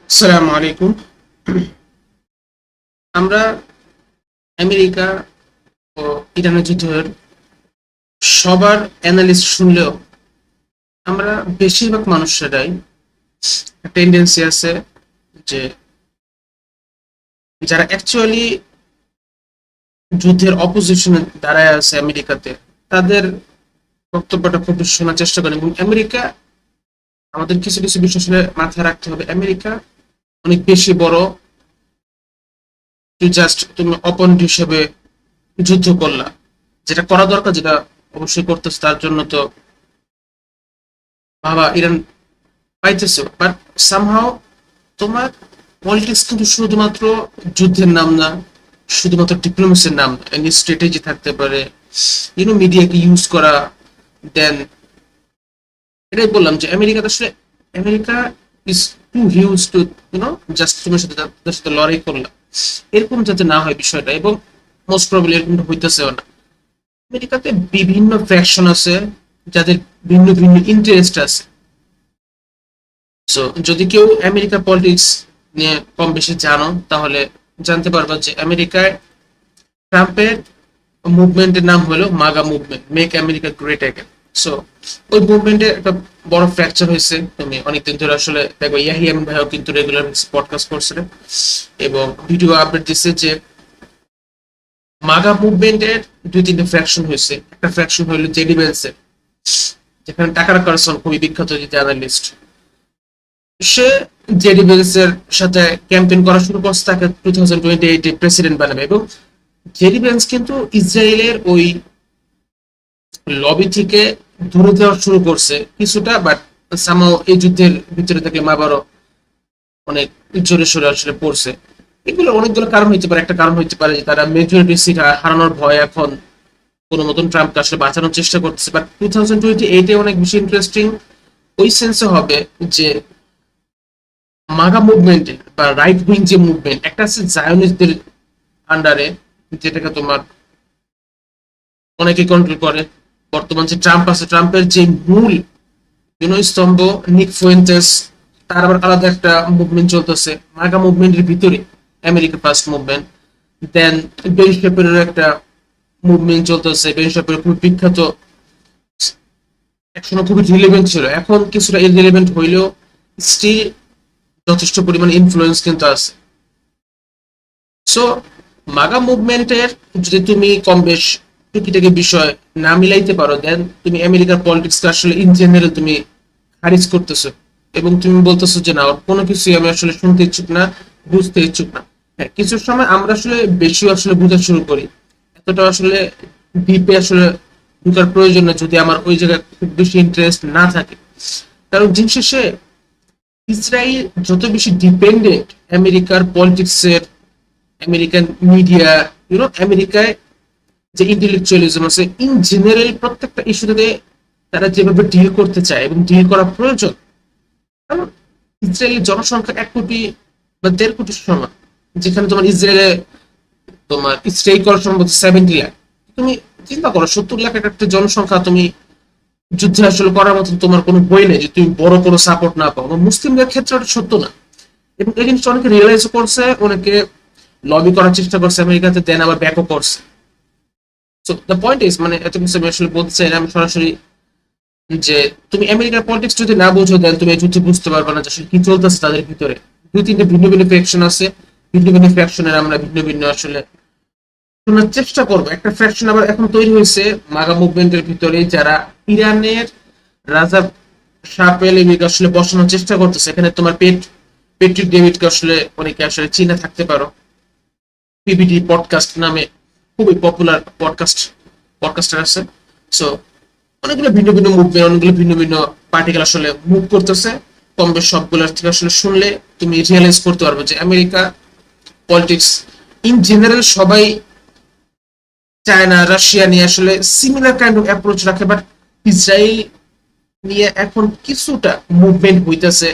আসসালামু আলাইকুম। আমরা আমেরিকা ও ইরানের যুদ্ধের সবার অ্যানালিস্ট শুনলেও আমরা বেশিরভাগ মানুষেরাই টেন্ডেন্সি আছে যে যারা অ্যাকচুয়ালি যুদ্ধের অপোজিশনে দাঁড়ায় আছে আমেরিকাতে, তাদের বক্তব্যটা খুব বেশি শোনার চেষ্টা করে। এবং আমেরিকা, আমাদের কিছু কিছু বিষয় আসলে মাথায় রাখতে হবে, আমেরিকা অনেক বেশি বড়। জাস্ট তুমি অপোনেন্ট হিসেবে যুদ্ধ করলা, যেটা করা দরকার, যেটা অবশ্যই করতেছে, তার জন্য তো বাবা ইরান পাইতেছো, বাট সামহাও তোমার পলিটিক্স কিন্তু শুধুমাত্র যুদ্ধের নাম না, শুধুমাত্র ডিপ্লোমেসির নাম না, এনি স্ট্র্যাটেজি থাকতে পারে, মিডিয়াকে ইউজ করা। দেন এটাই বললাম যে আমেরিকাতে আসলে America is too huge to just তোমার সাথে তাদের সাথে লড়াই করলাম, এরকম যাতে না হয় বিষয়টা। এবং মোস্ট প্রবাবলি এরকমটা হইতেছেও না। আমেরিকাতে বিভিন্ন ফ্যাকশন আছে, যাদের ভিন্ন ভিন্ন ইন্টারেস্ট আছে। সো যদি কেউ আমেরিকা পলিটিক্স নিয়ে কম বেশি জানো, তাহলে জানতে পারবা যে আমেরিকায় ট্রাম্পের মুভমেন্টের নাম হলো MAGA movement, make America great again. So ওই মুভমেন্টে একটা বড় ফ্র্যাকচার হয়েছে। তুমি অনেকদিন ধরে আসলে দেখো, ইয়াহিয়ান ভাইও কিন্তু রেগুলার পডকাস্ট করছিলেন এবং ভিডিও আপডেট দিচ্ছে যে মাগা মুভমেন্টের দুই তিনটে ফ্র্যাকশন হয়েছে। একটা ফ্র্যাকশন হলো জেডি বেন্সের, যেখানে টাকার কারসন খুবই বিখ্যাত জার্নালিস্ট, সে জেডি বেন্সের সাথে ক্যাম্পেইন করা শুরু করছে, তাকে 2028 প্রেসিডেন্ট বানাবে। এবং জেডি বেন্স কিন্তু ইসরায়েলের ওই লবি থেকে দূরে যাওয়া শুরু করছে কিছুটা, বাট সামাও এই যুদ্ধের ভিতরে থেকে আবারও অনেক জোরে সোরে আসলে পড়ছে। এগুলো অনেকগুলো কারণ হইতে পারে। একটা কারণ হইতে পারে যে তারা মেজরিটি সিট হারানোর ভয় এখন কোনো মতন ট্রাম্পকে আসলে বাঁচানোর চেষ্টা করতেছে। বাট 2028 অনেক বেশি ইন্টারেস্টিং ওই সেন্সে হবে যে মাগা মুভমেন্টে বা রাইট উইং যে মুভমেন্ট, একটা আছে জায়নিস্টদের আন্ডারে, যেটাকে তোমার অনেকে কন্ট্রোল করে। বর্তমান যে ট্রাম্প আছে, ট্রাম্পের যে মূল স্তম্ভ নিক ফুয়েন্টেস, তার আবার আলাদা একটা মুভমেন্ট চলতেছে মাগা মুভমেন্টের ভিতরে, আমেরিকা ফার্স্ট মুভমেন্ট। দেন বেন শেপারের একটা মুভমেন্ট চলতেছে। বেন শেপার খুব বিখ্যাত, একসময় খুবই রিলেভেন্ট ছিল, এখন কিছুটা ইররিলেভেন্ট হইলেও স্টিল যথেষ্ট পরিমাণ ইনফ্লুয়েন্স কিন্তু আছে। সো মাগা মুভমেন্টের যদি তুমি কম বেশ টুকিটাকি বিষয় না মিলাইতে পারো, দেন তুমি আমেরিকার পলিটিক্স আসলে ইন জেনারেল তুমি খারিজ করতেছো এবং তুমি বলতেছো যে না, ওর কোনো কিছুই আমি আসলে শুনতে ইচ্ছুক না, বুঝতে ইচ্ছুক না। হ্যাঁ, কিছু সময় আমরা আসলে বেশি আসলে বুঝা শুরু করি, এতটা আসলে ডিপে আসলে ঢুকার প্রয়োজন না যদি আমার ওই জায়গায় খুব বেশি ইন্টারেস্ট না থাকে। কারণ দিন শেষে ইসরায়েল যত বেশি ডিপেন্ডেন্ট আমেরিকার পলিটিক্সের, আমেরিকান মিডিয়া, আমেরিকায় যে ইন্টেলেকচুয়ালিজম আছে ইন জেনারেল, প্রত্যেকটা ইস্যুতে তারা যেভাবে ডিল করতে চায় এবং ডিল করা প্রয়োজন। কারণ ইসরায়েলের জনসংখ্যা 1 কোটি বা 1.5 কোটির সমান, যেখানে তোমার ইসরায়েলে তোমার স্ট্রাইক করার সম্ভবত 70 লাখ। তুমি চিন্তা করো, 70 লাখ একটা জনসংখ্যা তুমি যুদ্ধে আসলে করার মতো তোমার কোনো বই নেই যে তুমি বড় কোনো সাপোর্ট না পাও। মুসলিমদের ক্ষেত্রে ওটা সত্য না, এবং এই জিনিসটা অনেকে রিয়েলাইজ করছে, অনেকে লবি করার চেষ্টা করছে আমেরিকাতে, দেন আবার ব্যাকও করছে। সো দ্য পয়েন্ট ইজ, মানে এত কিছু আমি আসলে বলতে চাই না, আমি সরাসরি যে তুমি আমেরিকার পলিটিক্স যদি না বুঝো, দেন তুমি এই যুদ্ধে বুঝতে পারবে না যে আসলে কি চলতেছে তাদের ভিতরে। দুই তিনটে ভিন্ন ভিন্ন ফ্যাকশন আছে, ভিন্ন ভিন্ন ফ্যাকশনের আমরা ভিন্ন ভিন্ন আসলে শোনার চেষ্টা করবো। একটা ফ্যাকশন আবার এখন তৈরি হয়েছে মাগা মুভমেন্টের ভিতরে, যারা ইরানের রাজা শাহ পেহলেভিকে আসলে বসানোর চেষ্টা করতেছে। এখানে তোমার পেট্রিক ডেভিডকে আসলে অনেকে আসলে চিনে থাকতে পারো, পিবিডি পডকাস্ট নামে খুবই পপুলার পডকাস্টার আছে। সো অনেকগুলো ভিন্ন ভিন্ন মুভমেন্ট, অনেকগুলো ভিন্ন ভিন্ন পার্টিকেল আসলে মুভ করতেছে। কম বেশ সবগুলোর থেকে আসলে শুনলে তুমি রিয়েলাইজ করতে পারবে যে আমেরিকা পলিটিক্স ইন জেনারেল সবাই চায়না রাশিয়া নিয়ে আসলে সিমিলার কাইন্ড অফ অ্যাপ্রোচ রাখে, বাট ইসরায়েল নিয়ে এখন কিছুটা মুভমেন্ট হইতেছে,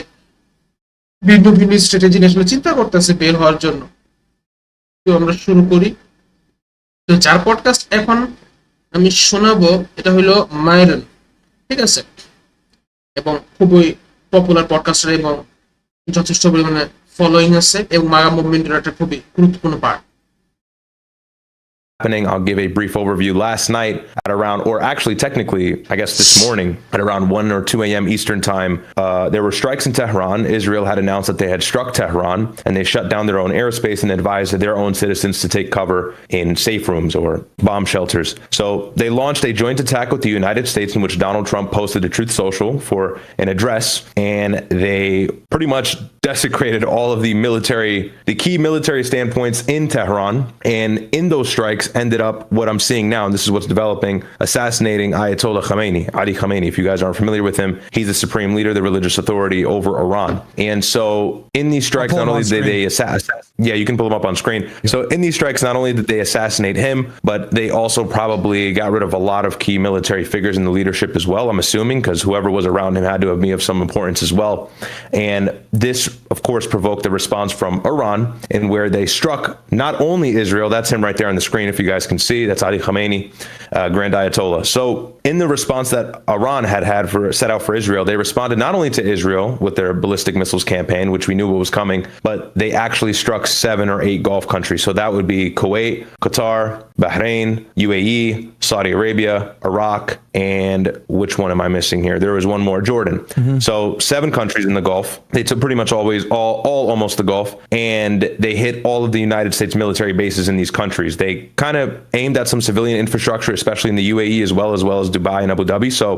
ভিন্ন ভিন্ন স্ট্র্যাটেজি আসলে চিন্তা করতেছে বের হওয়ার জন্য। তো আমরা শুরু করি। তো যার পডকাস্ট এখন আমি শোনাবো এটা হলো মাইরন, ঠিক আছে, এবং খুবই পপুলার পডকাস্টার এবং যথেষ্ট পরিমাণে ফলোয়িং আছে এবং মাগা মুভমেন্টের একটা খুবই গুরুত্বপূর্ণ part. Happening. I'll give a brief overview. Last night at around, or actually technically, I guess this morning at around 1 or 2 a.m. Eastern time, there were strikes in Tehran. Israel had announced that they had struck Tehran and they shut down their own airspace and advised their own citizens to take cover in safe rooms or bomb shelters. So they launched a joint attack with the United States in which Donald Trump posted to Truth Social for an address, and they pretty much desecrated all of the key military standpoints in Tehran. And in those strikes ended up what I'm seeing now, and this is what's developing, assassinating Ayatollah Khamenei, Ali Khamenei. If you guys aren't familiar with him, he's the supreme leader, the religious authority over Iran. And so in these strikes, not only did they assassinate, yeah, you can pull him up on screen. Yep. So in these strikes, not only did they assassinate him, but they also probably got rid of a lot of key military figures in the leadership as well, I'm assuming, because whoever was around him had to be of some importance as well. And this, of course, provoked a response from Iran, in where they struck not only Israel, that's him right there on the screen, if you guys can see, that's Ali Khamenei, Grand Ayatollah. So in the response that Iran had set out for Israel, they responded not only to Israel with their ballistic missiles campaign, which we knew what was coming, but they actually struck 7 or 8 Gulf countries. So that would be Kuwait, Qatar, Bahrain, UAE, Saudi Arabia, Iraq, and which one am I missing here? There was one more, Jordan. Mm-hmm. So 7 countries in the Gulf. They took pretty much almost the Gulf, and they hit all of the United States military bases in these countries. They kind of aimed at some civilian infrastructure, especially in the UAE as well as Dubai and Abu Dhabi. So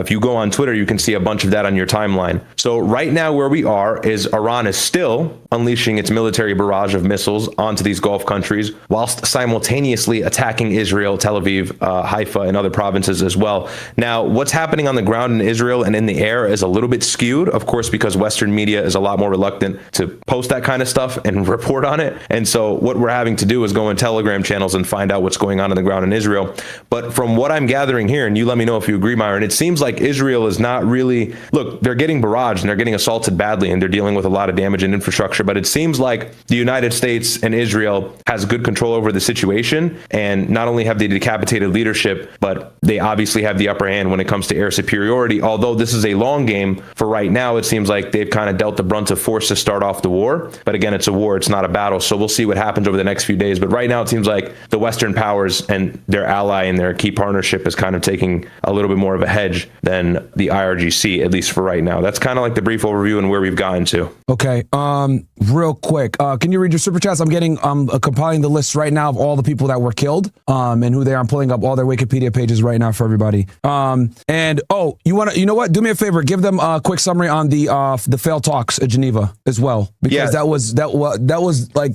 if you go on Twitter, you can see a bunch of that on your timeline. So right now where we are is Iran is still unleashing its military barrage of missiles onto these Gulf countries, whilst simultaneously attacking Israel, Tel Aviv, Haifa, and other provinces as well. Now, what's happening on the ground in Israel and in the air is a little bit skewed, of course, because Western media is a lot more reluctant to post that kind of stuff and report on it. And so what we're having to do is go in Telegram channels and find out what's going on the ground in Israel. But from what I'm gathering here, and you let me know if you agree, Myron, it seems like Israel is not really, look, they're getting barraged and they're getting assaulted badly and they're dealing with a lot of damage in infrastructure, but it seems like the United States and Israel has good control over the situation, and not only have they decapitated leadership, but they obviously have the upper hand when it comes to air superiority. Although this is a long game, for right now, it seems like they've kind of dealt the brunt of force to start off the war. But again, it's a war, it's not a battle. So we'll see what happens over the next few days. But right now, it seems like the Western powers and their ally and their key partnership is kind of taking a little bit more of a hedge than the IRGC, at least for right now. That's kind of like the brief overview and where we've gotten to. Okay. Real quick, can you read your super chats? I'm compiling the list right now of all the people that were killed, and who they are. I'm pulling up all their Wikipedia pages right now for everybody. You know what? Do me a favor. Give them a quick summary on the failed talks at Geneva as well, because that was like,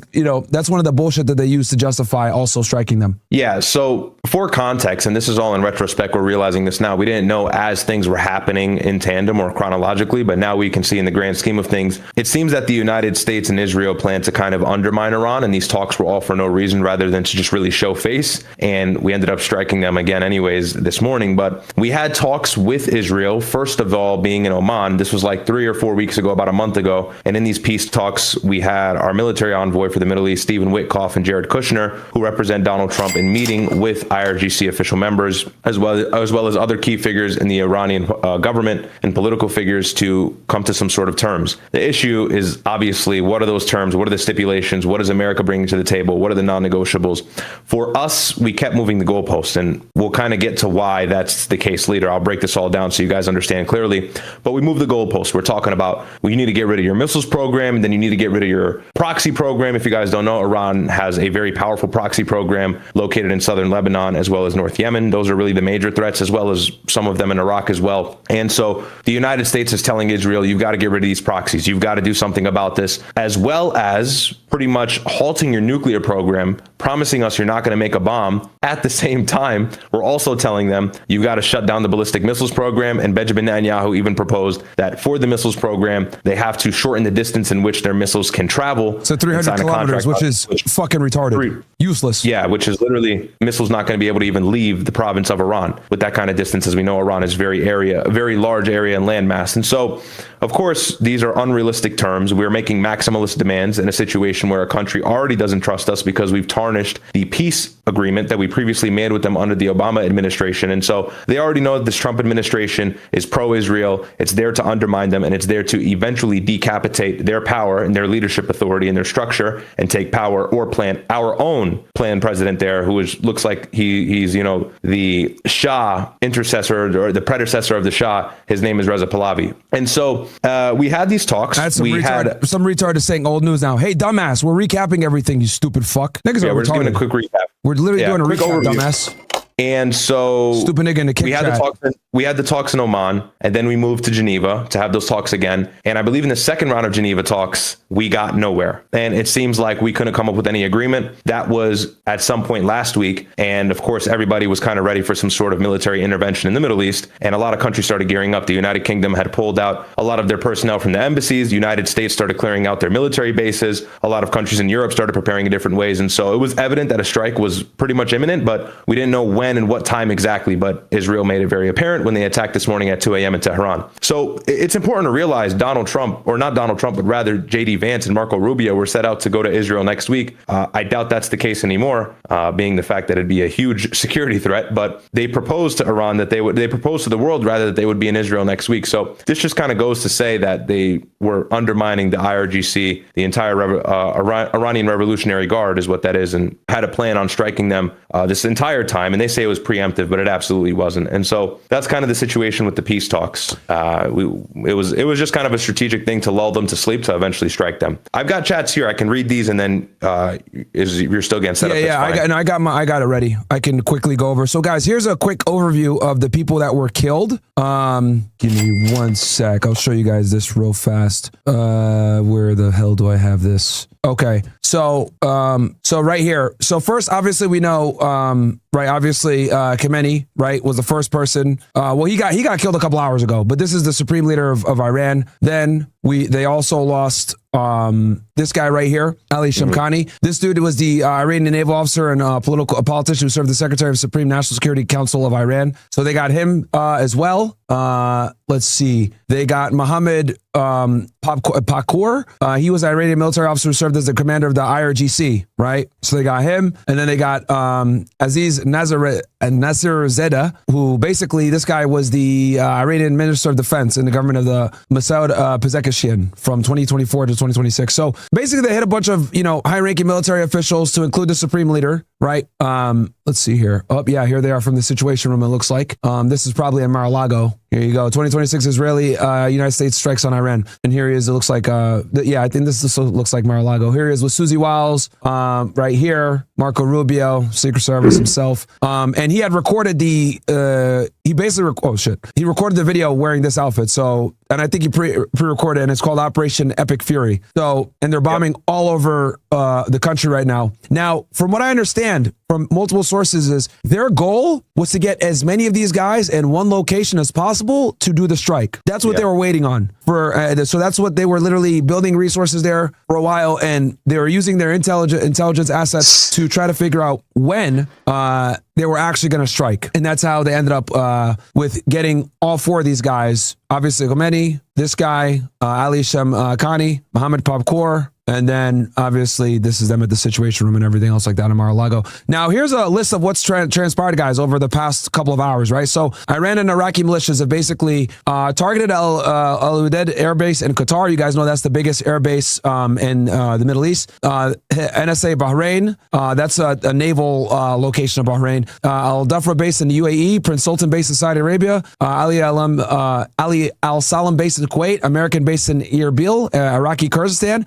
that's one of the bullshit that they used to justify also striking them. Yeah. So for context, and this is all in retrospect, we're realizing this now. We didn't know as things were happening in tandem or chronologically, but now we can see in the grand scheme of things, it seems that the United States and Israel plan to kind of undermine Iran, and these talks were all for no reason rather than to just really show face. And we ended up striking them again anyways this morning. But we had talks with Israel, first of all being in Oman. This was like 3 or 4 weeks ago, about a month ago. And in these peace talks, we had our military envoy for the Middle East, Stephen Witkoff, and Jared Kushner, who represent Donald Trump, in meeting with IRGC official members, as well as other key figures in the Iranian government and political figures, to come to some sort of terms. The issue is obviously, what are those terms? What are the stipulations? What is America bringing to the table? What are the non-negotiables? For us, we kept moving the goalposts, and we'll kind of get to why that's the case later. I'll break this all down so you guys understand clearly. But we moved the goalposts. We're talking about, well, you need to get rid of your missiles program, and then you need to get rid of your proxy program. If you guys don't know, Iran has a very powerful proxy program located in southern Lebanon as well as North Yemen. Those are really the major threats, as well as some of them in Iraq as well. And so the United States is telling Israel, you've got to get rid of these proxies. You've got to do something about this, as well as pretty much halting your nuclear program, promising us you're not going to make a bomb. At the same time, we're also telling them you've got to shut down the ballistic missiles program. And Benjamin Netanyahu even proposed that for the missiles program, they have to shorten the distance in which their missiles can travel. So 300 kilometers, which is fucking retarded. Useless. Yeah, which is literally missiles not going to be able to even leave the province of Iran with that kind of distance. As we know, Iran is a very large area and landmass. And so, of course, these are unrealistic terms. We're making maximalist demands in a situation where a country already doesn't trust us because we've tarnished the peace agreement that we previously made with them under the Obama administration. And so they already know that this Trump administration is pro-Israel. It's there to undermine them, and it's there to eventually decapitate their power and their leadership authority and their structure and take power, or plant our own planned president there, who looks like he's the Shah intercessor, or the predecessor of the Shah. His name is Reza Pahlavi. And so we had these talks. Some retard is saying old news now. Hey, dumbass, we're recapping everything, you stupid fuck. Niggas are we're just giving retarded. a quick recap. We're literally doing a quick recap, overview. dumbass. And so Stupid nigga in the kick chat. we had the talks in Oman, and then we moved to Geneva to have those talks again. And I believe in the second round of Geneva talks, we got nowhere. And it seems like we couldn't come up with any agreement. That was at some point last week. And of course, everybody was kind of ready for some sort of military intervention in the Middle East. And a lot of countries started gearing up. The United Kingdom had pulled out a lot of their personnel from the embassies. The United States started clearing out their military bases. A lot of countries in Europe started preparing in different ways. And so it was evident that a strike was pretty much imminent, but we didn't know when and what time exactly. But Israel made it very apparent when they attacked this morning at 2 a.m. in Tehran. So it's important to realize Donald Trump, or not Donald Trump, but rather J.D. Vance and Marco Rubio were set out to go to Israel next week. I doubt that's the case anymore, being the fact that it'd be a huge security threat. But they proposed to Iran that they proposed to the world rather that they would be in Israel next week. So this just kind of goes to say that they were undermining the IRGC, the entire Iranian Revolutionary Guard is what that is, and had a plan on striking them this entire time. And they say it was preemptive, but it absolutely wasn't. And so that's kind of the situation with the peace talks. It was just kind of a strategic thing to lull them to sleep to eventually strike them. I've got chats here. I can read these, and then you're still getting set up. Yeah, I got it ready. I can quickly go over. So guys, here's a quick overview of the people that were killed. Give me one sec. I'll show you guys this real fast. Where the hell do I have this? Okay, so right here. So first, obviously, we know, right? Obviously, Khamenei, right, was the first person. Well, he got killed a couple hours ago, but this is the supreme leader of Iran. Then they also lost this guy right here, Ali Shamkhani. This dude was the Iranian naval officer and a politician who served the Secretary of Supreme National Security Council of Iran. So they got him as well. Let's see. They got Mohammed Pakur. He was an Iranian military officer who served as the commander of the IRGC, right? So they got him. And then they got Aziz Nasir-Zeda, who basically, this guy was the Iranian Minister of Defense in the government of the Masoud Pezeshkian from 2024 to 2026. So basically, they hit a bunch of, high-ranking military officials to include the supreme leader, right? Let's see here. Oh, yeah, here they are from the Situation Room, it looks like. This is probably in Mar-a-Lago. Here you go. 2026 Israeli United States strikes on Iran. And here he is. It looks like, I think this looks like Mar-a-Lago. Here he is with Susie Wiles, right here. Marco Rubio, Secret Service himself. And he had recorded he recorded the video wearing this outfit. So, and I think he pre-recorded, and it's called Operation Epic Fury. So, and they're bombing all over the country right now. Now, from what I understand from multiple sources, is their goal was to get as many of these guys in one location as possible to do the strike. That's what they were waiting on for. So that's what they were literally building resources there for a while, and they were using their intelligence assets to try to figure out when they were actually going to strike. And that's how they ended up with getting all four of these guys. Obviously, Khomeini, this guy, Ali Shamkhani, Mohammed Pakur, and then obviously this is them at the Situation Room and everything else like that in Mar-a-Lago. Now, here's a list of what's transpired, guys, over the past couple of hours, right? So Iran and Iraqi militias have basically targeted Al Udeid Air Base in Qatar. You guys know that's the biggest air base in the Middle East. NSA Bahrain, that's a naval location of Bahrain. Al Dhafra Base in the UAE, Prince Sultan Base in Saudi Arabia, Ali Al Salam Base in Kuwait, American base in Erbil, Iraqi Kurdistan,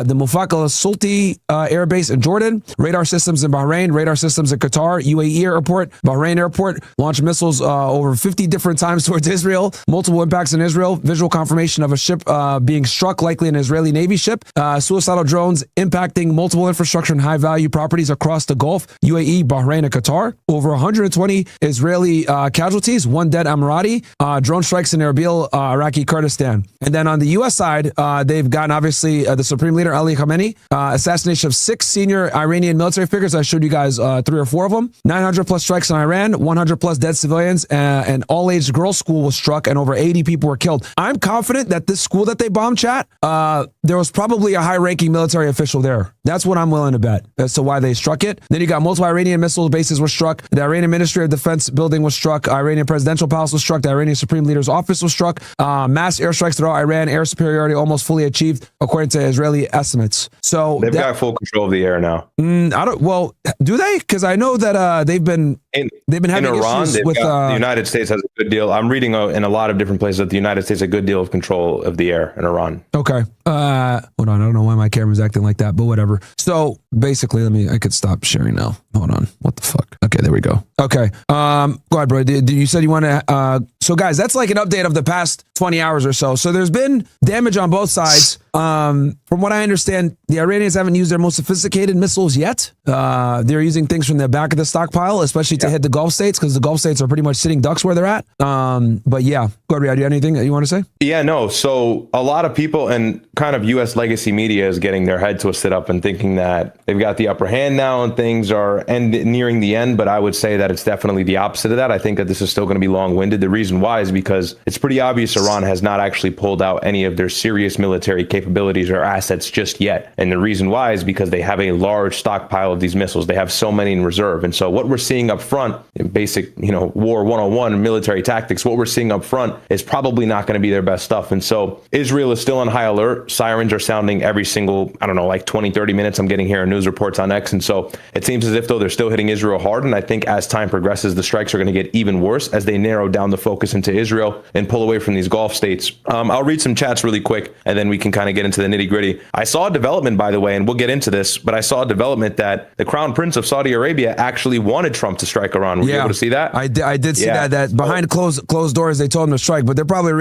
the Mufaq al-Sulti Air Base in Jordan, radar systems in Bahrain, radar systems in Qatar, UAE Airport, Bahrain Airport, launched missiles over 50 different times towards Israel, multiple impacts in Israel, visual confirmation of a ship being struck, likely an Israeli Navy ship, suicidal drones impacting multiple infrastructure and high-value properties across the Gulf, UAE, Bahrain, and Qatar, over 120 Israeli casualties, one dead Emirati, drone strikes in Erbil, Iraqi Kurdistan. And then on the U.S. side, they've gotten, obviously, the Supreme Leader Ayatollah Ali Khamenei, assassination of 6 senior Iranian military figures. I showed you guys 3 or 4 of them. 900 plus strikes in Iran, 100 plus dead civilians, an all-age girls' school was struck, and over 80 people were killed. I'm confident that this school that they bombed, chat, there was probably a high-ranking military official there. That's what I'm willing to bet as to why they struck it. Then you got multiple Iranian missile bases were struck. The Iranian Ministry of Defense building was struck. Iranian presidential palace was struck. The Iranian Supreme Leader's office was struck. Mass airstrikes throughout Iran. Air superiority almost fully achieved, according to Israeli estimates. So they've got full control of the air now. I don't. Well, do they? Because I know that they've been having in Iran, issues with the United States has a good deal. I'm reading in a lot of different places that the United States has a good deal of control of the air in Iran. Okay. Hold on. I don't know why my camera's acting like that, but whatever. So basically, I could stop sharing now. Hold on. What the fuck? Okay, there we go. Okay. Go ahead, bro. You said you want to, so guys, that's like an update of the past 20 hours or so. So there's been damage on both sides. From what I understand, the Iranians haven't used their most sophisticated missiles yet. They're using things from the back of the stockpile, especially to hit the Gulf states, because the Gulf states are pretty much sitting ducks where they're at. But yeah, go ahead, Riyad. Do you have anything that you want to say? Yeah, no. So a lot of people and kind of U.S. legacy media is getting their head twisted up and thinking that they've got the upper hand now and things are nearing the end. But I would say that it's definitely the opposite of that. I think that this is still going to be long-winded. The reason why is because it's pretty obvious Iran has not actually pulled out any of their serious military capabilities or assets just yet. And the reason why is because they have a large stockpile of these missiles. They have so many in reserve. And so what we're seeing up front in basic, war 101 military tactics, what we're seeing up front is probably not going to be their best stuff. And so Israel is still on high alert. Sirens are sounding every single, 20, 30 minutes. I'm getting here in news reports on X. And so it seems as if though they're still hitting Israel hard. And I think as time progresses, the strikes are going to get even worse as they narrow down the focus into Israel and pull away from these Gulf states. I'll read some chats really quick and then we can kind of get into the nitty gritty. I saw a development, by the way, and we'll get into this, but I saw a development that the Crown Prince of Saudi Arabia actually wanted Trump to strike Iran. Were you able to see that? I did see that behind closed doors, they told him to strike, but they're probably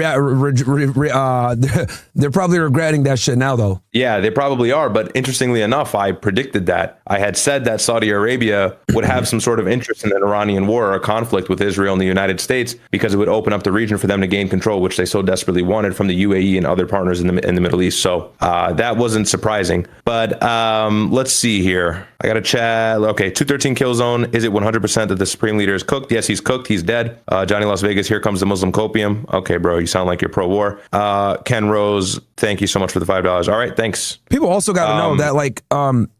they're probably regretting that shit now, though. Yeah, they probably are. But interestingly enough, I predicted that. I had said that Saudi Arabia would have some sort of interest in an Iranian war or a conflict with Israel and the United States because it would open up the region for them to gain control, which they so desperately wanted from the UAE and other partners in the Middle East. So that wasn't surprising. But let's see here. I got to chat. Okay, 213 kill zone. Is it 100% that the Supreme Leader is cooked? Yes, he's cooked. He's dead. Johnny Las Vegas, here comes the Muslim copium. Okay, bro, you sound like you're pro-war. Ken Rose, thank you so much for the $5. All right, thanks. People also got to know that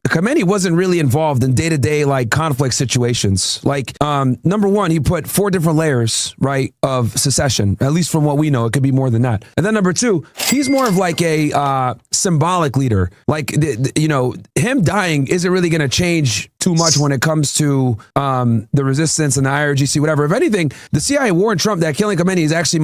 Khamenei wasn't really involved in day-to-day conflict situations. Number one, he put 4 different layers, right, of secession. At least from what we know, it could be more than that. And then number 2, he's more of a symbolic leader. Him dying isn't really going to change too much when it comes to the resistance and the IRGC, whatever. If anything, the CIA warned Trump that killing Khamenei is actually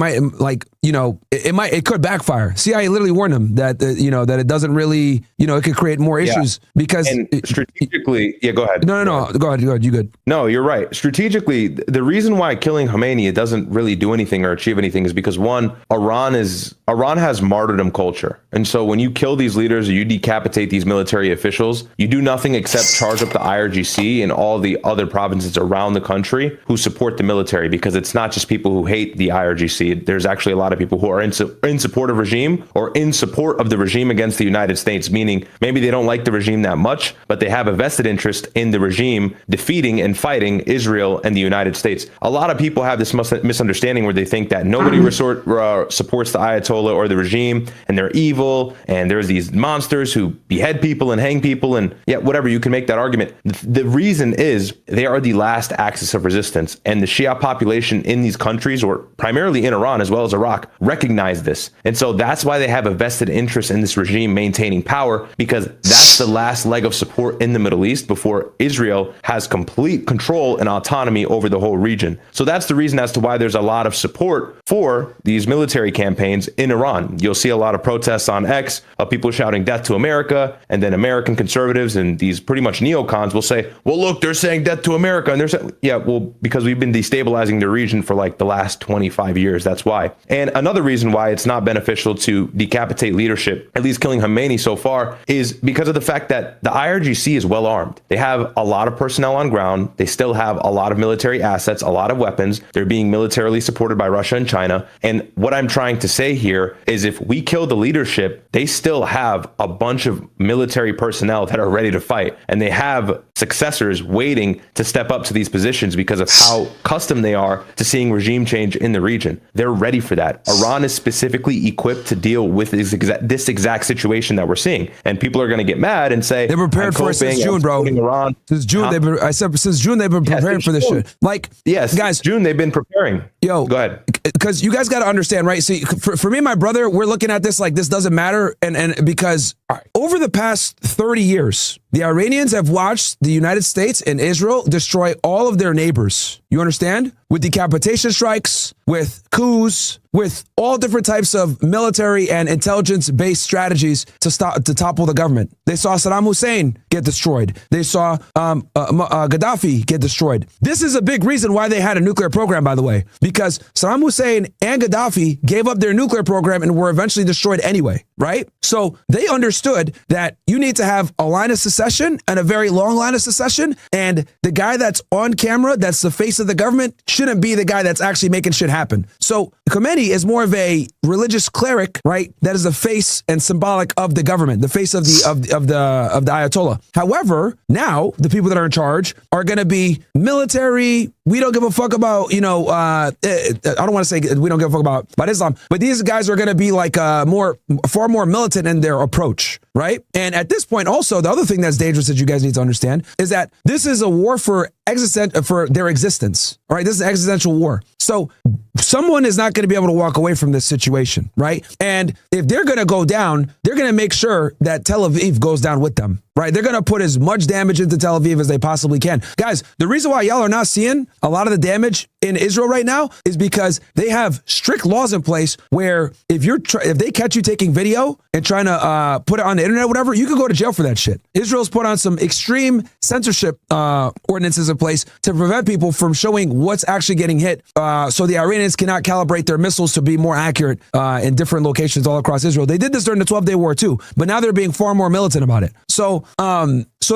it could backfire. CIA literally warned him that that it doesn't really it could create more issues because strategically. Yeah, go ahead. No, go ahead. You good? No, you're right. Strategically, the reason why killing Khamenei it doesn't really do anything or achieve anything is because one, Iran has martyrdom culture, and so when you kill these leaders or you decapitate these military officials, you do nothing except charge up the IRGC and all the other provinces around the country who support the military, because it's not just people who hate the IRGC. There's actually a lot of people who are in support of regime or in support of the regime against the United States, meaning maybe they don't like the regime that much, but they have a vested interest in the regime defeating and fighting Israel and the United States. A lot of people have this misunderstanding where they think that nobody supports the Ayatollah or the regime and they're evil and there's these monsters who behead people and hang people and whatever. You can make that argument. The reason is they are the last axis of resistance, and the Shia population in these countries, or primarily in Iran as well as Iraq, recognize this. And so that's why they have a vested interest in this regime maintaining power, because that's the last leg of support in the Middle East before Israel has complete control and autonomy over the whole region. So that's the reason as to why there's a lot of support for these military campaigns in Iran. You'll see a lot of protests on X of people shouting death to America, and then American conservatives and these pretty much neocons will say, well, look, they're saying death to America. And they're saying, yeah, well, because we've been destabilizing the region for like the last 25 years. That's why. And another reason why it's not beneficial to decapitate leadership, at least killing Khomeini so far, is because of the fact that the IRGC is well armed. They have a lot of personnel on ground. They still have a lot of military assets, a lot of weapons. They're being militarily supported by Russia and China. And what I'm trying to say here is if we kill the leadership, they still have a bunch of military personnel that are ready to fight. And they have successors waiting to step up to these positions because of how accustomed they are to seeing regime change in the region. They're ready for that. Iran is specifically equipped to deal with this exact situation that we're seeing. And people are going to get mad and say, they're prepared for it since June, bro. Iran. Since June, since June, they've been preparing for this shit. Like, yes, guys, June, they've been preparing. Yo, go ahead. Because you guys got to understand, right? See, for me and my brother, we're looking at this like this doesn't matter. And because over the past 30 years, the Iranians have watched the United States and Israel destroy all of their neighbors. You understand? With decapitation strikes, with coups, with all different types of military and intelligence-based strategies to topple the government. They saw Saddam Hussein get destroyed. They saw Gaddafi get destroyed. This is a big reason why they had a nuclear program, by the way, because Saddam Hussein and Gaddafi gave up their nuclear program and were eventually destroyed anyway, right? So they understood that you need to have a line of secession and a very long line of secession, and the guy that's on camera, that's the face of the government, shouldn't be the guy that's actually making shit happen. So Khomeini is more of a religious cleric, right? That is the face and symbolic of the government, the face of the Ayatollah. However, now the people that are in charge are going to be military. We don't give a fuck about, I don't want to say we don't give a fuck about Islam, but these guys are going to be like far more militant in their approach, right? And at this point, also, the other thing that's dangerous that you guys need to understand is that this is a war for their existence. All right, this is an existential war. So someone is not going to be able to walk away from this situation, right? And if they're going to go down, they're going to make sure that Tel Aviv goes down with them, right? They're going to put as much damage into Tel Aviv as they possibly can. Guys, the reason why y'all are not seeing a lot of the damage in Israel right now is because they have strict laws in place where if they catch you taking video and trying to put it on the internet or whatever, you could go to jail for that shit. Israel's put on some extreme censorship ordinances in place to prevent people from showing what's actually getting hit, so the Iranians cannot calibrate their missiles to be more accurate in different locations all across Israel. They did this during the 12-day war too, but now they're being far more militant about it. So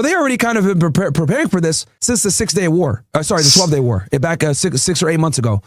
they already kind of been preparing for this since the 6-day war. The 12-day war, back 6 or 8 months ago.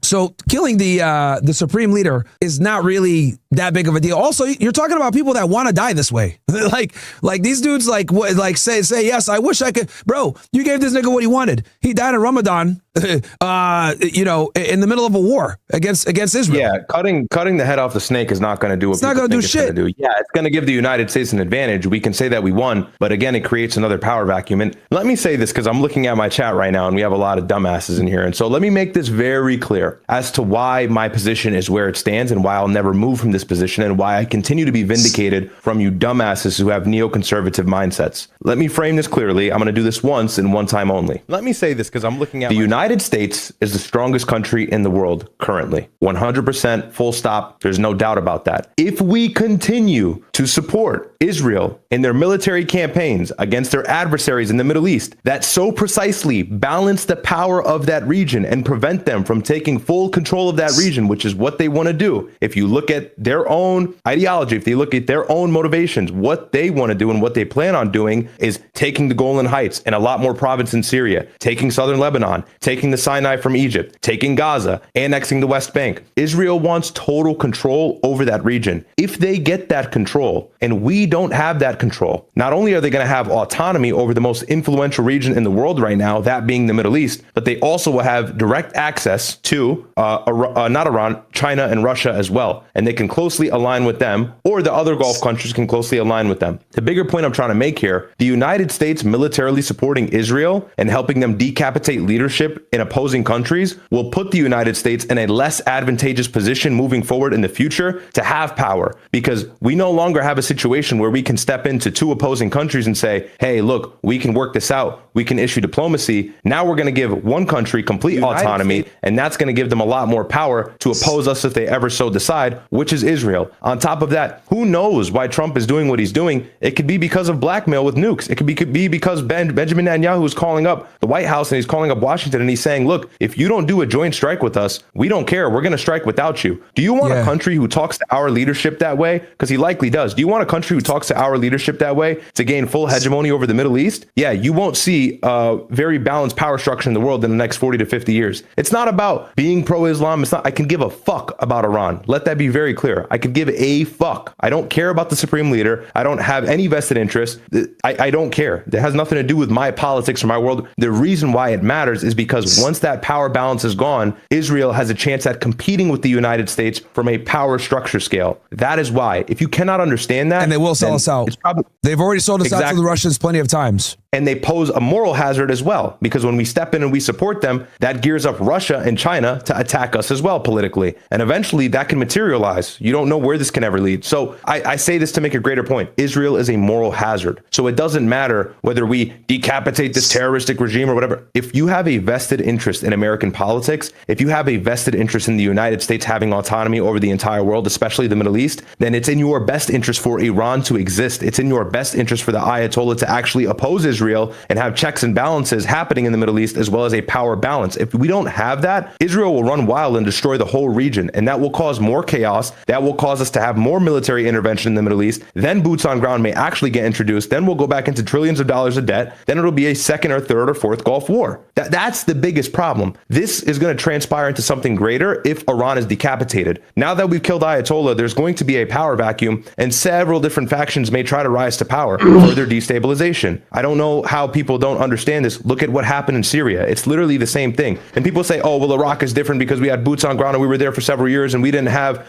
So killing the supreme leader is not really that big of a deal. Also, you're talking about people that want to die this way. like these dudes say, yes, I wish I could. Bro, you gave this nigga what he wanted. He died in Ramadan, in the middle of a war against Israel. Yeah, cutting the head off the snake is not going to do what people think it's going to do. Yeah, it's going to give the United States an advantage. We can say that we won, but again, it creates another power vacuum. And let me say this because I'm looking at my chat right now and we have a lot of dumbasses in here. And so let me make this very clear as to why my position is where it stands and why I'll never move from this position and why I continue to be vindicated from you dumbasses who have neoconservative mindsets. Let me frame this clearly. I'm going to do this once and one time only. Let me say this because I'm looking at the United States is the strongest country in the world currently. 100% full stop. There's no doubt about that. If we continue to support Israel in their military campaigns against their adversaries in the Middle East that so precisely balance the power of that region and prevent them from taking full control of that region, which is what they want to do. If you look at their own ideology, if they look at their own motivations, what they want to do and what they plan on doing is taking the Golan Heights and a lot more province in Syria, taking southern Lebanon, taking the Sinai from Egypt, taking Gaza, annexing the West Bank. Israel wants total control over that region. If they get that control and we don't have that control, not only are they going to have autonomy over the most influential region in the world right now, that being the Middle East, but they also will have direct access to not Iran, China and Russia as well. And they can closely align with them, or the other Gulf countries can closely align with them. The bigger point I'm trying to make here, the United States militarily supporting Israel and helping them decapitate leadership in opposing countries will put the United States in a less advantageous position moving forward in the future to have power, because we no longer have a situation where we can step into two opposing countries and say, hey, look, we can work this out. We can issue diplomacy. Now we're going to give one country complete autonomy, and that's going to give give them a lot more power to oppose us if they ever so decide, which is Israel. On top of that, who knows why Trump is doing what he's doing? It could be because of blackmail with nukes. It could be because Benjamin Netanyahu is calling up the White House and he's calling up Washington and he's saying, look, if you don't do a joint strike with us, we don't care. We're going to strike without you. Do you want a country who talks to our leadership that way? Because he likely does. Do you want a country who talks to our leadership that way to gain full hegemony over the Middle East? Yeah, you won't see a very balanced power structure in the world in the next 40 to 50 years. It's not about being pro-Islam. It's not, I can give a fuck about Iran. Let that be very clear. I could give a fuck. I don't care about the supreme leader. I don't have any vested interest. I don't care. It has nothing to do with my politics or my world. The reason why it matters is because once that power balance is gone, Israel has a chance at competing with the United States from a power structure scale. That is why. If you cannot understand that, and they will sell us out. They've already sold us out to the Russians plenty of times. And they pose a moral hazard as well, because when we step in and we support them, that gears up Russia and China to attack us as well politically. And eventually that can materialize. You don't know where this can ever lead. So I say this to make a greater point. Israel is a moral hazard. So it doesn't matter whether we decapitate this terroristic regime or whatever. If you have a vested interest in American politics, if you have a vested interest in the United States having autonomy over the entire world, especially the Middle East, then it's in your best interest for Iran to exist. It's in your best interest for the Ayatollah to actually oppose Israel and have checks and balances happening in the Middle East, as well as a power balance. If we don't have that, Israel will run wild and destroy the whole region. And that will cause more chaos. That will cause us to have more military intervention in the Middle East. Then boots on ground may actually get introduced. Then we'll go back into trillions of dollars of debt. Then it'll be a second or third or fourth Gulf War. That's the biggest problem. This is going to transpire into something greater if Iran is decapitated. Now that we've killed Ayatollah, there's going to be a power vacuum, and several different factions may try to rise to power, further destabilization. I don't know how people don't understand this. Look at what happened in Syria. It's literally the same thing. And people say, oh, well, Iraq is different because we had boots on ground and we were there for several years and we didn't have,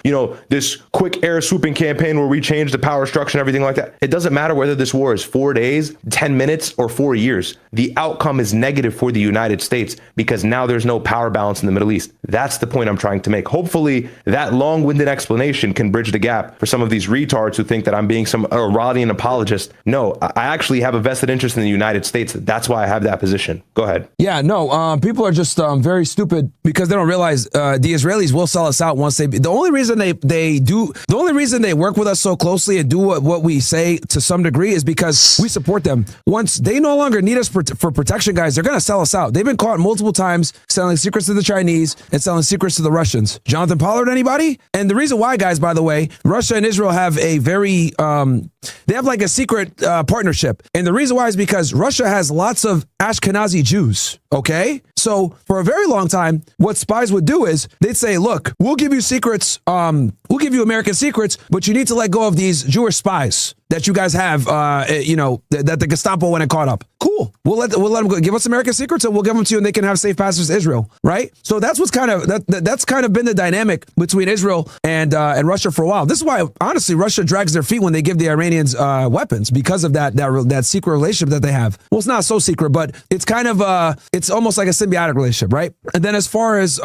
this quick air swooping campaign where we changed the power structure and everything like that. It doesn't matter whether this war is 4 days, 10 minutes, or 4 years. The outcome is negative for the United States because now there's no power balance in the Middle East. That's the point I'm trying to make. Hopefully that long-winded explanation can bridge the gap for some of these retards who think that I'm being some Iranian apologist. No, I actually have a vested interest in the United States. That's why I have that position. Go ahead. Yeah, no, people are just very stupid because they don't realize the Israelis will sell us out once the only reason the only reason they work with us so closely and do what we say to some degree is because we support them. Once they no longer need us for protection, guys, they're going to sell us out. They've been caught multiple times selling secrets to the Chinese and selling secrets to the Russians. Jonathan Pollard, anybody? And the reason why, guys, by the way, Russia and Israel have a very, they have like a secret partnership. And the reason why is because Russia has lots of Ashkenazi Jews. Okay. So for a very long time, what spies would do is they'd say, look, we'll give you secrets. We'll give you American secrets, but you need to let go of these Jewish spies that you guys have, that the Gestapo went and caught up. Cool. We'll let them go. Give us American secrets and we'll give them to you and they can have safe passage to Israel. Right. So that's what's that's kind of been the dynamic between Israel and Russia for a while. This is why, honestly, Russia drags their feet when they give the Iranians weapons because of that secret relationship that they have. Well, it's not so secret, but it's kind of it's almost like a symbiotic relationship. Right. And then as far as,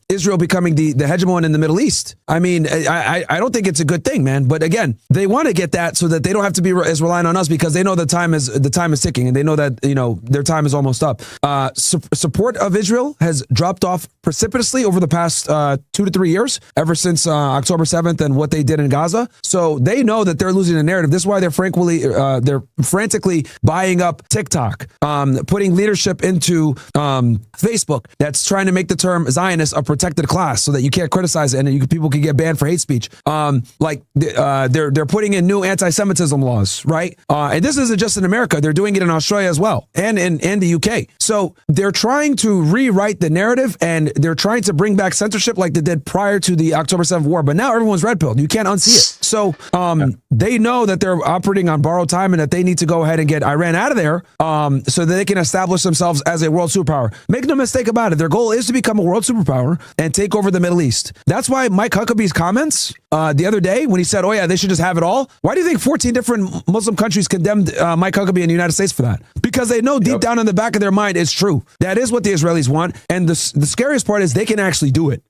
Israel becoming the hegemon in the Middle East, I mean, I don't think it's a good thing, man. But again, they want to get that so that they don't have to be as reliant on us because they know the time is ticking and they know that, their time is almost up. Support of Israel has dropped off precipitously over the past 2 to 3 years, ever since October 7th and what they did in Gaza. So they know that they're losing the narrative. This is why they're frantically buying up TikTok, putting leadership into Facebook that's trying to make the term Zionist a protected class so that you can't criticize it and people can get banned for hate speech. They're putting in new anti-Semitism laws, right? And this isn't just in America. They're doing it in Australia as well and in the UK. So they're trying to rewrite the narrative and they're trying to bring back censorship like they did prior to the October 7th war. But now everyone's red-pilled. You can't unsee it. So they know that they're operating on borrowed time and that they need to go ahead and get Iran out of there so that they can establish themselves as a world superpower. Make no mistake about it. Their goal is to become a world superpower and take over the Middle East. That's why Mike Huckabee's comments the other day when he said, oh yeah, they should just have it all. Why do you think 14 different Muslim countries condemned Mike Huckabee in the United States for that? Because they know deep down in the back of their mind it's true. That is what the Israelis want. And the scariest part is they can actually do it.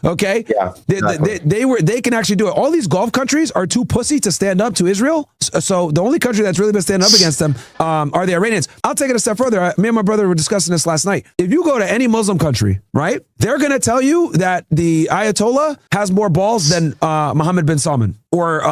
Okay? Yeah. Exactly. They can actually do it. All these Gulf countries are too pussy to stand up to Israel. So the only country that's really been standing up against them are the Iranians. I'll take it a step further. Me and my brother were discussing this last night. If you go to any Muslim country, right, they're going to tell you that the Ayatollah has more balls than Mohammed bin Salman or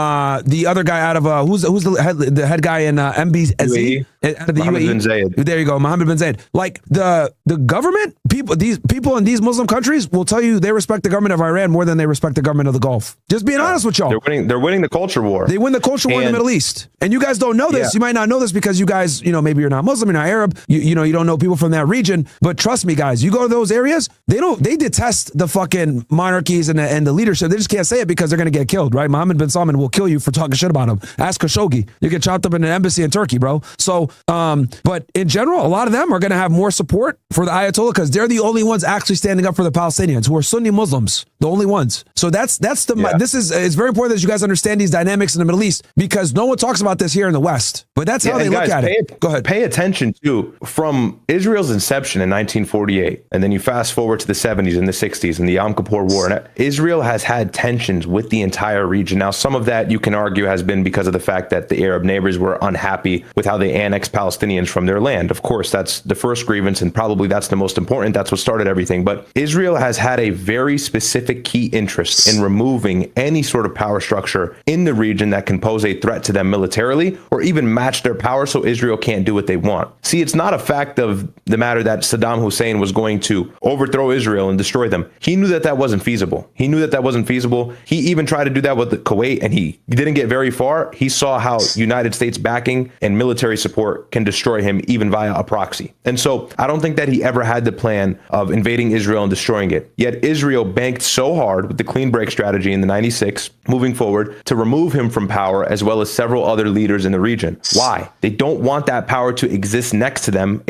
the other guy out of who's the head guy in MBZ out of the Mohammed UAE. bin Zayed. There you go, Mohammed bin Zayed. Like the government these people in these Muslim countries will tell you they respect the government of Iran more than they respect the government of the Gulf. Just being honest with y'all. They're winning the culture war. They win the culture war in the Middle East. And you guys don't know this. Yeah. You might not know this because you guys, maybe you're not Muslim, you're not Arab, you don't know people from that region. But trust me, guys, you go to those areas, they detest the fucking monarchies and the leadership. They just can't say it because they're going to get killed, right? Mohammed bin Salman will kill you for talking shit about him. Ask Khashoggi. You get chopped up in an embassy in Turkey, bro. So, but in general, a lot of them are going to have more support for the Ayatollah because they're the only ones actually standing up for the Palestinians who are Sunni Muslims, the only ones. So it's very important that you guys understand these dynamics in the Middle East because no one talks about this here in the West, but that's how they look at it. Go ahead. Pay attention to from Israel's inception in 1948, and then you fast forward to the 70s and the 60s and the Yom Kippur War. And Israel has had tensions with the entire region. Now, some of that you can argue has been because of the fact that the Arab neighbors were unhappy with how they annexed Palestinians from their land. Of course, that's the first grievance, and probably that's the most important. That's what started everything. But Israel has had a very specific key interest in removing any sort of power structure in the region that can pose a threat to them militarily or even match their power so Israel can't do what they want. See, it's not a fact of the matter that Saddam Hussein was going to overthrow Israel and destroy them. He knew that wasn't feasible. He even tried to do that with Kuwait, and he didn't get very far. He saw how United States backing and military support can destroy him even via a proxy. And so I don't think that he ever had the plan of invading Israel and destroying it. Yet Israel banked so hard with the clean break strategy in the 96 moving forward to remove him from power, as well as several other leaders in the region. Why? They don't want that power to exist next to them,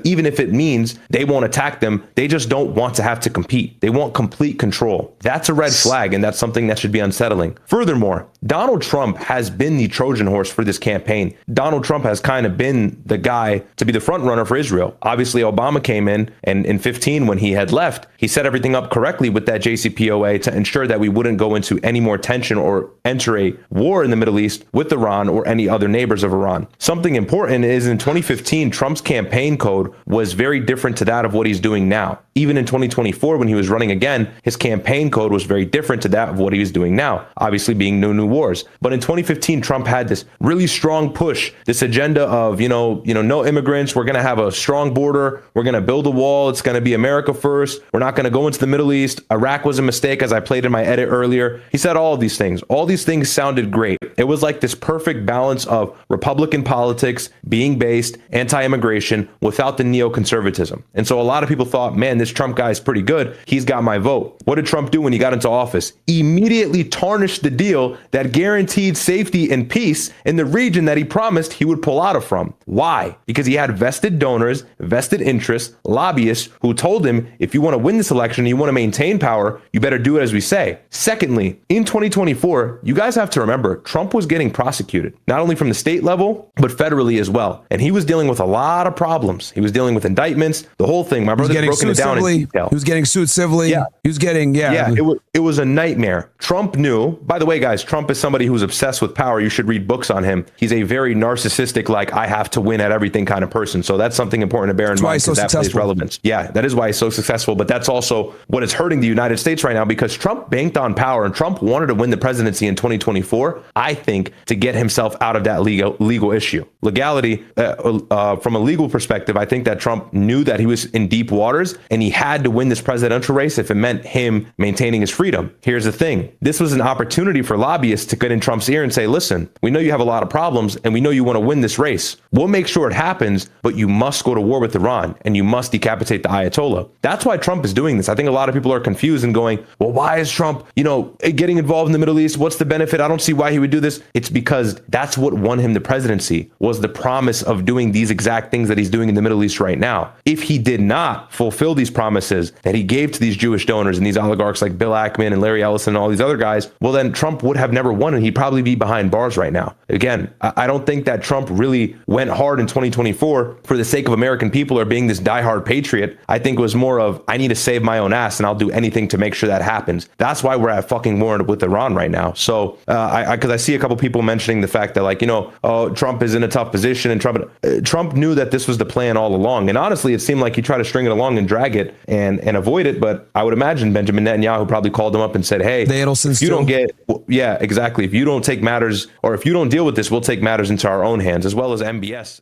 even if it means they won't attack them. They just don't want to have to compete. They want complete control. That's a red flag, and that's something that should be unsettling. Furthermore, Donald Trump has been the Trojan horse for this campaign. Donald Trump has kind of been the guy to be the front runner for Israel. Obviously, Obama came in, and in 15, when he had left, he set everything up correctly with that JCPOA to ensure that we wouldn't go into any more tension or enter a war in the Middle East with Iran or any other neighbors of Iran. Something important is in 2015, Trump's campaign code was very different to that of what he's doing now. Even in 2024, when he was running again, his campaign code was very different to that of what he was doing now, obviously being no new wars. But in 2015, Trump had this really strong push, this agenda of, no immigrants. We're going to have a strong border. We're going to build a wall. It's going to be America first. We're not going to go into the Middle East. Iraq was a mistake, as I played in my edit earlier. He said all of these things. All these things sounded great. It was like this perfect balance of Republican politics being based anti-immigration without the neoconservatism. And so a lot of people thought, man, this Trump guy is pretty good. He's got my vote. What did Trump do when he got into office? Immediately tarnished the deal that guaranteed safety and peace in the region that he promised he would pull out of from. Why? Because he had vested donors, vested interests, lobbyists who told him, if you want to win this election and you want to maintain power, you better do it as we say. Secondly, in 2024, you guys have to remember, Trump was getting prosecuted, not only from the state level, but federally as well. And he was dealing with a lot of problems. He was dealing with indictments, the whole thing. My brother's broken it down in detail. He was getting sued civilly. Yeah. He was getting, it was a nightmare. Trump knew, by the way, guys, Trump is somebody who's obsessed with power. You should read books on him. He's a very narcissistic, like, I have to win at everything kind of person. So that's something important to bear in mind because that plays relevance. Yeah, that is why he's so successful. But that's also what is hurting the United States right now because Trump banked on power and Trump wanted to win the presidency in 2024, I think, to get himself out of that legal issue. Legality, from a legal perspective, I think that Trump knew that he was in deep waters and he had to win this presidential race if it meant him maintaining his freedom. Here's the thing. This was an opportunity for lobbyists to get in Trump's ear and say, listen, we know you have a lot of problems and we know you want to win this race. race. We'll make sure it happens, but you must go to war with Iran and you must decapitate the Ayatollah. That's why Trump is doing this. I think a lot of people are confused and going, well, why is Trump, getting involved in the Middle East? What's the benefit? I don't see why he would do this. It's because that's what won him the presidency, was the promise of doing these exact things that he's doing in the Middle East right now. If he did not fulfill these promises that he gave to these Jewish donors and these oligarchs like Bill Ackman and Larry Ellison and all these other guys, well, then Trump would have never won and he'd probably be behind bars right now. Again, I don't think that Trump really went hard in 2024 for the sake of American people or being this diehard patriot. I think it was more of, I need to save my own ass and I'll do anything to make sure that happens. That's why we're at fucking war with Iran right now. So because I see a couple people mentioning the fact that Trump is in a tough position and Trump knew that this was the plan all along. And honestly, it seemed like he tried to string it along and drag it and avoid it. But I would imagine Benjamin Netanyahu probably called him up and said, hey, if you don't get, yeah, exactly. If you don't take matters, or if you don't deal with this, we'll take matters into our own hands, as well as MBS.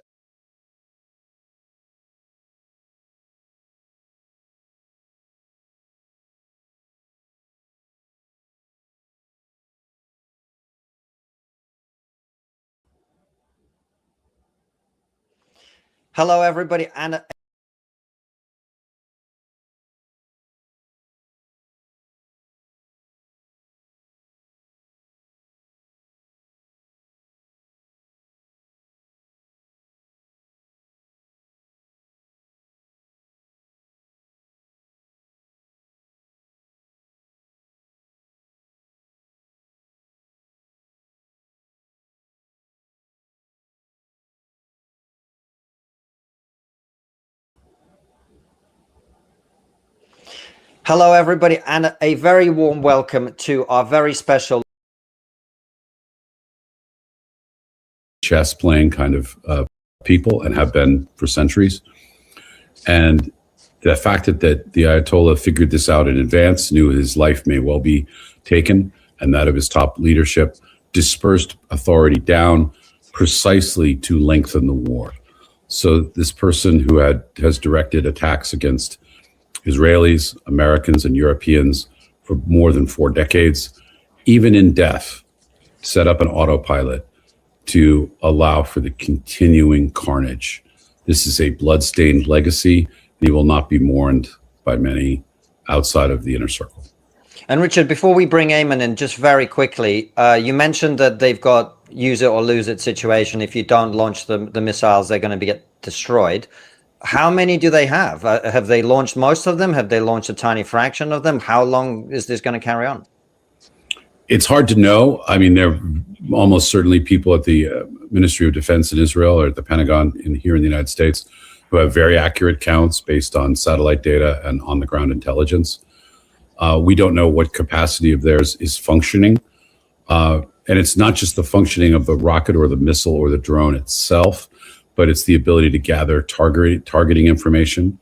Hello, everybody, and hello, everybody, and a very warm welcome to our very special chess playing kind of people and have been for centuries. And the fact that the Ayatollah figured this out in advance, knew his life may well be taken, and that of his top leadership, dispersed authority down precisely to lengthen the war. So this person who has directed attacks against Israelis, Americans, and Europeans for more than 4 decades, even in death, set up an autopilot to allow for the continuing carnage. This is a bloodstained legacy. He will not be mourned by many outside of the inner circle. And Richard, before we bring Eamon in, just very quickly, you mentioned that they've got use it or lose it situation. If you don't launch the missiles, they're going to get destroyed. How many do they have? Have they launched most of them? Have they launched a tiny fraction of them? How long is this going to carry on? It's hard to know. I mean, there are almost certainly people at the Ministry of Defense in Israel or at the Pentagon here in the United States who have very accurate counts based on satellite data and on-the-ground intelligence. We don't know what capacity of theirs is functioning. And it's not just the functioning of the rocket or the missile or the drone itself, but it's the ability to gather targeting information.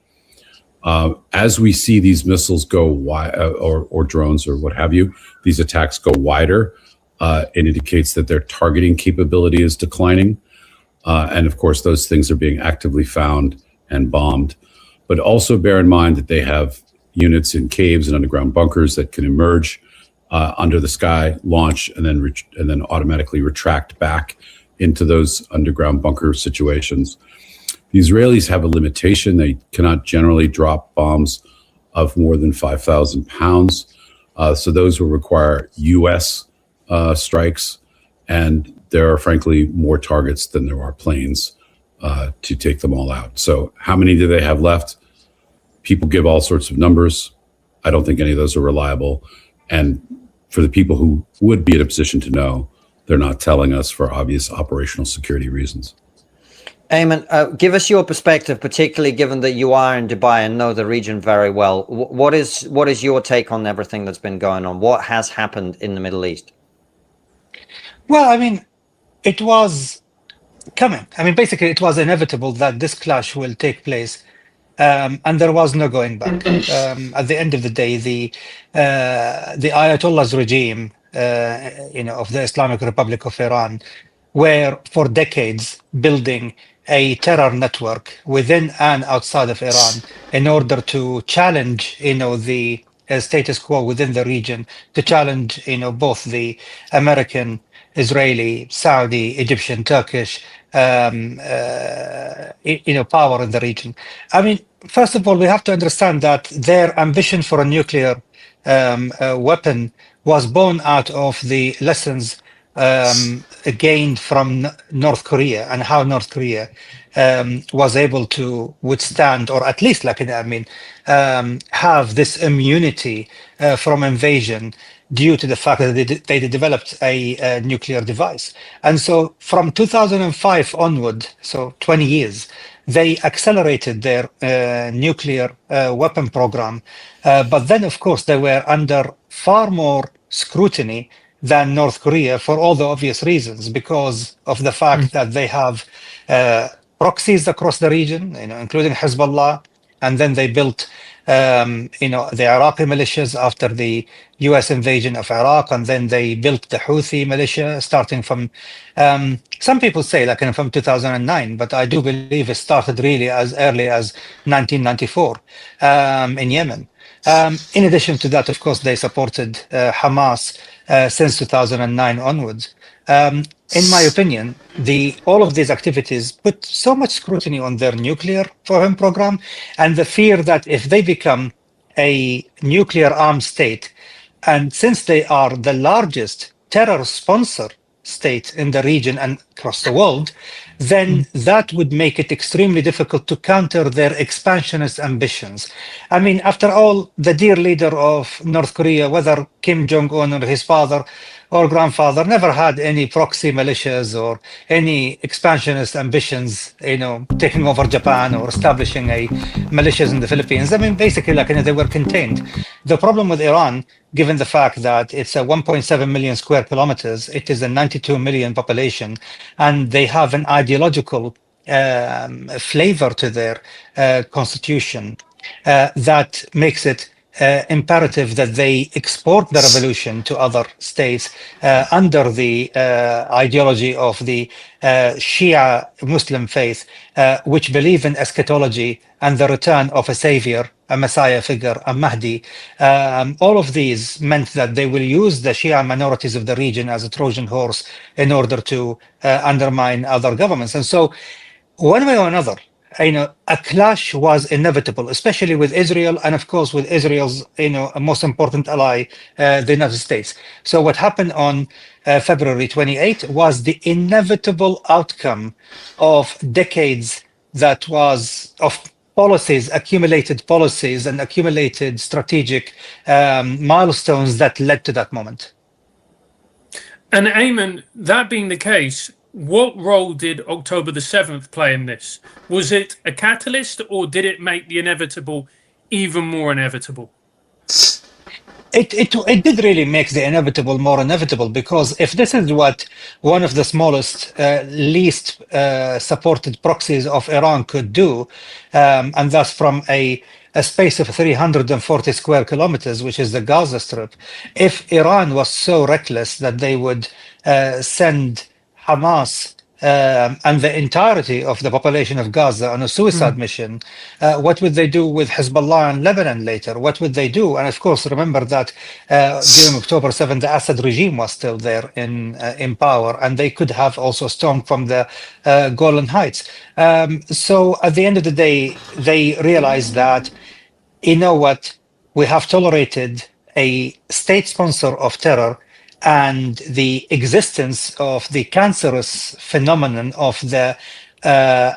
As we see these missiles go wide, or drones or what have you, these attacks go wider, it indicates that their targeting capability is declining. And of course, those things are being actively found and bombed. But also bear in mind that they have units in caves and underground bunkers that can emerge under the sky, launch, and then automatically retract back into those underground bunker situations. The Israelis have a limitation. They cannot generally drop bombs of more than 5,000 pounds. So those will require U.S. Strikes. And there are, frankly, more targets than there are planes to take them all out. So how many do they have left? People give all sorts of numbers. I don't think any of those are reliable. And for the people who would be in a position to know, they're not telling us for obvious operational security reasons. Eamon, give us your perspective, particularly given that you are in Dubai and know the region very well. What is your take on everything that's been going on? What has happened in the Middle East? Well, I mean, it was coming. I mean, basically, it was inevitable that this clash will take place, and there was no going back. At the end of the day, the Ayatollah's regime, of the Islamic Republic of Iran, were for decades building a terror network within and outside of Iran in order to challenge, the status quo within the region, to challenge, both the American, Israeli, Saudi, Egyptian, Turkish, power in the region. I mean, first of all, we have to understand that their ambition for a nuclear weapon was born out of the lessons gained from North Korea and how North Korea was able to withstand, or at least, have this immunity from invasion due to the fact that they developed a nuclear device. And so from 2005 onward, so 20 years, they accelerated their nuclear weapon program. But then, of course, they were under far more scrutiny than North Korea for all the obvious reasons, because of the fact that they have proxies across the region, including Hezbollah, and then they built the Iraqi militias after the US invasion of Iraq, and then they built the Houthi militia starting from, some people say from 2009, but I do believe it started really as early as 1994 in Yemen. In addition to that, of course, they supported Hamas since 2009 onwards. In my opinion, all of these activities put so much scrutiny on their nuclear program, and the fear that if they become a nuclear armed state, and since they are the largest terror sponsor state in the region and across the world, then that would make it extremely difficult to counter their expansionist ambitions. I mean, after all, the dear leader of North Korea, whether Kim Jong-un or his father or grandfather, never had any proxy militias or any expansionist ambitions, taking over Japan or establishing militias in the Philippines. I mean, basically, they were contained. The problem with Iran, given the fact that it's a 1.7 million square kilometers, it is a 92 million population, and they have an ideological flavor to their constitution that makes it imperative that they export the revolution to other states under the ideology of the Shia Muslim faith, which believe in eschatology and the return of a savior, a messiah figure, a Mahdi. All of these meant that they will use the Shia minorities of the region as a Trojan horse in order to undermine other governments. And so, one way or another, a clash was inevitable, especially with Israel, and of course with Israel's, most important ally, the United States. So what happened on February 28 was the inevitable outcome of decades of policies, accumulated policies and accumulated strategic milestones that led to that moment. And Ayman, that being the case, what role did October the 7th play in this? Was it a catalyst, or did it make the inevitable even more inevitable? It did really make the inevitable more inevitable, because if this is what one of the smallest, least supported proxies of Iran could do, and thus from a space of 340 square kilometers, which is the Gaza Strip, if Iran was so reckless that they would send Hamas and the entirety of the population of Gaza on a suicide mission, what would they do with Hezbollah and Lebanon later? What would they do? And of course, remember that during October 7th, the Assad regime was still there in power, and they could have also stormed from the Golan Heights. So at the end of the day, they realized that, we have tolerated a state sponsor of terror, and the existence of the cancerous phenomenon of the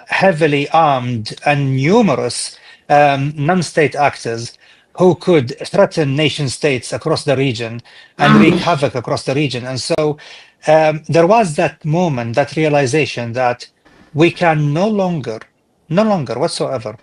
heavily armed and numerous non-state actors who could threaten nation states across the region and wreak havoc across the region. And so there was that moment, that realization that we can no longer whatsoever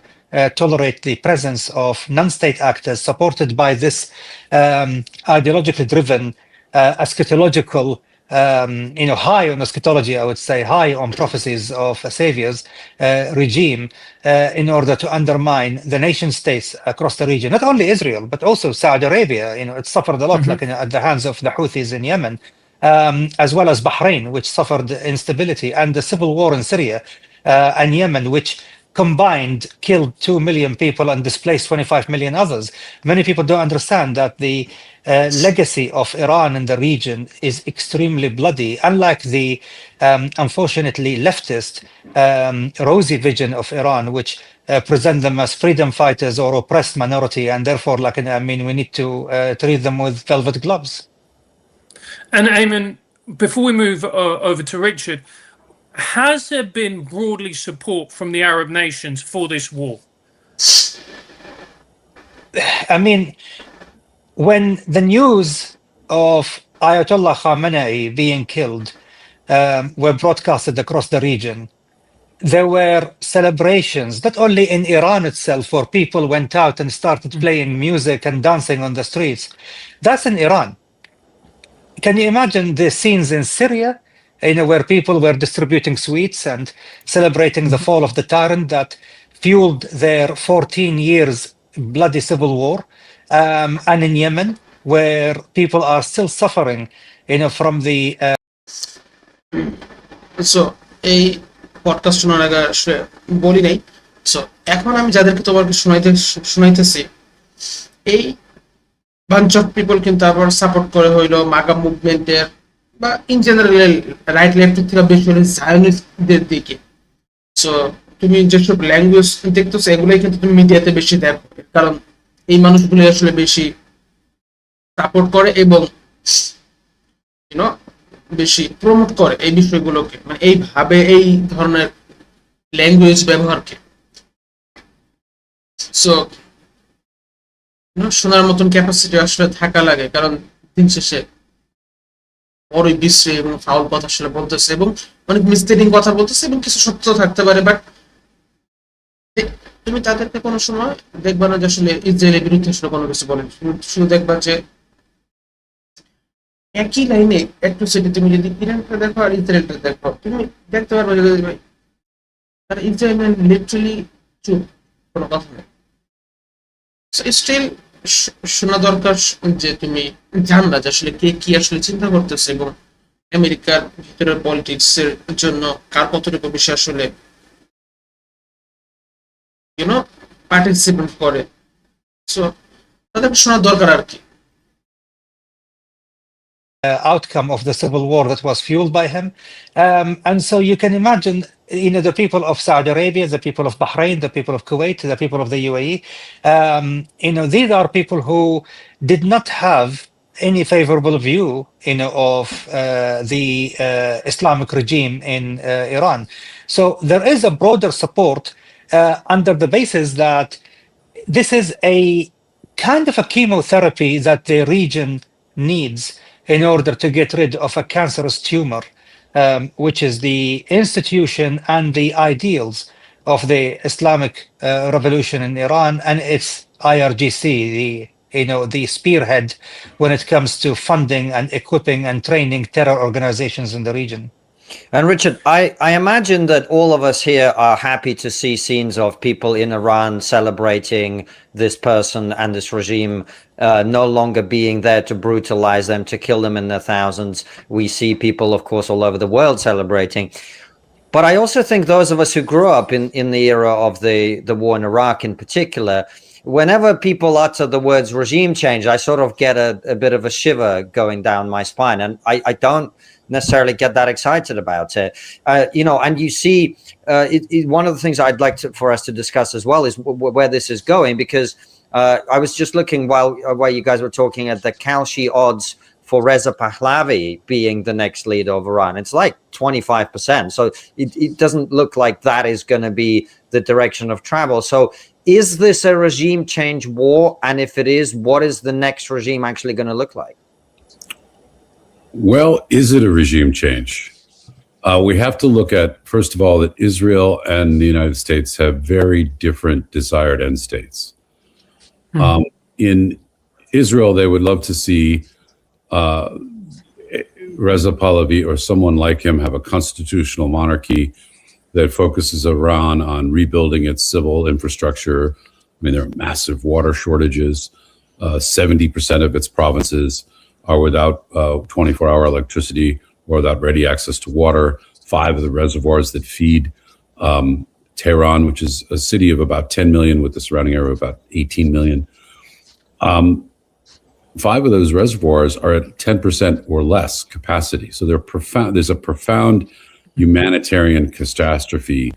tolerate the presence of non-state actors supported by this ideologically driven eschatological, high on eschatology, I would say, high on prophecies of saviors regime, in order to undermine the nation states across the region. Not only Israel, but also Saudi Arabia. It suffered a lot, at the hands of the Houthis in Yemen, as well as Bahrain, which suffered instability, and the civil war in Syria and Yemen, which combined killed 2 million people and displaced 25 million others. Many people don't understand that the legacy of Iran in the region is extremely bloody, unlike the unfortunately leftist rosy vision of Iran, which present them as freedom fighters or oppressed minority, and therefore, we need to treat them with velvet gloves. And Eamon, before we move over to Richard, has there been broadly support from the Arab nations for this war? I mean, when the news of Ayatollah Khamenei being killed were broadcasted across the region, there were celebrations, not only in Iran itself, where people went out and started playing music and dancing on the streets. That's in Iran. Can you imagine the scenes in Syria, where people were distributing sweets and celebrating the fall of the tyrant that fueled their 14 years bloody civil war, and in Yemen, where people are still suffering, from the. So, এই podcast শোনার আগে আসলে বলি নাই। So এখন আমি যাদেরকে তোমাকে শোনাইতেছি, এই বাঞ্চ অফ পিপল কিন্তু আবার সাপোর্ট করে হইলো মাগা মুভমেন্টের বা ইন জেনারেল রাইট লেফট থেকে বেশি হলে জায়নিস্টদের দিকে। সো তুমি যেসব ল্যাঙ্গুয়েজ দেখতেছো এগুলোই কিন্তু তুমি মিডিয়াতে বেশি দেখো, কারণ এই মানুষগুলো আসলে বেশি সাপোর্ট করে এবং বেশি প্রমোট করে এই বিষয়গুলোকে, মানে এইভাবে এই ধরনের ল্যাঙ্গুয়েজ ব্যবহারকে। সো শোনার মতন ক্যাপাসিটি আসলে থাকা লাগে, কারণ দিন শেষে বড়ই বিশ্রী এবং ফাউল কথা আসলে বলতেছে এবং অনেক মিসলিডিং কথা বলতেছে এবং কিছু সত্য থাকতে পারে, বাট তুমি তাদেরকে কোনো সময় দেখবা না যে আসলে ইসরায়েলের বিরুদ্ধে আসলে কোনো কিছু বলেন। শুধু দেখবা যে একই লাইনে একটু সেটি তুমি যদি ইরানটা দেখো আর ইসরায়েলটা দেখো, তুমি দেখতে পারবে যে ইসরায়েল লিটারালি চুপ, কোনো কথা নেই। স্টিল শোনা দরকার যে তুমি জানলা যে আসলে কে কি আসলে চিন্তা করতেছে এবং আমেরিকার ভিতরের পলিটিক্স এর জন্য কার কতটুকু বেশি আসলে পার্টিসিপেট করে। সো তাদেরকে শোনা দরকার আর কি। Outcome of the civil war that was fueled by him. And so you can imagine, the people of Saudi Arabia, the people of Bahrain, the people of Kuwait, the people of the UAE, these are people who did not have any favorable view, of the Islamic regime in Iran. So there is a broader support under the basis that this is a kind of a chemotherapy that the region needs in order to get rid of a cancerous tumor, which is the institution and the ideals of the Islamic revolution in Iran and its IRGC, the spearhead when it comes to funding and equipping and training terror organizations in the region. And Richard, I imagine that all of us here are happy to see scenes of people in Iran celebrating this person and this regime no longer being there to brutalize them, to kill them in their thousands. We see people, of course, all over the world celebrating. But I also think those of us who grew up in the era of the war in Iraq in particular, whenever people utter the words regime change, I sort of get a bit of a shiver going down my spine. And I don't necessarily get that excited about it. And you see, one of the things I'd like for us to discuss as well is where this is going, because I was just looking while you guys were talking at the Kalshi odds for Reza Pahlavi being the next leader of Iran. It's like 25%. So it doesn't look like that is going to be the direction of travel. So is this a regime change war? And if it is, what is the next regime actually going to look like? Well, is it a regime change? We have to look at, first of all, that Israel and the United States have very different desired end states. In Israel, they would love to see Reza Pahlavi or someone like him have a constitutional monarchy that focuses Iran on rebuilding its civil infrastructure. I mean, there are massive water shortages. 70% of its provinces are without 24-hour electricity or without ready access to water. 5 of the reservoirs that feed Tehran, which is a city of about 10 million with the surrounding area of about 18 million. 5 of those reservoirs are at 10% or less capacity. So they're profound. There's a profound humanitarian catastrophe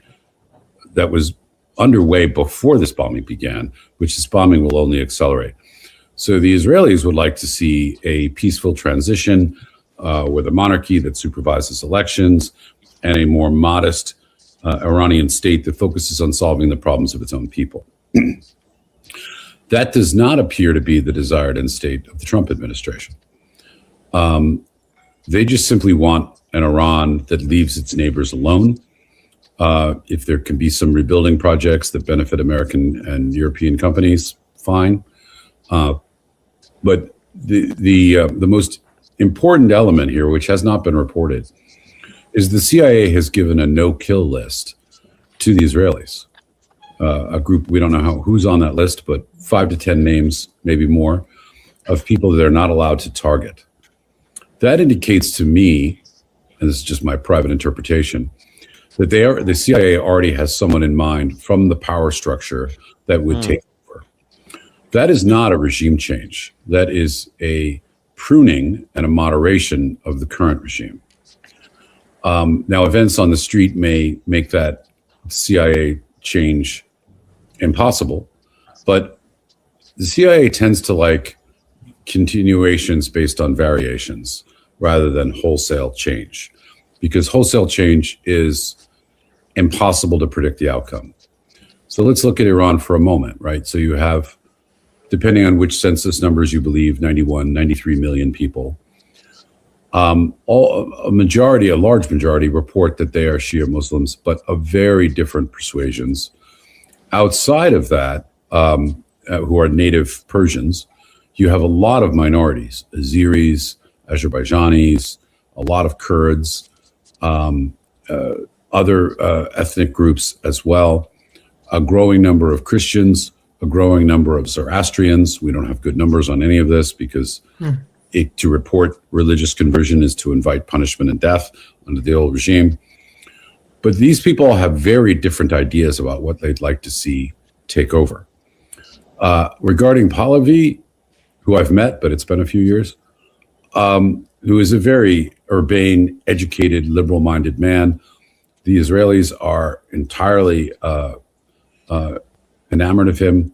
that was underway before this bombing began, which this bombing will only accelerate. So the Israelis would like to see a peaceful transition with a monarchy that supervises elections and a more modest Iranian state that focuses on solving the problems of its own people. That does not appear to be the desired end state of the Trump administration. They just simply want an Iran that leaves its neighbors alone. If there can be some rebuilding projects that benefit American and European companies, fine. But the most important element here, which has not been reported, is the CIA has given a no-kill list to the Israelis. A group, we don't know who's on that list, but 5 to 10 names, maybe more, of people that they're not allowed to target. That indicates to me, and this is just my private interpretation, that the CIA already has someone in mind from the power structure that would take over. That is not a regime change. That is a pruning and a moderation of the current regime. Now, events on the street may make that CIA change impossible, but the CIA tends to like continuations based on variations rather than wholesale change, because wholesale change is impossible to predict the outcome. So let's look at Iran for a moment, right? So you have, depending on which census numbers you believe, 91, 93 million people. A large majority report that they are Shia Muslims, but of very different persuasions. Outside of that, who are native Persians, you have a lot of minorities, Azeris, Azerbaijanis, a lot of Kurds, other ethnic groups as well, a growing number of Christians, a growing number of Zoroastrians. We don't have good numbers on any of this because to report religious conversion is to invite punishment and death under the old regime. But these people have very different ideas about what they'd like to see take over. Regarding Pahlavi, who I've met, but it's been a few years, who is a very urbane, educated, liberal-minded man. The Israelis are entirely enamored of him.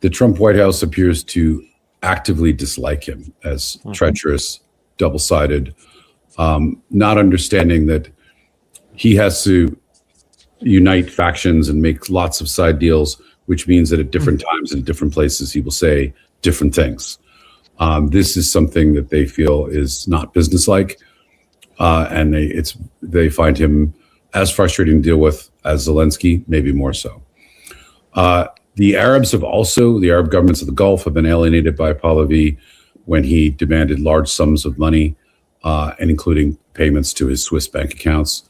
The Trump White House appears to actively dislike him as treacherous, double-sided, not understanding that he has to unite factions and make lots of side deals, which means that at different times and different places, he will say different things. This is something that they feel is not businesslike, and they find him as frustrating to deal with as Zelensky, maybe more so. The Arab governments of the Gulf have been alienated by Pahlavi when he demanded large sums of money, and including payments to his Swiss bank accounts,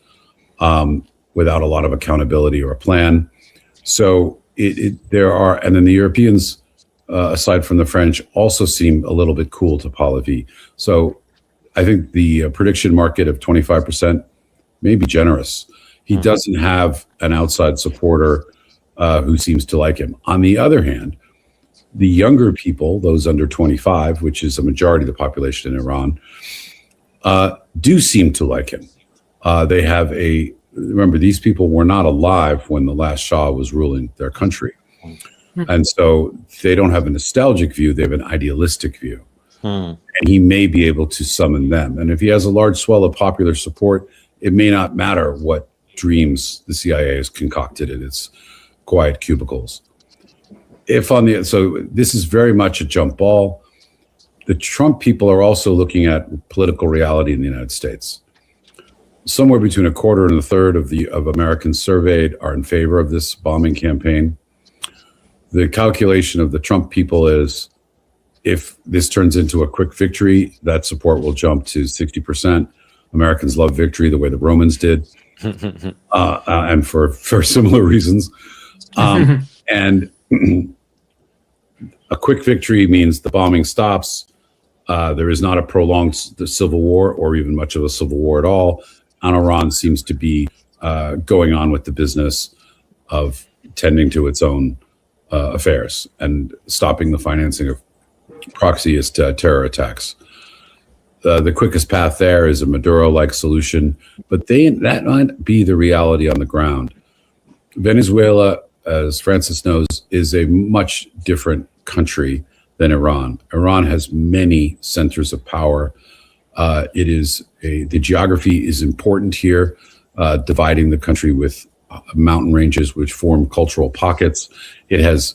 without a lot of accountability or a plan. So and then the Europeans, aside from the French, also seem a little bit cool to Pahlavi. So I think the prediction market of 25% may be generous. He doesn't have an outside supporter who seems to like him. On the other hand, the younger people, those under 25, which is a majority of the population in Iran, do seem to like him. Remember, these people were not alive when the last Shah was ruling their country. And so they don't have a nostalgic view, they have an idealistic view. And he may be able to summon them. And if he has a large swell of popular support, it may not matter what dreams the CIA has concocted in its quiet cubicles. So this is very much a jump ball. The Trump people are also looking at political reality in the United States. Somewhere between a quarter and a third of Americans surveyed are in favor of this bombing campaign. The calculation of the Trump people is, if this turns into a quick victory, that support will jump to 60%. Americans love victory the way the Romans did, and for similar reasons. And a quick victory means the bombing stops. There is not a prolonged civil war or even much of a civil war at all. And Iran seems to be going on with the business. of tending to its own affairs and stopping the financing of proxyist terror attacks. The quickest path there is a Maduro-like solution, but that might be the reality on the ground. Venezuela, as Francis knows, is a much different country than Iran. Iran has many centers of power. The geography is important here, dividing the country with mountain ranges which form cultural pockets. It has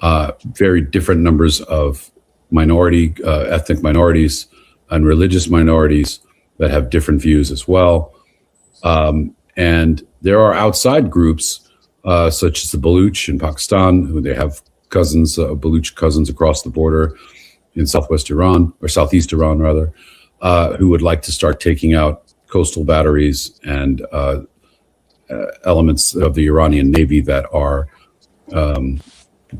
very different numbers of ethnic minorities and religious minorities that have different views as well. And there are outside groups such as the Baluch in Pakistan, who they have Baluch cousins across the border in southwest Iran, or southeast Iran rather, who would like to start taking out coastal batteries and elements of the Iranian Navy that are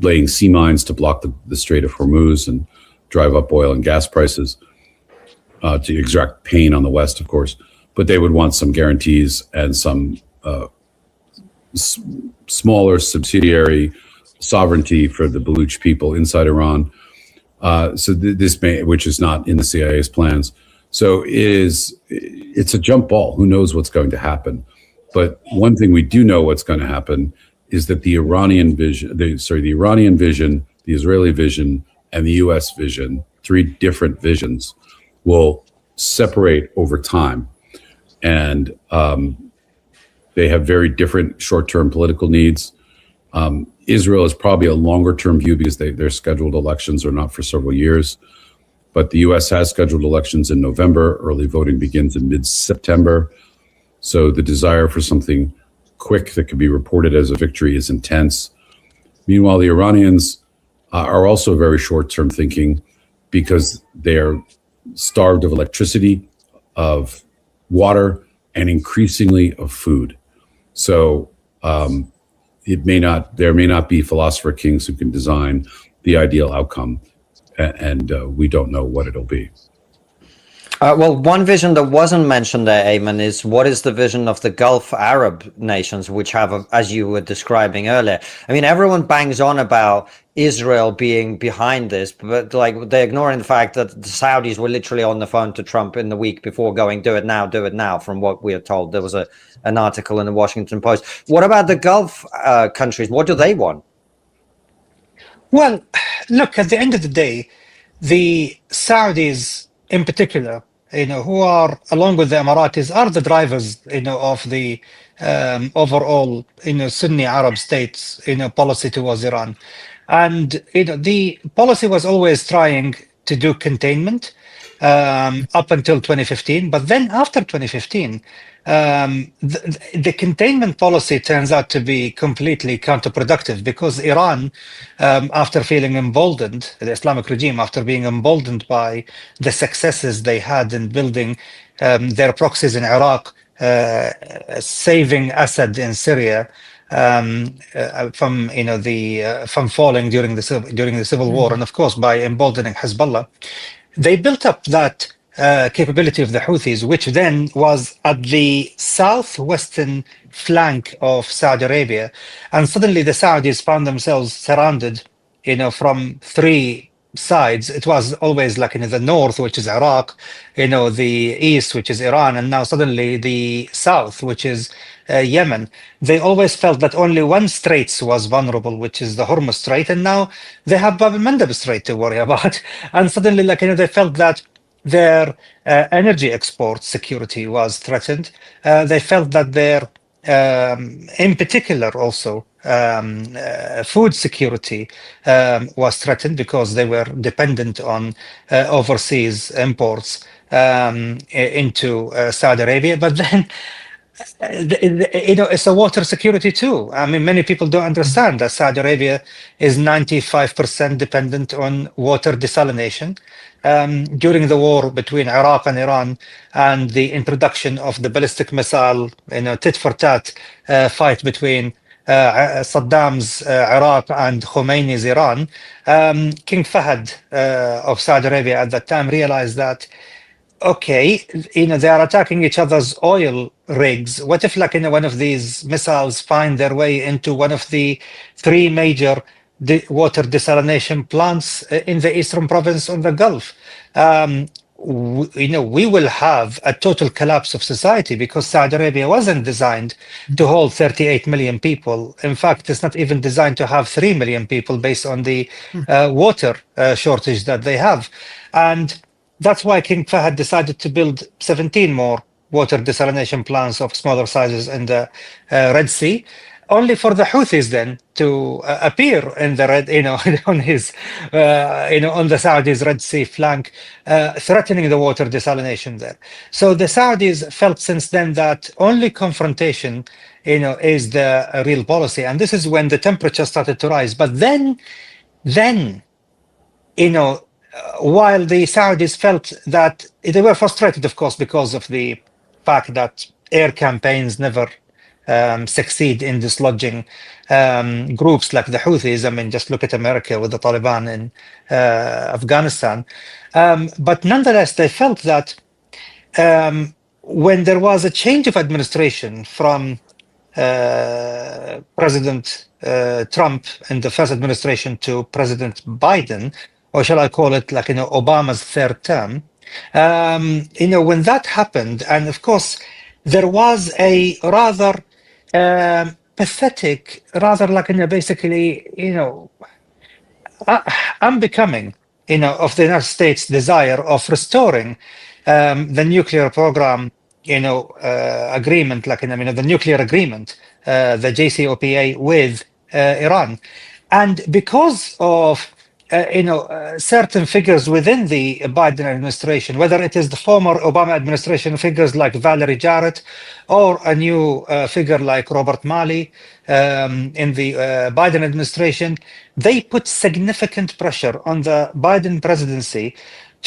laying sea mines to block the Strait of Hormuz and drive up oil and gas prices, to extract pain on the West, of course. But they would want some guarantees and some smaller subsidiary sovereignty for the Baluch people inside Iran. Which is not in the CIA's plans. So it's a jump ball. Who knows what's going to happen? But one thing we do know what's going to happen is that the Iranian vision, the Israeli vision, and the U.S. vision, three different visions, will separate over time. And they have very different short-term political needs. Israel is probably a longer-term view because their scheduled elections are not for several years. But the U.S. has scheduled elections in November. Early voting begins in mid-September. So the desire for something quick that could be reported as a victory is intense. Meanwhile, the Iranians are also very short-term thinking because they are starved of electricity, of water, and increasingly of food. So there may not be philosopher kings who can design the ideal outcome, and we don't know what it'll be. Well, one vision that wasn't mentioned there, Ayman, is what is the vision of the Gulf Arab nations, which have, as you were describing earlier. I mean, everyone bangs on about Israel being behind this, but like they're ignoring the fact that the Saudis were literally on the phone to Trump in the week before going, do it now, from what we are told. There was an article in the Washington Post. What about the Gulf countries? What do they want? Well, look, at the end of the day, the Saudis in particular, who are, along with the Emiratis, are the drivers, of the overall, Sunni Arab states, policy towards Iran. And, the policy was always trying to do containment up until 2015. But then after 2015, the containment policy turns out to be completely counterproductive because Iran, after feeling emboldened, the Islamic regime, after being emboldened by the successes they had in building their proxies in Iraq, saving Assad in Syria from falling during the civil war, and of course by emboldening Hezbollah, they built up that capability of the Houthis, which then was at the southwestern flank of Saudi Arabia. And suddenly the Saudis found themselves surrounded, from three sides. It was always like in the north, which is Iraq, the east, which is Iran, and now suddenly the south, which is Yemen. They always felt that only one strait was vulnerable, which is the Hormuz Strait, and now they have Bab el-Mandeb Strait to worry about. And suddenly, they felt that their energy export security was threatened. They felt that their, in particular also, food security was threatened because they were dependent on overseas imports into Saudi Arabia. But then, it's a water security too. I mean, many people don't understand that Saudi Arabia is 95% dependent on water desalination. During the war between Iraq and Iran and the introduction of the ballistic missile, tit for tat fight between Saddam's Iraq and Khomeini's Iran, King Fahd of Saudi Arabia at that time realized that okay, they are attacking each other's oil rigs. What if, like, one of these missiles find their way into one of the three major water desalination plants in the eastern province on the Gulf? We will have a total collapse of society, because Saudi Arabia wasn't designed to hold 38 million people. In fact, it's not even designed to have 3 million people based on the water shortage that they have. And that's why King Fahd decided to build 17 more water desalination plants of smaller sizes in the Red Sea, only for the Houthis then to appear in the red, on his, on the Saudis' Red Sea flank, threatening the water desalination there. So the Saudis felt since then that only confrontation, is the real policy, and this is when the temperature started to rise. But then, while the Saudis felt that they were frustrated, of course, because of the fact that air campaigns never succeed in dislodging groups like the Houthis. I mean, just look at America with the Taliban in Afghanistan. But nonetheless, they felt that when there was a change of administration from President Trump in the first administration to President Biden, or shall I call it like, Obama's third term, when that happened, and of course, there was a rather pathetic, rather like, basically, unbecoming, of the United States' desire of restoring the nuclear program, agreement, like, the nuclear agreement, the JCPOA with Iran. And because of certain figures within the Biden administration, whether it is the former Obama administration figures like Valerie Jarrett, or a new figure like Robert Malley in the Biden administration, they put significant pressure on the Biden presidency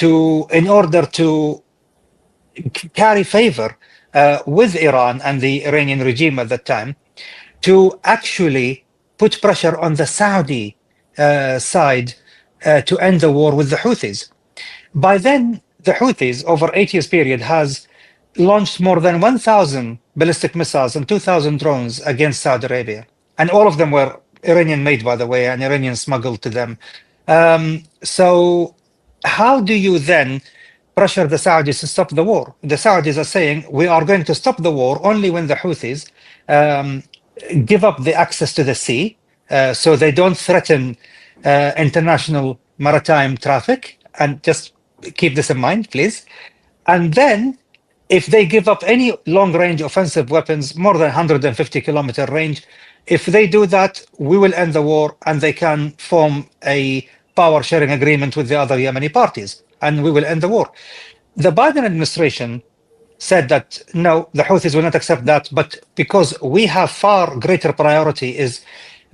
in order to carry favor with Iran and the Iranian regime at that time, to actually put pressure on the Saudi side to end the war with the Houthis. By then, the Houthis, over 8 years period, has launched more than 1,000 ballistic missiles and 2,000 drones against Saudi Arabia. And all of them were Iranian made, by the way, and Iranian smuggled to them. So how do you then pressure the Saudis to stop the war? The Saudis are saying, we are going to stop the war only when the Houthis give up the access to the sea, so they don't threaten international maritime traffic. And just keep this in mind, please. And then, if they give up any long-range offensive weapons, more than 150-kilometer range, if they do that, we will end the war, and they can form a power-sharing agreement with the other Yemeni parties, and we will end the war. The Biden administration said that, no, the Houthis will not accept that, but because we have far greater priority is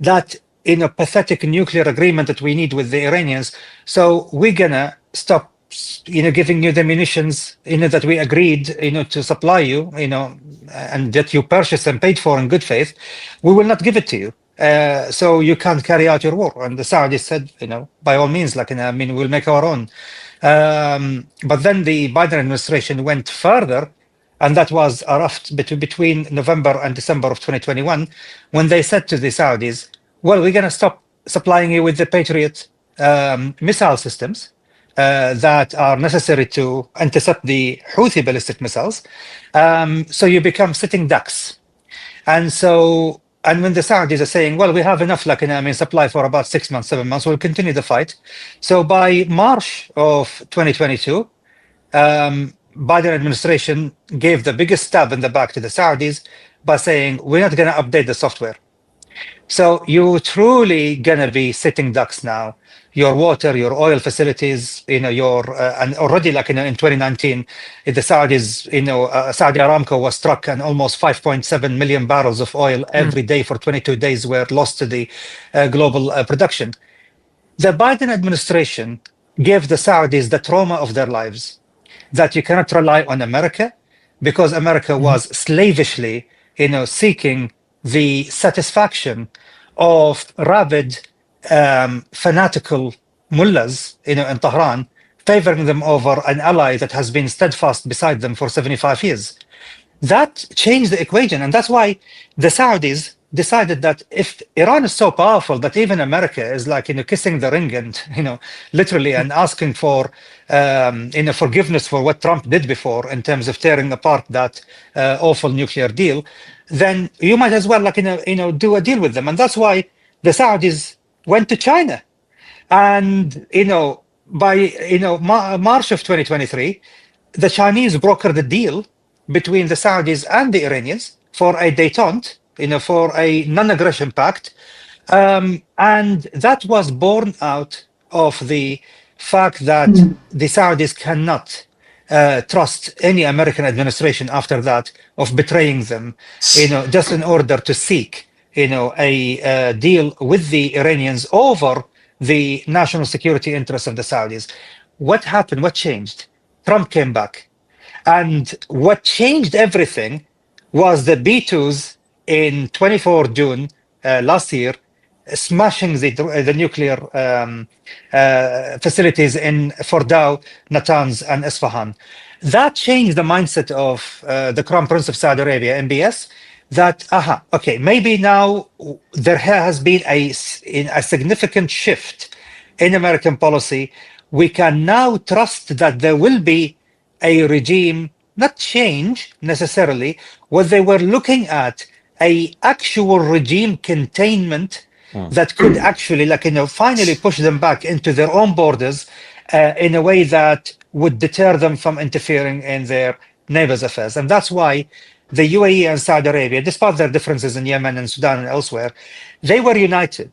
that in a pathetic nuclear agreement that we need with the Iranians, so we're gonna stop, giving you the munitions, that we agreed, to supply you, and that you purchased and paid for in good faith. We will not give it to you, so you can't carry out your war. And the Saudis said, by all means, we'll make our own. But then the Biden administration went further, and that was a raft between November and December of 2021, when they said to the Saudis, well, we're going to stop supplying you with the Patriot missile systems that are necessary to intercept the Houthi ballistic missiles. So you become sitting ducks. And when the Saudis are saying, well, we have enough supply for about 6 months, 7 months, we'll continue the fight. So by March of 2022, Biden administration gave the biggest stab in the back to the Saudis by saying, we're not going to update the software. So you're truly going to be sitting ducks now. Your water, your oil facilities, and already in 2019, the Saudis, Saudi Aramco was struck, and almost 5.7 million barrels of oil every day for 22 days were lost to the global production. The Biden administration gave the Saudis the trauma of their lives, that you cannot rely on America, because America was slavishly, seeking the satisfaction of rabid, fanatical mullahs, in Tehran, favoring them over an ally that has been steadfast beside them for 75 years. That changed the equation. And that's why the Saudis decided that if Iran is so powerful that even America is like, kissing the ring and, literally, and asking for, forgiveness for what Trump did before in terms of tearing apart that awful nuclear deal, then you might as well, do a deal with them. And that's why the Saudis went to China. And, by, March of 2023, the Chinese brokered a deal between the Saudis and the Iranians for a détente, for a non-aggression pact. And that was born out of the fact that the Saudis cannot trust any American administration after that of betraying them, just in order to seek, a deal with the Iranians over the national security interests of the Saudis. What happened? What changed? Trump came back. And what changed everything was the B-2s in 24 June last year, smashing the nuclear facilities in Fordow, Natanz, and Isfahan. That changed the mindset of the Crown Prince of Saudi Arabia, MBS, that, okay, maybe now there has been a significant shift in American policy. We can now trust that there will be a regime, not change necessarily, what they were looking at, a actual regime containment that could actually, finally push them back into their own borders in a way that would deter them from interfering in their neighbors' affairs. And that's why the UAE and Saudi Arabia, despite their differences in Yemen and Sudan and elsewhere, they were united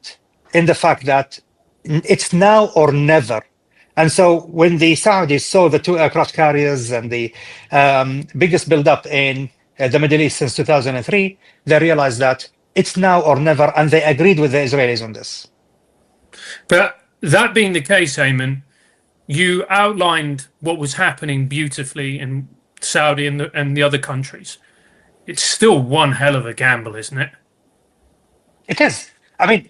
in the fact that it's now or never. And so when the Saudis saw the 2 aircraft carriers and the biggest buildup in the Middle East since 2003, they realized that it's now or never, and they agreed with the Israelis on this. But that being the case, Ayman, you outlined what was happening beautifully in Saudi and the other countries. It's still one hell of a gamble, isn't it? It is. I mean,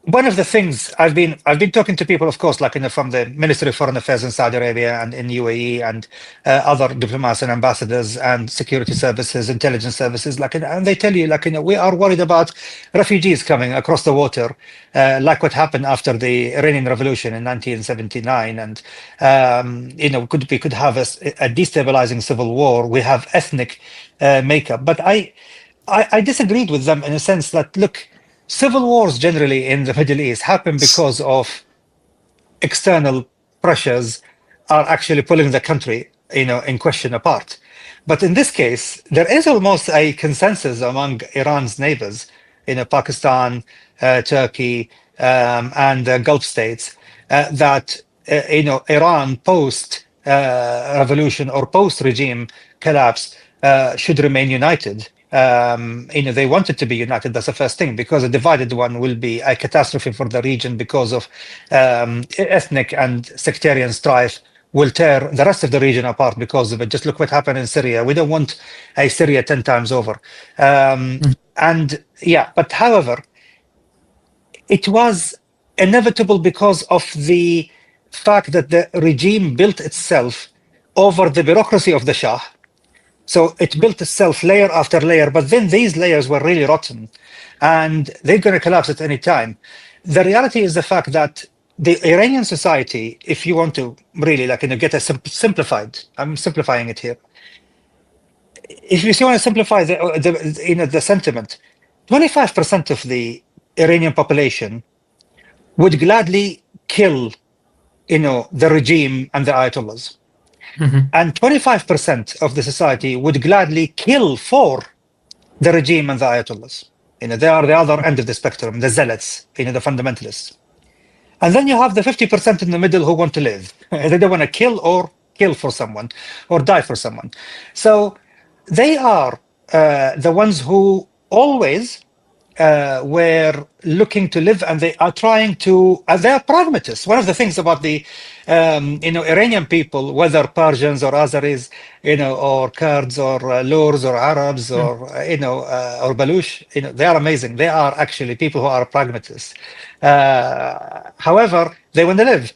one of the things I've been talking to people, of course, from the Ministry of Foreign Affairs in Saudi Arabia and in UAE and other diplomats and ambassadors and security services, intelligence services, and they tell you, we are worried about refugees coming across the water, like what happened after the Iranian Revolution in 1979, and we could have a destabilizing civil war. We have ethnic makeup, but I disagreed with them in a sense that, look, civil wars generally in the Middle East happen because of external pressures are actually pulling the country, in question apart. But in this case, there is almost a consensus among Iran's neighbors, Pakistan, Turkey, and the Gulf states, that Iran post revolution or post regime collapse should remain united. They wanted to be united. That's the first thing, because a divided one will be a catastrophe for the region because of ethnic and sectarian strife will tear the rest of the region apart because of it. Just look what happened in Syria. We don't want a Syria 10 times over. But however, it was inevitable because of the fact that the regime built itself over the bureaucracy of the Shah. So it built itself layer after layer, but then these layers were really rotten and they're going to collapse at any time. The reality is the fact that the Iranian society, if you want to really get a simplified, I'm simplifying it here. If you want to simplify the sentiment, 25% of the Iranian population would gladly kill, the regime and the Ayatollahs. Mm-hmm. And 25% of the society would gladly kill for the regime and the Ayatollahs. They are the other end of the spectrum, the zealots, the fundamentalists. And then you have the 50% in the middle who want to live. They don't want to kill for someone or die for someone. So they are the ones who always were looking to live, and they are trying to, they are pragmatists. One of the things about the Iranian people, whether Persians or Azeris, or Kurds or Lurs or Arabs or or Baluch, they are amazing. They are actually people who are pragmatists. However, they want to live.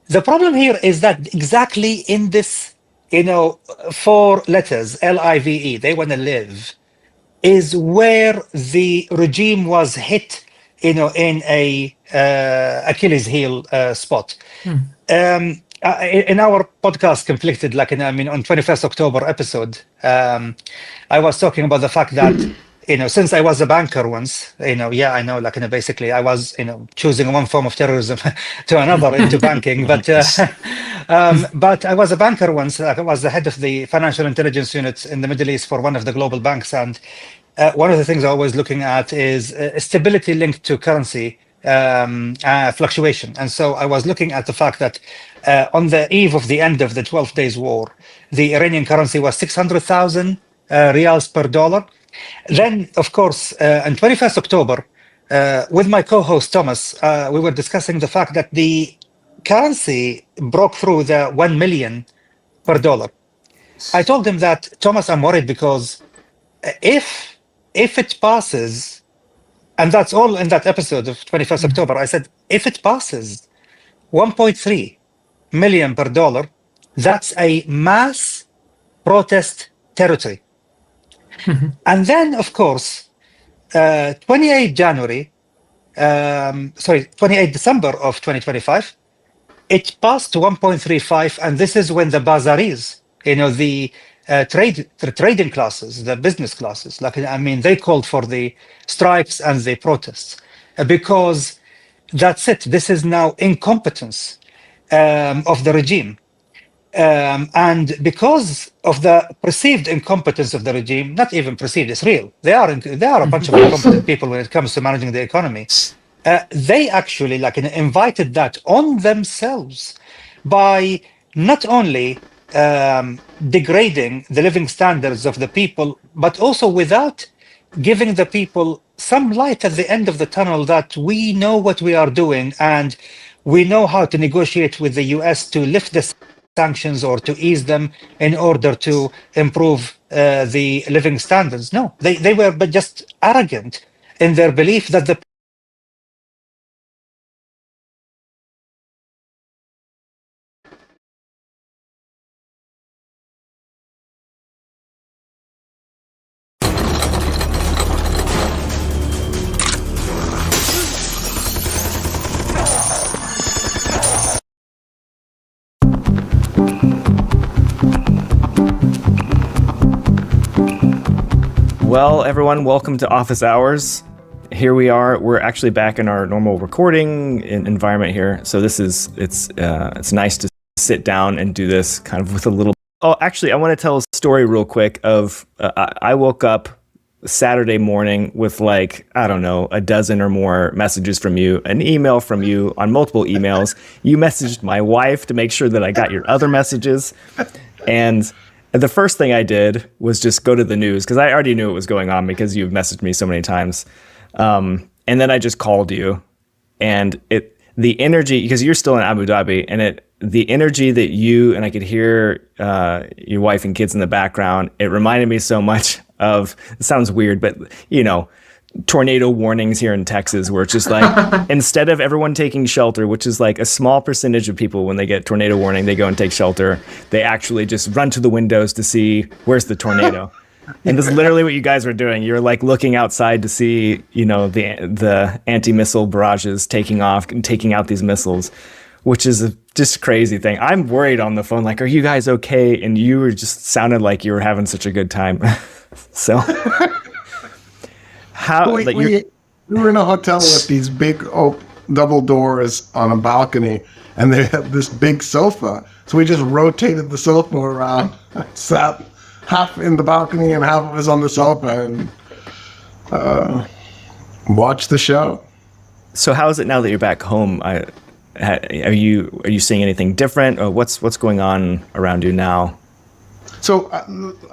The problem here is that exactly in this, 4 letters, LIVE, they want to live, is where the regime was hit, in a Achilles heel spot. In our podcast, Conflicted, on 21st October episode, I was talking about the fact that, since I was a banker once, I know, basically I was, choosing one form of terrorism to another into banking, but I was a banker once. I was the head of the financial intelligence unit in the Middle East for one of the global banks, and one of the things I'm always looking at is stability linked to currency fluctuation. And so I was looking at the fact that on the eve of the end of the 12 days war, the Iranian currency was 600,000 riyals per dollar. Then, of course, on 21st October, with my co-host Thomas, we were discussing the fact that the currency broke through the 1 million per dollar. I told him that, Thomas, I'm worried because if it passes, and that's all in that episode of 21st October, I said, if it passes 1.3 million per dollar, that's a mass protest territory. And then, of course, 28 December of 2025, it passed to 1.35, and this is when the bazaris, the trading classes, the business classes, they called for the strikes and the protests because that's it. This is now incompetence of the regime. And because of the perceived incompetence of the regime, not even perceived, it's real. They are a bunch of incompetent people when it comes to managing the economy. They actually invited that on themselves by not only degrading the living standards of the people, but also without giving the people some light at the end of the tunnel that we know what we are doing and we know how to negotiate with the US to lift the sanctions or to ease them in order to improve the living standards. No, they were but just arrogant in their belief that the Well, everyone, welcome to Office Hours. Here we are. We're actually back in our normal recording environment here. So it's nice to sit down and do this kind of with a little. Oh, actually, I want to tell a story real quick of I woke up Saturday morning with I don't know, a dozen or more messages from you, an email from you on multiple emails. You messaged my wife to make sure that I got your other messages. And the first thing I did was just go to the news because I already knew what was going on because you've messaged me so many times. And then I just called you, and the energy, because you're still in Abu Dhabi, and the energy that you, and I could hear your wife and kids in the background, it reminded me so much of, it sounds weird, but tornado warnings here in Texas, where it's just instead of everyone taking shelter, which is a small percentage of people, when they get tornado warning, they go and take shelter. They actually just run to the windows to see where's the tornado. And that's literally what you guys were doing. You're looking outside to see, the anti-missile barrages taking off and taking out these missiles, which is a just crazy thing. I'm worried on the phone, are you guys okay? And you were just sounded like you were having such a good time. So how we were in a hotel with these big double doors on a balcony, and they had this big sofa. So we just rotated the sofa around, sat half in the balcony and half of us on the sofa, and watched the show. So how is it now that you're back home? Are you seeing anything different, or what's going on around you now? So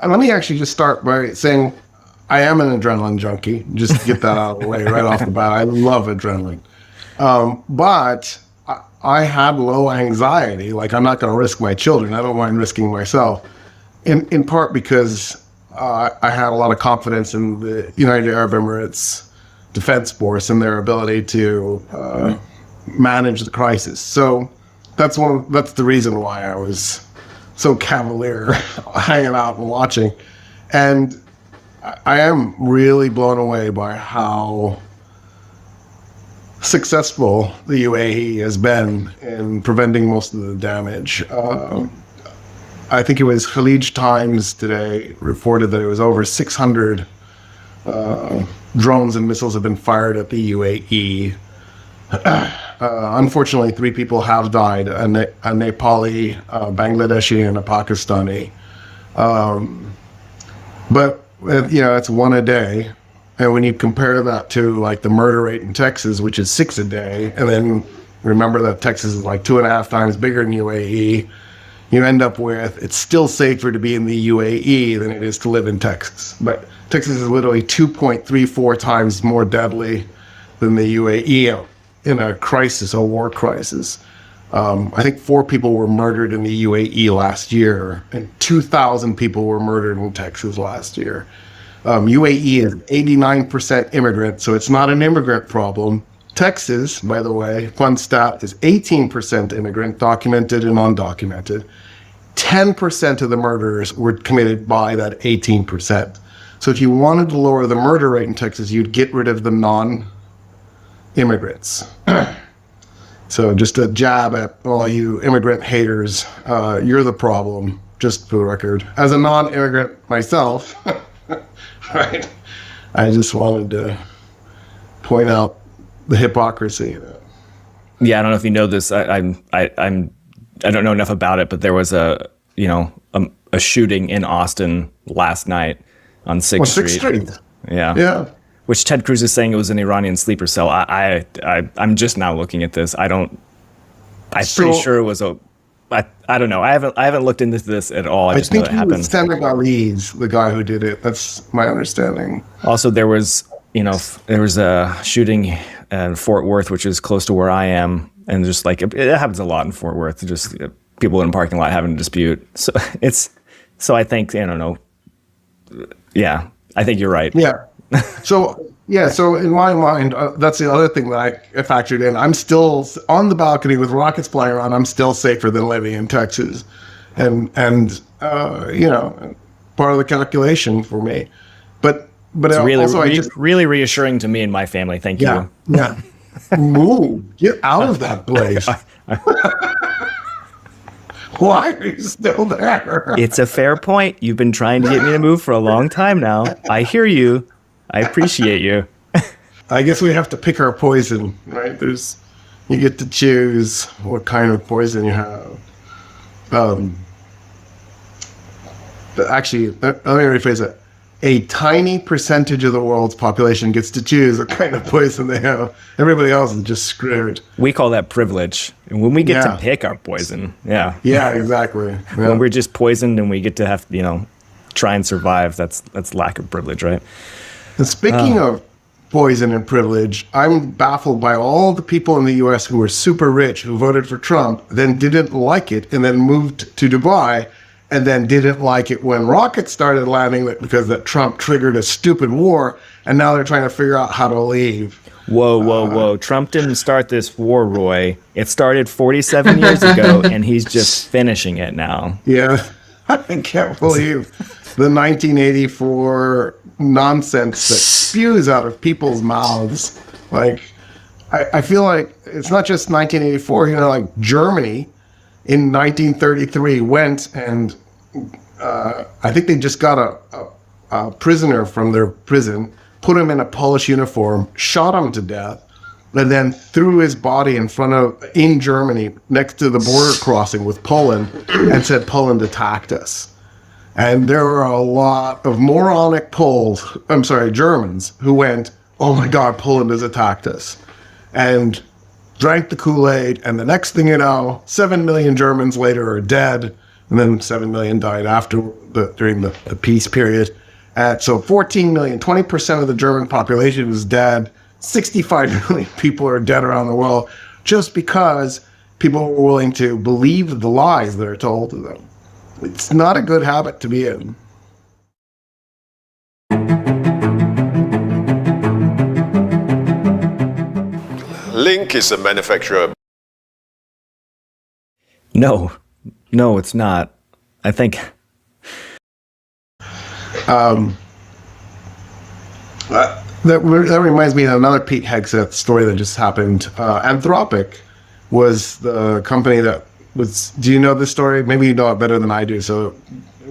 let me actually just start by saying I am an adrenaline junkie. Just to get that out of the way right off the bat. I love adrenaline. But I had low anxiety. I'm not going to risk my children. I don't mind risking myself. In part because I had a lot of confidence in the United Arab Emirates Defense Force and their ability to manage the crisis. So that's the reason why I was so cavalier hanging out and watching. And I am really blown away by how successful the UAE has been in preventing most of the damage. I think it was Khalij Times today reported that it was over 600 drones and missiles have been fired at the UAE. Unfortunately, 3 people have died, a Nepali, a Bangladeshi, and a Pakistani. But, it's 1 a day. And when you compare that to like the murder rate in Texas, which is 6 a day, and then remember that Texas is like 2.5 times bigger than UAE, you end up with it's still safer to be in the UAE than it is to live in Texas. But Texas is literally 2.34 times more deadly than the UAE in a crisis, a war crisis. I think 4 people were murdered in the UAE last year, and 2,000 people were murdered in Texas last year. UAE is 89% immigrant, so it's not an immigrant problem. Texas, by the way, fun stat, is 18% immigrant, documented and undocumented. 10% of the murders were committed by that 18%. So if you wanted to lower the murder rate in Texas, you'd get rid of the non-immigrants. So just a jab at all you immigrant haters. You're the problem, just for the record. As a non-immigrant myself, right, I just wanted to point out the hypocrisy. Yeah, I don't know if you know this. I don't know enough about it, but there was a shooting in Austin last night on 6th Street. 6th Street. Yeah. Which Ted Cruz is saying it was an Iranian sleeper cell. I'm just now looking at this. I'm pretty sure it was I don't know. I haven't looked into this at all. I just know it happened. I think it was Senegalese, the guy who did it. That's my understanding. Also, there was a shooting in Fort Worth, which is close to where I am, and just like it happens a lot in Fort Worth. Just people in a parking lot having a dispute. So I think I don't know. Yeah, I think you're right. Yeah. So in my mind, that's the other thing that I factored in. I'm still on the balcony with rockets flying around. I'm still safer than living in Texas, and part of the calculation for me. But it's really also, really reassuring to me and my family. Thank you. Yeah. Move. Get out of that place. Why are you still there? It's a fair point. You've been trying to get me to move for a long time now. I hear you. I appreciate you. I guess we have to pick our poison, right? You get to choose what kind of poison you have. But actually, let me rephrase it. A tiny percentage of the world's population gets to choose what kind of poison they have. Everybody else is just screwed. We call that privilege. And when we get to pick our poison, Yeah, exactly. Yeah. When we're just poisoned and we get to have try and survive, that's lack of privilege, right? And speaking of poison and privilege, I'm baffled by all the people in the U.S. who were super rich, who voted for Trump, then didn't like it, and then moved to Dubai, and then didn't like it when rockets started landing because that Trump triggered a stupid war, and now they're trying to figure out how to leave. Whoa. Trump didn't start this war, Roy. It started 47 years ago, and he's just finishing it now. Yeah, I can't believe the 1984 nonsense that spews out of people's mouths. Like, I feel like it's not just 1984, like Germany in 1933 went and I think they just got a prisoner from their prison, put him in a Polish uniform, shot him to death, and then threw his body in Germany next to the border crossing with Poland and said Poland attacked us. And there were a lot of moronic Germans who went, oh my God, Poland has attacked us. And drank the Kool-Aid, and the next thing you know, 7 million Germans later are dead, and then 7 million died during the peace period. So 14 million, 20% of the German population is dead. 65 million people are dead around the world just because people were willing to believe the lies that are told to them. It's not a good habit to be in. Link is a manufacturer No, it's not. I think. That reminds me of another Pete Hegseth story that just happened. Anthropic was the company that was. Do you know this story? Maybe you know it better than I do. So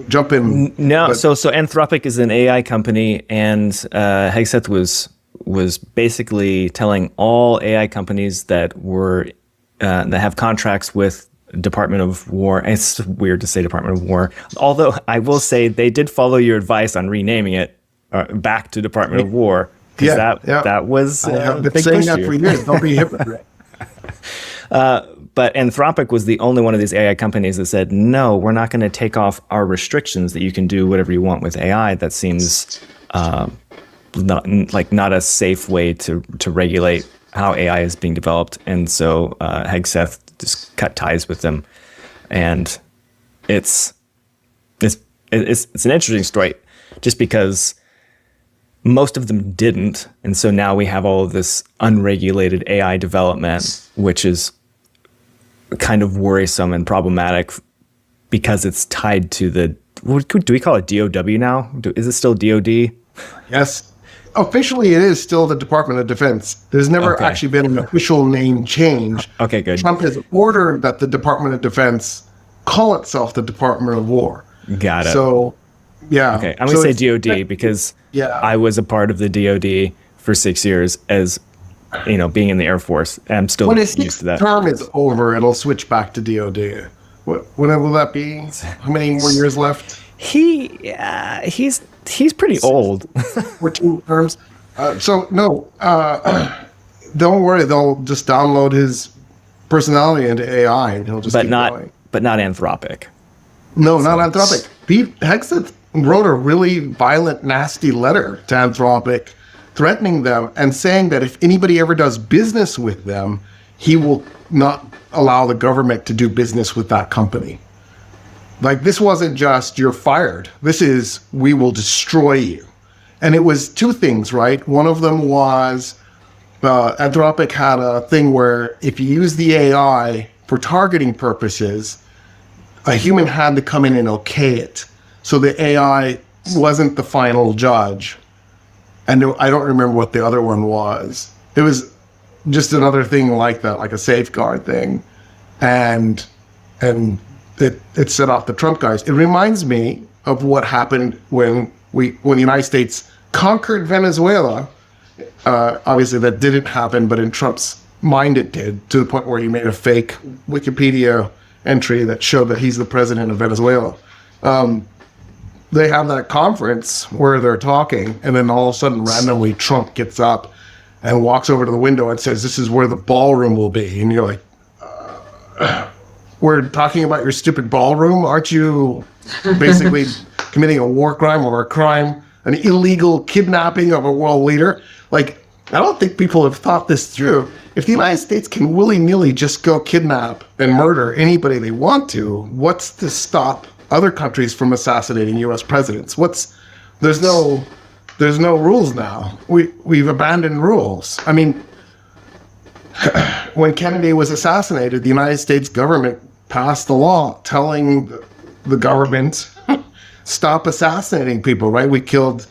jump in. No, But- so Anthropic is an AI company, and Hegseth was basically telling all AI companies that were that have contracts with Department of War. And it's weird to say Department of War, although I will say they did follow your advice on renaming it back to Department of War. Because that was I have a been big saying push that here. for years. Don't be a hypocrite. But Anthropic was the only one of these AI companies that said, no, we're not going to take off our restrictions that you can do whatever you want with AI. That seems not a safe way to regulate how AI is being developed. And so Hegseth just cut ties with them. And it's an interesting story just because most of them didn't. And so now we have all of this unregulated AI development, which is kind of worrisome and problematic because it's tied to the, do we call it DOW now? Is it still DOD? Yes. Officially, it is still the Department of Defense. There's never Okay. actually been an official name change. Okay, good. Trump has ordered that the Department of Defense call itself the Department of War. Got it. So, yeah. Okay, I'm So going to say it's- DOD because Yeah. I was a part of the DOD for 6 years as, being in the Air Force. And I'm still When his used to that. term is over, it'll switch back to DOD. When will that be? How many more years left? He's pretty old. 14 terms. Don't worry. They'll just download his personality into AI, and he'll just but keep not going. Anthropic. No, not Anthropic. Pete Hegseth wrote a really violent, nasty letter to Anthropic, threatening them and saying that if anybody ever does business with them, he will not allow the government to do business with that company. Like, this wasn't just, you're fired. This is, we will destroy you. And it was two things, right? One of them was Anthropic had a thing where if you use the AI for targeting purposes, a human had to come in and okay it. So the AI wasn't the final judge. And I don't remember what the other one was. It was just another thing like that, like a safeguard thing. And it set off the Trump guys. It reminds me of what happened when the United States conquered Venezuela. Obviously that didn't happen, but in Trump's mind it did, to the point where he made a fake Wikipedia entry that showed that he's the president of Venezuela. They have that conference where they're talking, and then all of a sudden, randomly, Trump gets up and walks over to the window and says, "This is where the ballroom will be." And you're like, we're talking about your stupid ballroom? Aren't you basically committing a war crime or a crime, an illegal kidnapping of a world leader? Like, I don't think people have thought this through. If the United States can willy-nilly just go kidnap and murder anybody they want to, what's to stop other countries from assassinating U.S. presidents? There's no rules now. We've abandoned rules. I mean, when Kennedy was assassinated, the United States government passed a law telling the government, stop assassinating people, right? We killed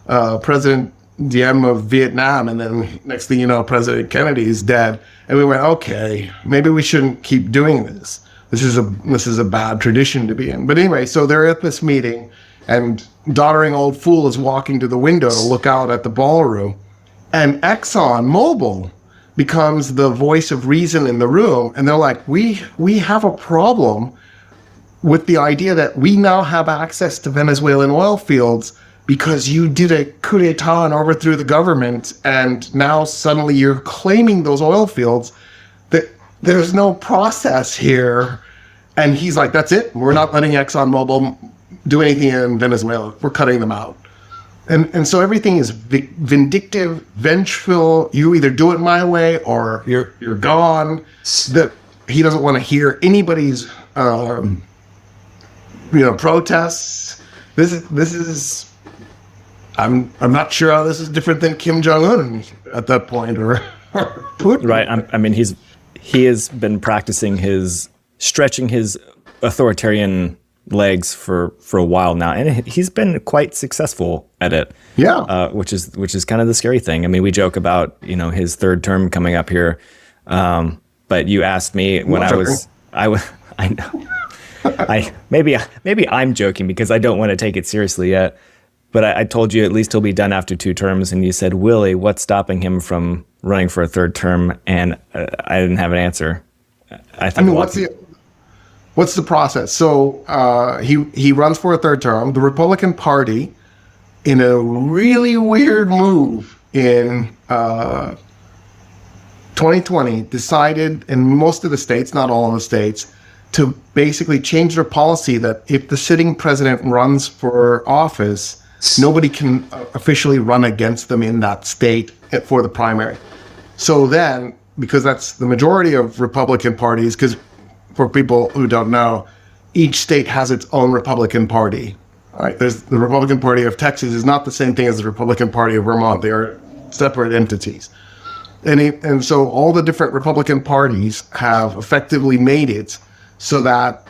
President Diem of Vietnam, and then next thing you know, President Kennedy is dead. And we went, okay, maybe we shouldn't keep doing this. This is a bad tradition to be in. But anyway, so they're at this meeting, and doddering old fool is walking to the window to look out at the ballroom, and Exxon Mobil becomes the voice of reason in the room, and they're like, we have a problem with the idea that we now have access to Venezuelan oil fields because you did a coup d'etat and overthrew the government, and now suddenly you're claiming those oil fields. That there's no process here. And he's like, that's it. We're not letting ExxonMobil do anything in Venezuela. We're cutting them out. And so everything is vindictive, vengeful. You either do it my way or you're gone. That he doesn't want to hear anybody's protests. This is I'm not sure how this is different than Kim Jong-un at that point or Putin. Right. I mean, he has been practicing his stretching his authoritarian legs for a while now, and he's been quite successful at it. Yeah. Which is kind of the scary thing. I mean, we joke about his third term coming up here, but you asked me when I know. Maybe I'm joking because I don't want to take it seriously yet. But I told you at least he'll be done after 2 terms, and you said, Willie, what's stopping him from running for a 3rd term? And I didn't have an answer. I mean, what's the process? So he runs for a 3rd term. The Republican Party, in a really weird move in 2020, decided in most of the states, not all of the states, to basically change their policy that if the sitting president runs for office, nobody can officially run against them in that state for the primary. So then, because that's the majority of Republican parties, because for people who don't know, each state has its own Republican Party. All right, there's the Republican Party of Texas is not the same thing as the Republican Party of Vermont. They are separate entities. And so all the different Republican parties have effectively made it so that,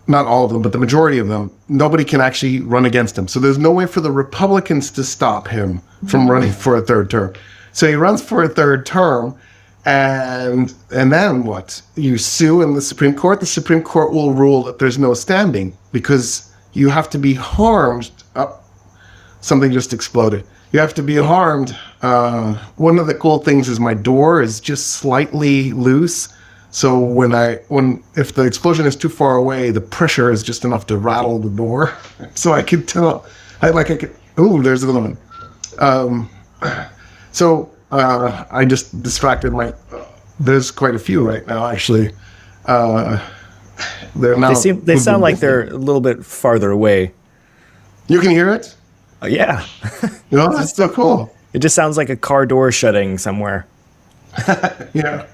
not all of them, but the majority of them, nobody can actually run against him. So there's no way for the Republicans to stop him from running for a 3rd term. So he runs for a 3rd term, and then what? You sue in the Supreme Court. The Supreme Court will rule that there's no standing because you have to be harmed. Oh, something just exploded. You have to be harmed. One of the cool things is my door is just slightly loose. So if the explosion is too far away, the pressure is just enough to rattle the door. So I can tell. Ooh, there's another one. I just distracted there's quite a few right now, actually. They sound like they're a little bit farther away. You can hear it? Yeah. That's so cool. It just sounds like a car door shutting somewhere. Yeah.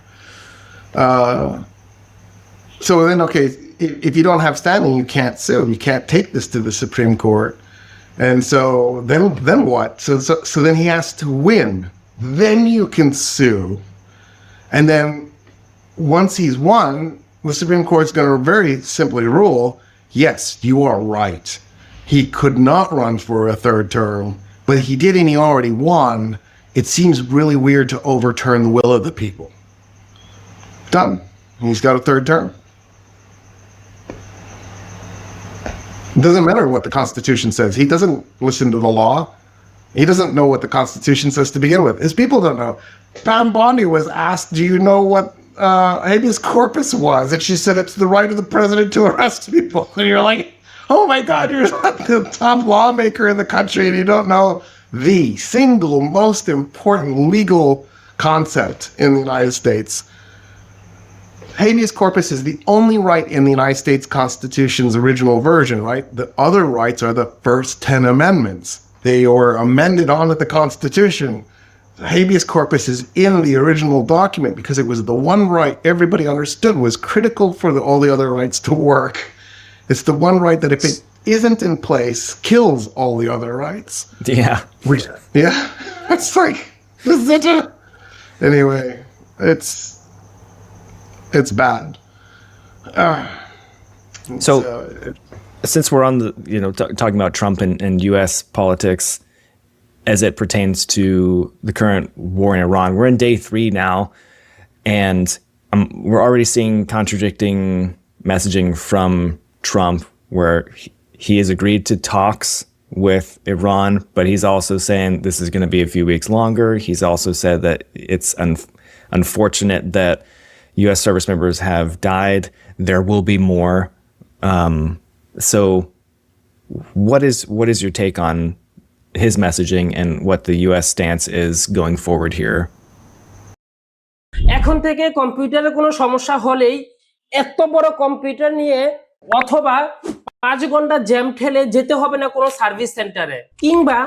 So then, okay, if you don't have standing, you can't sue. You can't take this to the Supreme Court. And so then what? So then he has to win. Then you can sue. And then once he's won, the Supreme Court's going to very simply rule, yes, you are right. He could not run for a 3rd term, but he did and he already won. It seems really weird to overturn the will of the people. Done. He's got a 3rd term. It doesn't matter what the Constitution says. He doesn't listen to the law. He doesn't know what the Constitution says to begin with. His people don't know. Pam Bondi was asked, do you know what habeas corpus was? And she said, it's the right of the president to arrest people. And you're like, oh my God, you're the top lawmaker in the country and you don't know the single most important legal concept in the United States. Habeas corpus is the only right in the United States Constitution's original version, right? The other rights are the first 10 amendments. They were amended onto the Constitution. Habeas corpus is in the original document because it was the one right everybody understood was critical for all the other rights to work. It's the one right that if it isn't in place, kills all the other rights. Yeah. Yeah. It's like, anyway, it's bad. Since we're on the, talking about Trump and U.S. politics as it pertains to the current war in Iran, we're in day 3 now, and we're already seeing contradicting messaging from Trump, where he has agreed to talks with Iran, but he's also saying this is going to be a few weeks longer. He's also said that it's unfortunate that U.S. service members have died. There will be more. So what is your take on his messaging and what the U.S. stance is going forward here? এখন থেকে কম্পিউটারে কোনো সমস্যা হলেই এত বড় computer নিয়ে অথবা 5 ঘন্টা জ্যাম ঠেলে যেতে হবে না কোনো সার্ভিস সেন্টারে কিংবা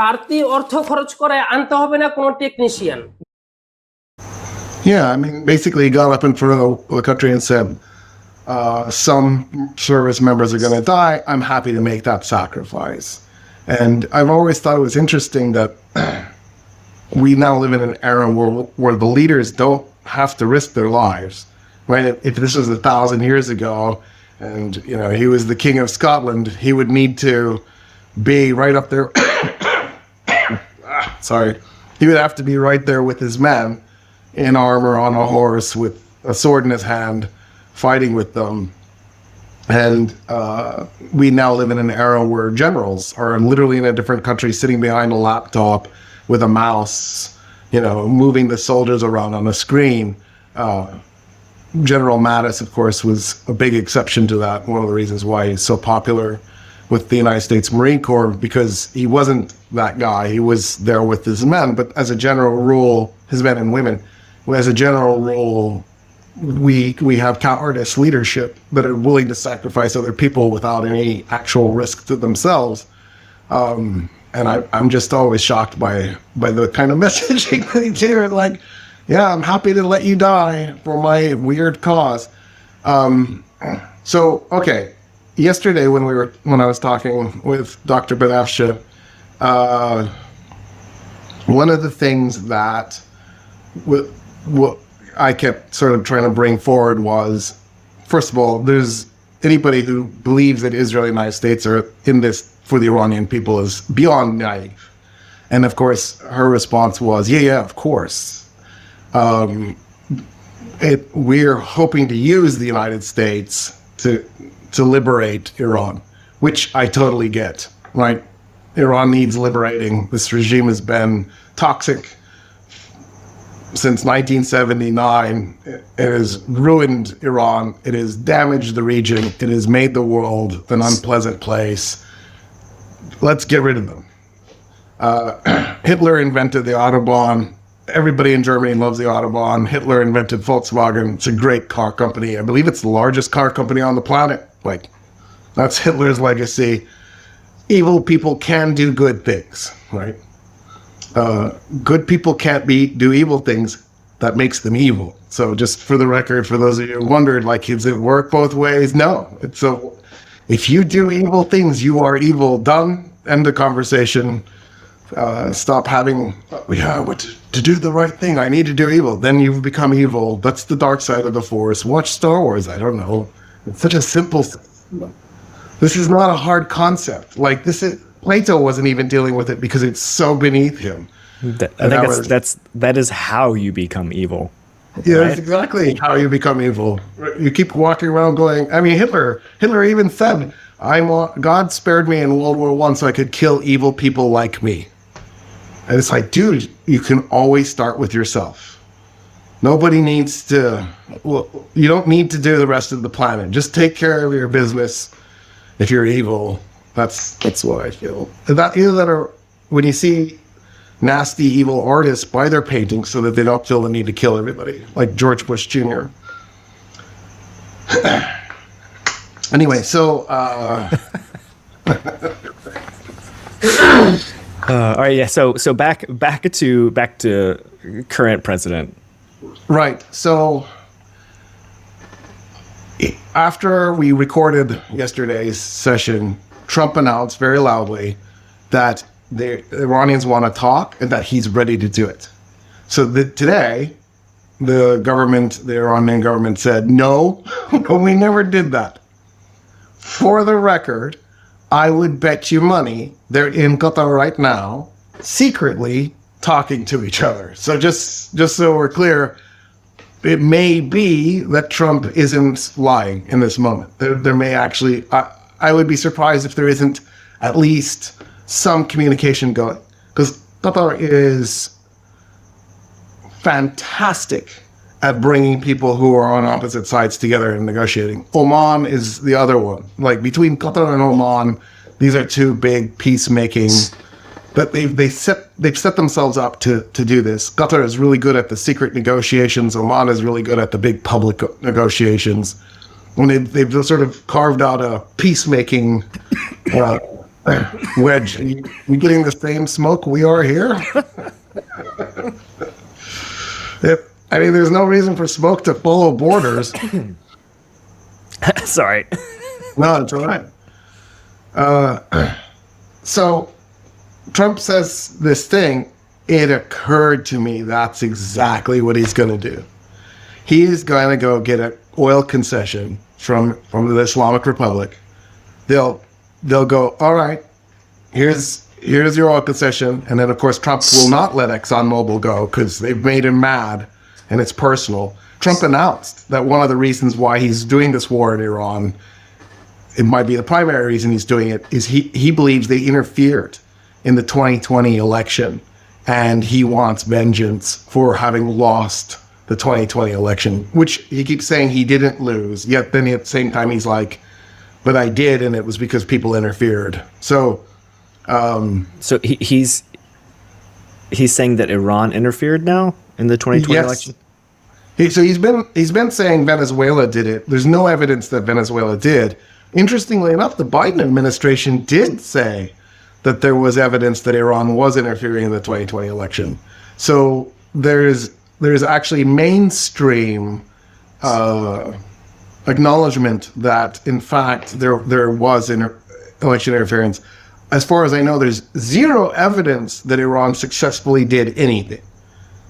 বাড়তি অর্থ খরচ করে আনতে হবে না কোনো technician Yeah, I mean, basically he got up in front of the country and said, some service members are going to die. I'm happy to make that sacrifice. And I've always thought it was interesting that we now live in an era where the leaders don't have to risk their lives. right? If this was 1,000 years ago, and he was the king of Scotland, he would need to be right up there. Sorry, he would have to be right there with his men, in armor, on a horse, with a sword in his hand, fighting with them. And we now live in an era where generals are literally in a different country, sitting behind a laptop with a mouse, moving the soldiers around on a screen. General Mattis, of course, was a big exception to that. One of the reasons why he's so popular with the United States Marine Corps, because he wasn't that guy. He was there with his men. But as a general rule, his men and women, as a general rule, we have cowardice leadership that are willing to sacrifice other people without any actual risk to themselves. And I'm just always shocked by the kind of messaging they do. Like, yeah, I'm happy to let you die for my weird cause. So, okay, yesterday when I was talking with Dr. Benafsha, one of the things that what I kept sort of trying to bring forward was, first of all, there's anybody who believes that Israel and the United States are in this for the Iranian people is beyond naive. And of course, her response was, yeah, of course. We're hoping to use the United States to liberate Iran, which I totally get, right? Iran needs liberating. This regime has been toxic since 1979. It has ruined Iran. It has damaged the region. It has made the world an unpleasant place. Let's get rid of them. Hitler invented the Autobahn. Everybody in Germany loves the Autobahn. Hitler invented Volkswagen. It's a great car company. I believe it's the largest car company on the planet. Like, that's Hitler's legacy. Evil people can do good things, right? Good people can't do evil things. That makes them evil. So just for the record, for those of you who wondered, like, does it work both ways? No. If you do evil things, you are evil. Done. End of conversation. Stop having, to do the right thing, I need to do evil. Then you've become evil. That's the dark side of the Force. Watch Star Wars. I don't know. It's such a simple. This is not a hard concept. Like, Plato wasn't even dealing with it because it's so beneath him. I think that is how you become evil. Yeah, right? That's exactly how you become evil. You keep walking around going, I mean, Hitler even said, God spared me in World War I so I could kill evil people like me. And it's like, dude, you can always start with yourself. Nobody needs to, you don't need to do the rest of the planet. Just take care of your business. If you're evil, that's what I feel. When you see nasty, evil artists buy their paintings so that they don't feel the need to kill everybody, like George Bush Jr. Anyway, so all right, yeah. So back to current president. Right. So after we recorded yesterday's session, Trump announced very loudly that the Iranians want to talk and that he's ready to do it. So today, the Iranian government said, no, we never did that. For the record, I would bet you money they're in Qatar right now, secretly talking to each other. So just so we're clear, it may be that Trump isn't lying in this moment. There may actually, I would be surprised if there isn't at least some communication going, because Qatar is fantastic at bringing people who are on opposite sides together and negotiating. Oman is the other one. Like, between Qatar and Oman, these are two big peacemaking. But they've set themselves up to do this. Qatar is really good at the secret negotiations. Oman is really good at the big public negotiations. And they've sort of carved out a peacemaking wedge. You getting the same smoke we are here? I mean, there's no reason for smoke to follow borders. Sorry. No, it's all right. So Trump says this thing. It occurred to me that's exactly what he's going to do. he is going to go get an oil concession from the Islamic Republic. They'll go, all right, here's your oil concession, and then of course Trump will not let ExxonMobil go because they've made him mad, and it's personal. Trump announced that one of the reasons why he's doing this war in Iran, it might be the primary reason he's doing it, is he believes they interfered in the 2020 election, and he wants vengeance for having lost the 2020 election, which he keeps saying he didn't lose, yet then at the same time he's like, but I did, and it was because people interfered. So So he's saying that Iran interfered now in the 2020 yes. election? So he's been saying Venezuela did it. There's no evidence that Venezuela did. Interestingly enough, the Biden administration did say that there was evidence that Iran was interfering in the 2020 election. So there's actually mainstream acknowledgement that in fact there was election interference. As far as I know, there's zero evidence that Iran successfully did anything.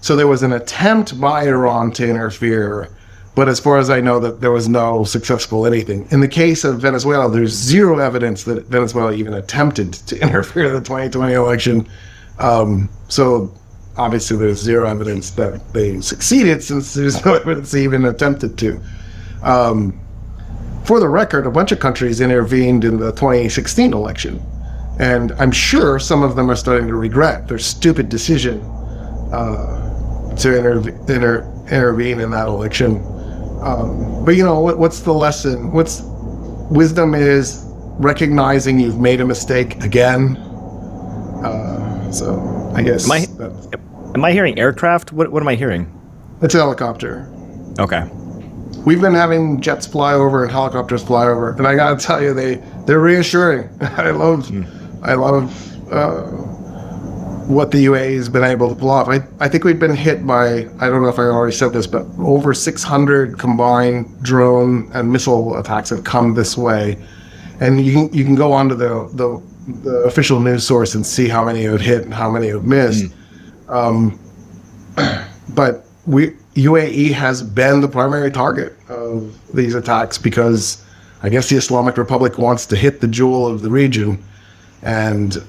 So there was an attempt by Iran to interfere, but as far as I know, that there was no successful anything. In the case of Venezuela, there's zero evidence that Venezuela even attempted to interfere in the 2020 election. So obviously there's zero evidence that they succeeded, since there's no evidence they even attempted to. For the record, a bunch of countries intervened in the 2016 election, and I'm sure some of them are starting to regret their stupid decision to intervene in that election. But you know, what's the lesson? Wisdom is recognizing you've made a mistake again. So I guess am I hearing aircraft? What am I hearing? It's a helicopter. Okay. We've been having jets fly over and helicopters fly over, and I gotta tell you, they're reassuring. I love what the UAE has been able to pull off. I think we've been hit by, I don't know if I already said this, but over 600 combined drone and missile attacks have come this way. And you can go onto the official news source and see how many have hit and how many have missed. But UAE has been the primary target of these attacks because I guess the Islamic Republic wants to hit the jewel of the region, and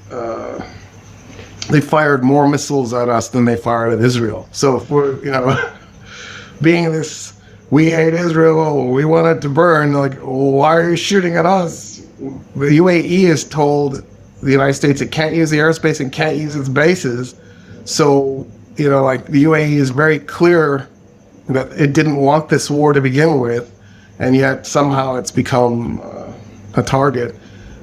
they fired more missiles at us than they fired at Israel. So if we're, being this, we hate Israel, we want it to burn, like, why are you shooting at us? The UAE has told the United States it can't use the airspace and can't use its bases. So, the UAE is very clear that it didn't want this war to begin with, and yet somehow it's become a target.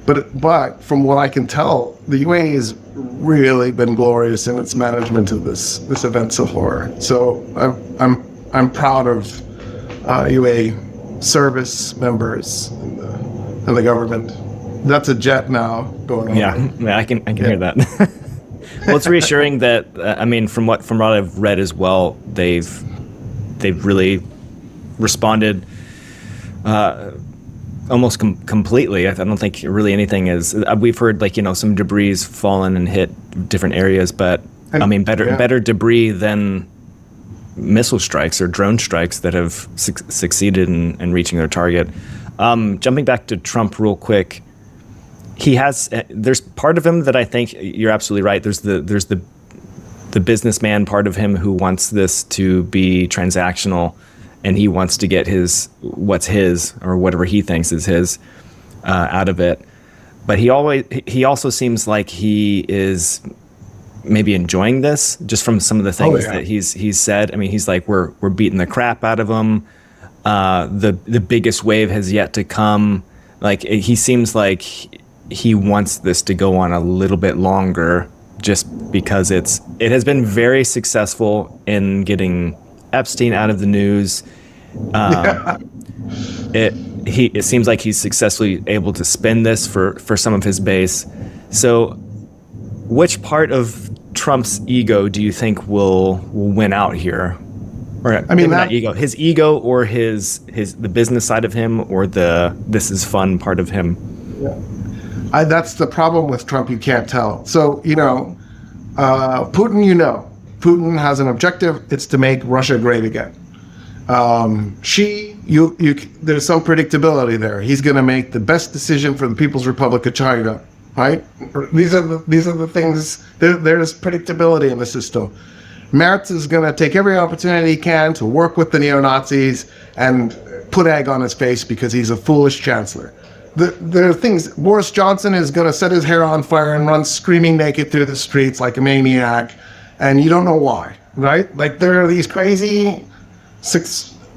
But from what I can tell, the UAE has really been glorious in its management of this event so far. So I'm proud of UAE service members and the government. That's a jet now going on. Yeah, I can hear that. Well, it's reassuring that from what I've read as well, they've really responded almost completely. I don't think really anything is. We've heard some debris fallen and hit different areas, but better debris than missile strikes or drone strikes that have succeeded in reaching their target. Jumping back to Trump real quick, there's part of him that I think you're absolutely right. There's the businessman part of him who wants this to be transactional, and he wants to get what's his or whatever he thinks is his out of it. But he also seems like he is maybe enjoying this just from some of the things that he's said. He's like, we're beating the crap out of him. The biggest wave has yet to come. Like, he seems like he wants this to go on a little bit longer, just because it has been very successful in getting Epstein out of the news. It seems like he's successfully able to spin this for some of his base. So which part of Trump's ego do you think will win out here? Or not ego, his ego, or the business side of him, or the this is fun part of him? Yeah. That's the problem with Trump. You can't tell. So, Putin has an objective. It's to make Russia great again. There's some predictability there. He's going to make the best decision for the People's Republic of China, right? These are the things. There's predictability in the system. Merz is going to take every opportunity he can to work with the neo-Nazis and put egg on his face because he's a foolish chancellor. There are things. Boris Johnson is going to set his hair on fire and run screaming naked through the streets like a maniac, and you don't know why, right? Like there are these crazy,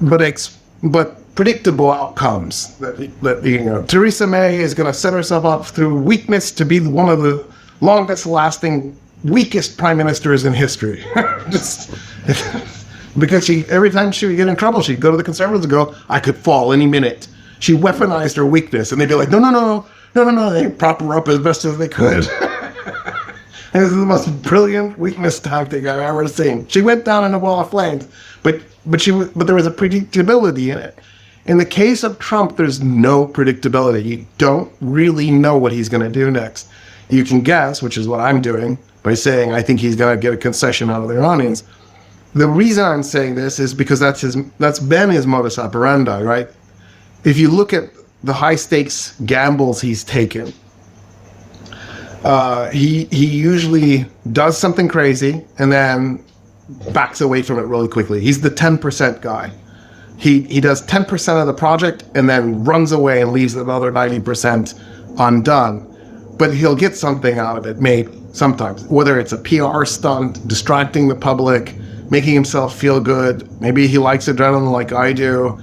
but predictable outcomes that Theresa May is going to set herself up through weakness to be one of the longest-lasting, weakest prime ministers in history. Because every time she would get in trouble, she'd go to the Conservatives and go, "I could fall any minute." She weaponized her weakness, and they'd be like, no. They prop her up as best as they could. And this is the most brilliant weakness tactic I've ever seen. She went down in a wall of flames, but there was a predictability in it. In the case of Trump, there's no predictability. You don't really know what he's going to do next. You can guess, which is what I'm doing, by saying I think he's going to get a concession out of the Iranians. The reason I'm saying this is because that's been his modus operandi, right? If you look at the high stakes gambles he's taken, he usually does something crazy and then backs away from it really quickly. He's the 10% guy. He does 10% of the project and then runs away and leaves the other 90% undone. But he'll get something out of it, maybe, sometimes. Whether it's a PR stunt, distracting the public, making himself feel good. Maybe he likes adrenaline like I do.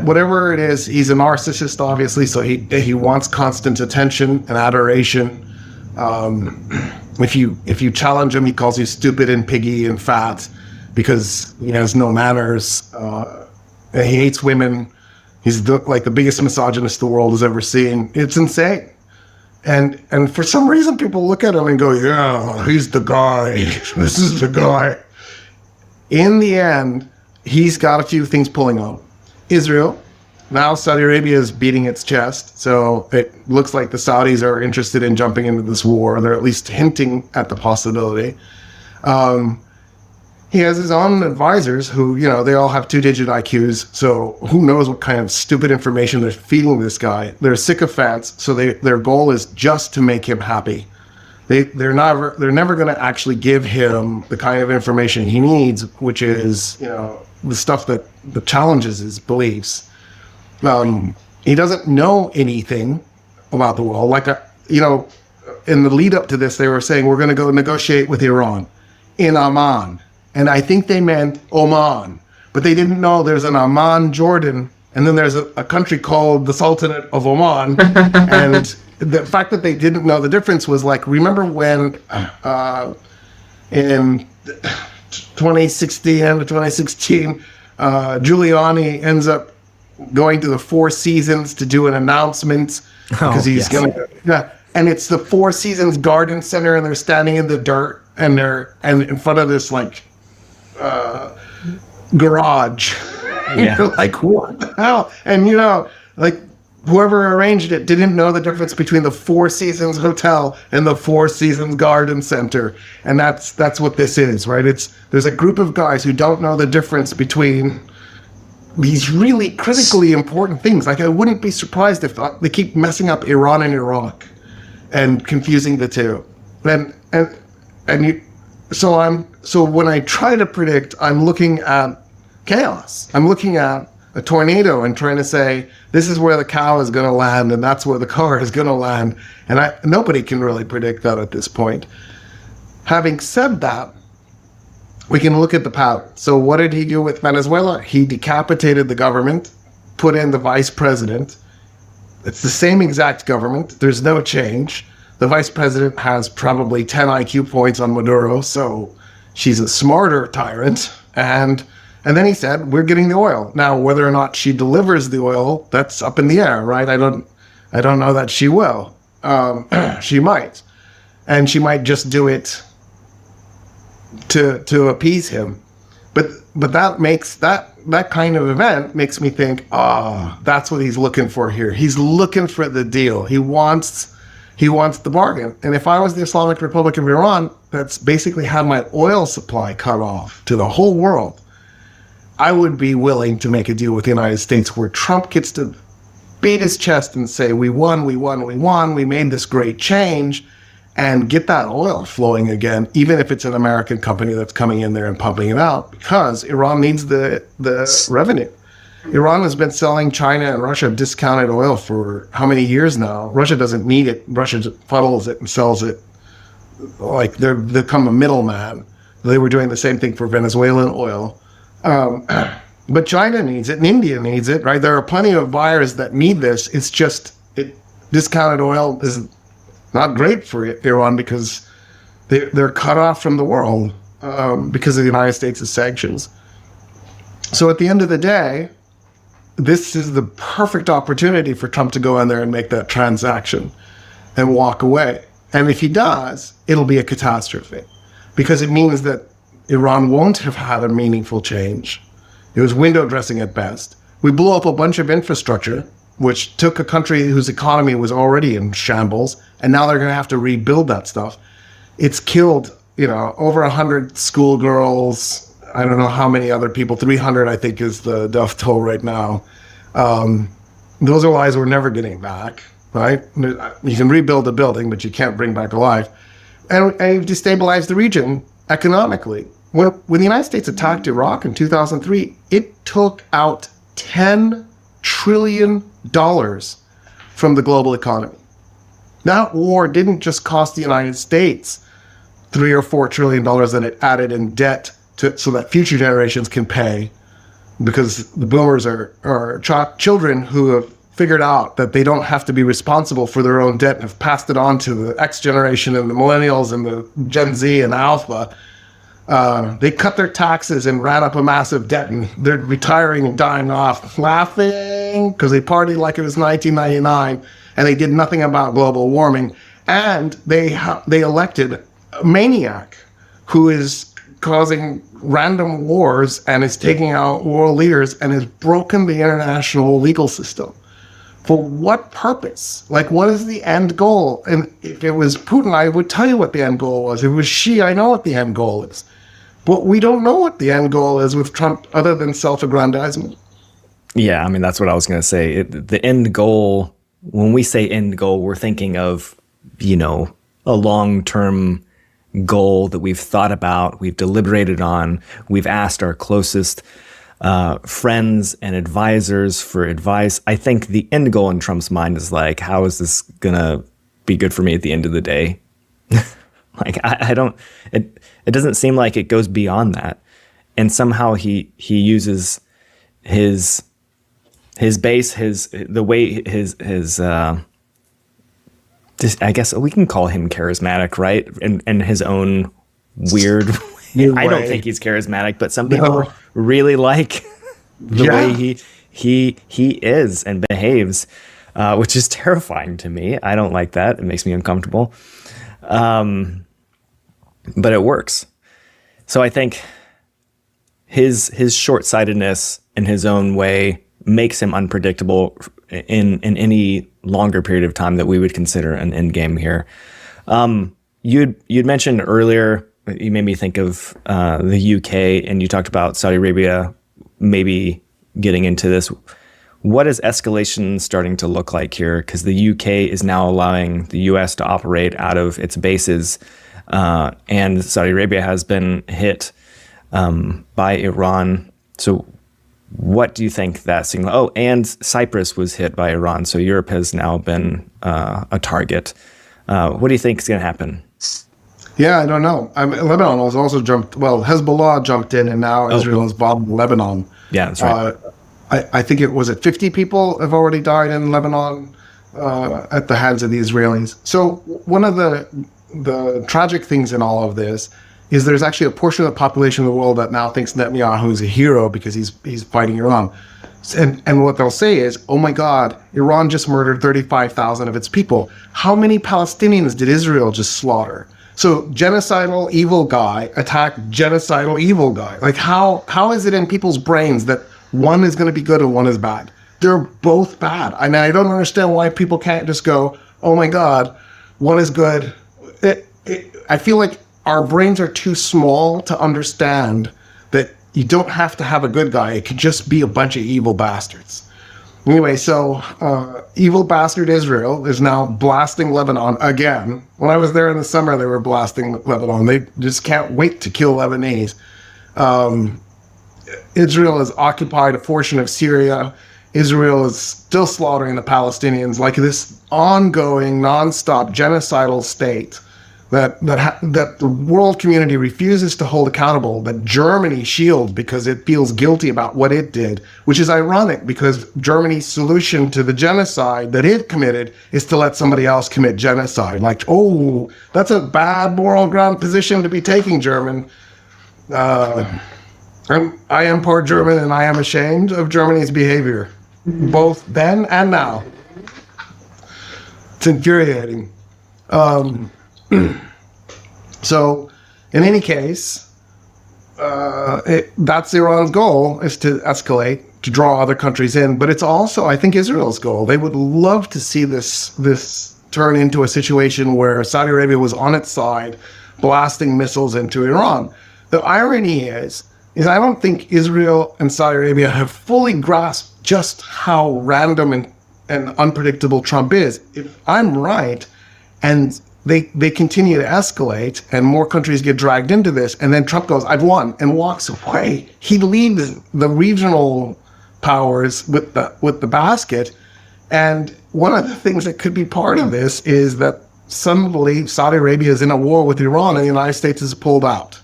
Whatever it is, he's a narcissist, obviously, so he wants constant attention and adoration. If you challenge him, he calls you stupid and piggy and fat because he has no manners. And he hates women. He's like the biggest misogynist the world has ever seen. It's insane. And for some reason, people look at him and go, "Yeah, he's the guy. This is the guy." In the end, he's got a few things pulling on. Israel. Now Saudi Arabia is beating its chest, so it looks like the Saudis are interested in jumping into this war. They're at least hinting at the possibility. He has his own advisors who, they all have 2-digit IQs, so who knows what kind of stupid information they're feeding this guy. They're sycophants, so their goal is just to make him happy. They're never going to actually give him the kind of information he needs, which is, the stuff that challenges his beliefs. He doesn't know anything about the world. Like, in the lead up to this, they were saying, we're going to go negotiate with Iran in Amman. And I think they meant Oman, but they didn't know there's an Amman, Jordan, and then there's a country called the Sultanate of Oman. And the fact that they didn't know the difference was like, remember when in 2016 and 2016, Giuliani ends up going to the Four Seasons to do an announcement because he's going to, and it's the Four Seasons Garden Center, and they're standing in the dirt, and in front of this garage. Yeah. Like, what the hell? And whoever arranged it didn't know the difference between the Four Seasons Hotel and the Four Seasons Garden Center. And that's what this is, right? There's a group of guys who don't know the difference between these really critically important things. Like, I wouldn't be surprised if they keep messing up Iran and Iraq and confusing the two. So when I try to predict, I'm looking at chaos. I'm looking at a tornado and trying to say, this is where the cow is going to land, and that's where the car is going to land. And nobody can really predict that at this point. Having said that, we can look at the pattern. So what did he do with Venezuela? He decapitated the government, put in the vice president. It's the same exact government. There's no change. The vice president has probably 10 IQ points on Maduro, so she's a smarter tyrant. And then he said, we're getting the oil. Now, whether or not she delivers the oil, that's up in the air, right? I don't know that she will. She might. And she might just do it to appease him. But that kind of event makes me think, that's what he's looking for here. He's looking for the deal. He wants the bargain. And if I was the Islamic Republic of Iran, that's basically had my oil supply cut off to the whole world, I would be willing to make a deal with the United States where Trump gets to beat his chest and say, we won, we made this great change, and get that oil flowing again, even if it's an American company that's coming in there and pumping it out, because Iran needs the revenue. Iran has been selling China and Russia discounted oil for how many years now? Russia doesn't need it. Russia funnels it and sells it like they've become a middleman. They were doing the same thing for Venezuelan oil. But China needs it and India needs it, right? There are plenty of buyers that need this. It's just discounted oil is not great for Iran because they're cut off from the world because of the United States' sanctions. So at the end of the day, this is the perfect opportunity for Trump to go in there and make that transaction and walk away. And if he does, it'll be a catastrophe because it means that Iran won't have had a meaningful change. It was window dressing at best. We blew up a bunch of infrastructure, which took a country whose economy was already in shambles, and now they're going to have to rebuild that stuff. It's killed, over 100 schoolgirls. I don't know how many other people. 300, I think, is the death toll right now. Those are lives we're never getting back, right? You can rebuild a building, but you can't bring back a life. And you've destabilized the region economically. When the United States attacked Iraq in 2003, it took out $10 trillion from the global economy. That war didn't just cost the United States $3 or $4 trillion that it added in debt so that future generations can pay, because the boomers are children who have figured out that they don't have to be responsible for their own debt and have passed it on to the X generation and the millennials and the Gen Z and Alpha. They cut their taxes and ran up a massive debt, and they're retiring and dying off laughing because they partied like it was 1999 and they did nothing about global warming. And they elected a maniac who is causing random wars and is taking out world leaders and has broken the international legal system. For what purpose? Like, what is the end goal? And if it was Putin, I would tell you what the end goal was. If it was Xi, I know what the end goal is. But we don't know what the end goal is with Trump other than self-aggrandizement. Yeah, I mean, that's what I was going to say. The end goal, when we say end goal, we're thinking of, a long-term goal that we've thought about, we've deliberated on, we've asked our closest friends and advisors for advice. I think the end goal in Trump's mind is like, how is this going to be good for me at the end of the day? Like, I don't, it doesn't seem like it goes beyond that. And somehow he uses his base, the way his I guess we can call him charismatic, right? And his own weird way. I don't think he's charismatic, but some people really like the way he is and behaves, which is terrifying to me. I don't like that. It makes me uncomfortable. But it works. So I think his short-sightedness in his own way makes him unpredictable in any longer period of time that we would consider an end game here. You'd mentioned earlier, you made me think of the UK, and you talked about Saudi Arabia maybe getting into this. What is escalation starting to look like here? Because the UK is now allowing the US to operate out of its bases, and Saudi Arabia has been hit by Iran. So what do you think that signal? Oh, and Cyprus was hit by Iran, so Europe has now been a target. What do you think is going to happen? Yeah, I don't know. Lebanon was also Hezbollah jumped in, and now Israel has bombed Lebanon. Yeah, that's right. I think it was 50 people have already died in Lebanon at the hands of the Israelis. So one of the tragic things in all of this is there's actually a portion of the population of the world that now thinks Netanyahu is a hero because he's fighting Iran. And what they'll say is, oh my God, Iran just murdered 35,000 of its people. How many Palestinians did Israel just slaughter? So genocidal evil guy attacked genocidal evil guy. Like how is it in people's brains that one is going to be good and one is bad? They're both bad. I mean, I don't understand why people can't just go, oh my God, one is good. I feel like our brains are too small to understand that you don't have to have a good guy. It could just be a bunch of evil bastards. Anyway, so evil bastard Israel is now blasting Lebanon again. When I was there in the summer, they were blasting Lebanon. They just can't wait to kill Lebanese. Israel has occupied a portion of Syria. Israel is still slaughtering the Palestinians, like this ongoing, nonstop genocidal state that the world community refuses to hold accountable, that Germany shields because it feels guilty about what it did, which is ironic because Germany's solution to the genocide that it committed is to let somebody else commit genocide. Like, oh, that's a bad moral ground position to be taking, German. I am poor German, and I am ashamed of Germany's behavior, both then and now. It's infuriating. So, in any case, that's Iran's goal, is to escalate, to draw other countries in. But it's also, I think, Israel's goal. They would love to see this turn into a situation where Saudi Arabia was on its side, blasting missiles into Iran. The irony is I don't think Israel and Saudi Arabia have fully grasped just how random and unpredictable Trump is. If I'm right, and they continue to escalate and more countries get dragged into this, and then Trump goes, I've won, and walks away, he leaves the regional powers with the basket. And one of the things that could be part of this is that suddenly Saudi Arabia is in a war with Iran and the United States is pulled out.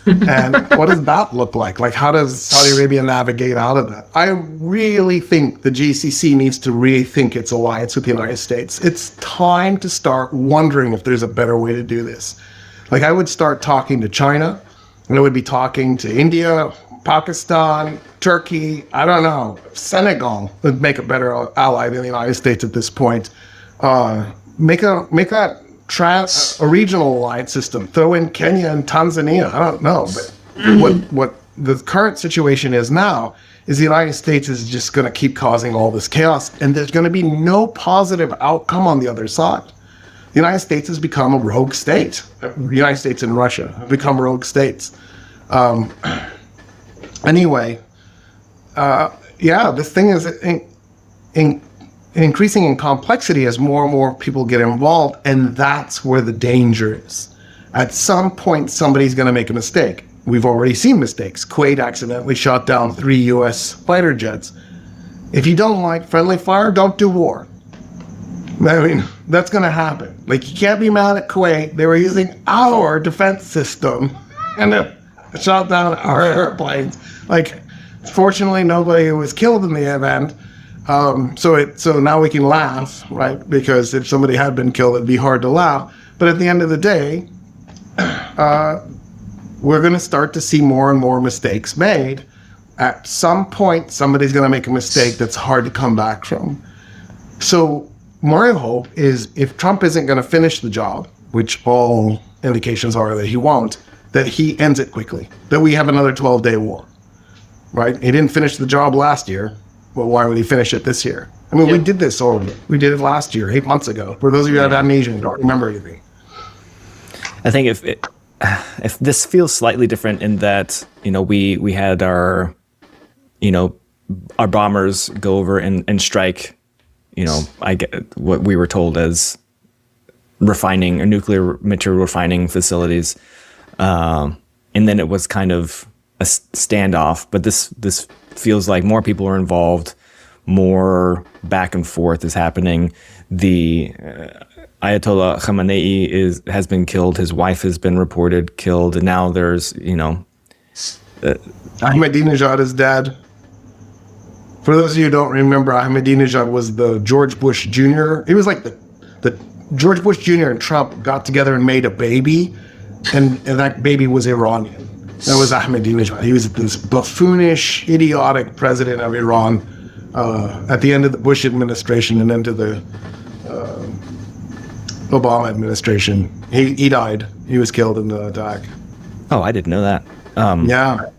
And what does that look like? Like, how does Saudi Arabia navigate out of that? I really think the GCC needs to rethink its alliance with the United States. It's time to start wondering if there's a better way to do this. Like, I would start talking to China, and I would be talking to India, Pakistan, Turkey, I don't know, Senegal would make a better ally than the United States at this point. Make that a regional alliance system. Throw in Kenya and Tanzania. I don't know, but what the current situation is now is the United States is just going to keep causing all this chaos, and there's going to be no positive outcome on the other side. The United States has become a rogue state. The United States and Russia have become rogue states. Anyway, this thing is increasing in complexity as more and more people get involved, and that's where the danger is. At some point, somebody's going to make a mistake. We've already seen mistakes. Kuwait accidentally shot down 3 U.S. fighter jets. If you don't like friendly fire, don't do war. I mean, that's going to happen. Like, you can't be mad at Kuwait. They were using our defense system and they shot down our airplanes. Like, fortunately, nobody was killed in the event. So now we can laugh, right? Because if somebody had been killed, it'd be hard to laugh. But at the end of the day, we're going to start to see more and more mistakes made. At some point, somebody's going to make a mistake that's hard to come back from. So my hope is, if Trump isn't going to finish the job, which all indications are that he won't, that he ends it quickly, that we have another 12-day war, right? He didn't finish the job last year. Well, why would he finish it this year? I mean, we did this already. We did it last year, 8 months ago. For those of you that have amnesia and don't remember anything. I think if this feels slightly different in that, we had our bombers go over and strike, I get what we were told as refining or nuclear material refining facilities. And then it was kind of a standoff, but this feels like more people are involved, more back and forth is happening. The Ayatollah Khamenei has been killed. His wife has been reported killed. And now there's, Ahmadinejad is dead. For those of you who don't remember, Ahmadinejad was the George Bush Jr. He was like the George Bush Jr. and Trump got together and made a baby, and that baby was Iranian. That was Ahmadinejad. He was this buffoonish, idiotic president of Iran at the end of the Bush administration and into the Obama administration. He died. He was killed in the attack. Oh, I didn't know that. Yeah.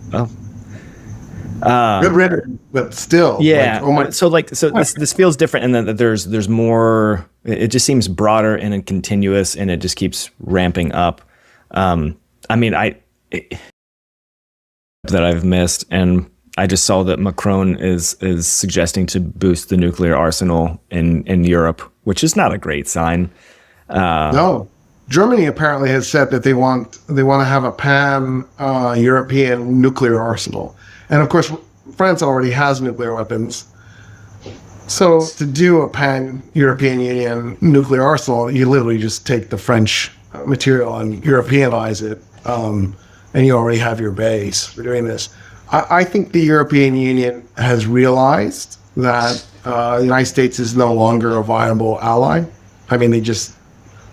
Well, Good riddance, but still. Yeah. Like, oh my. So this feels different, and that there's more. It just seems broader and continuous, and it just keeps ramping up. I mean, that I've missed, and I just saw that Macron is suggesting to boost the nuclear arsenal in Europe, which is not a great sign. No, Germany apparently has said that they want to have a pan European nuclear arsenal, and of course, France already has nuclear weapons. So to do a pan European Union nuclear arsenal, you literally just take the French material and Europeanize it, and you already have your base for doing this. I think the European Union has realized that the United States is no longer a viable ally. I mean,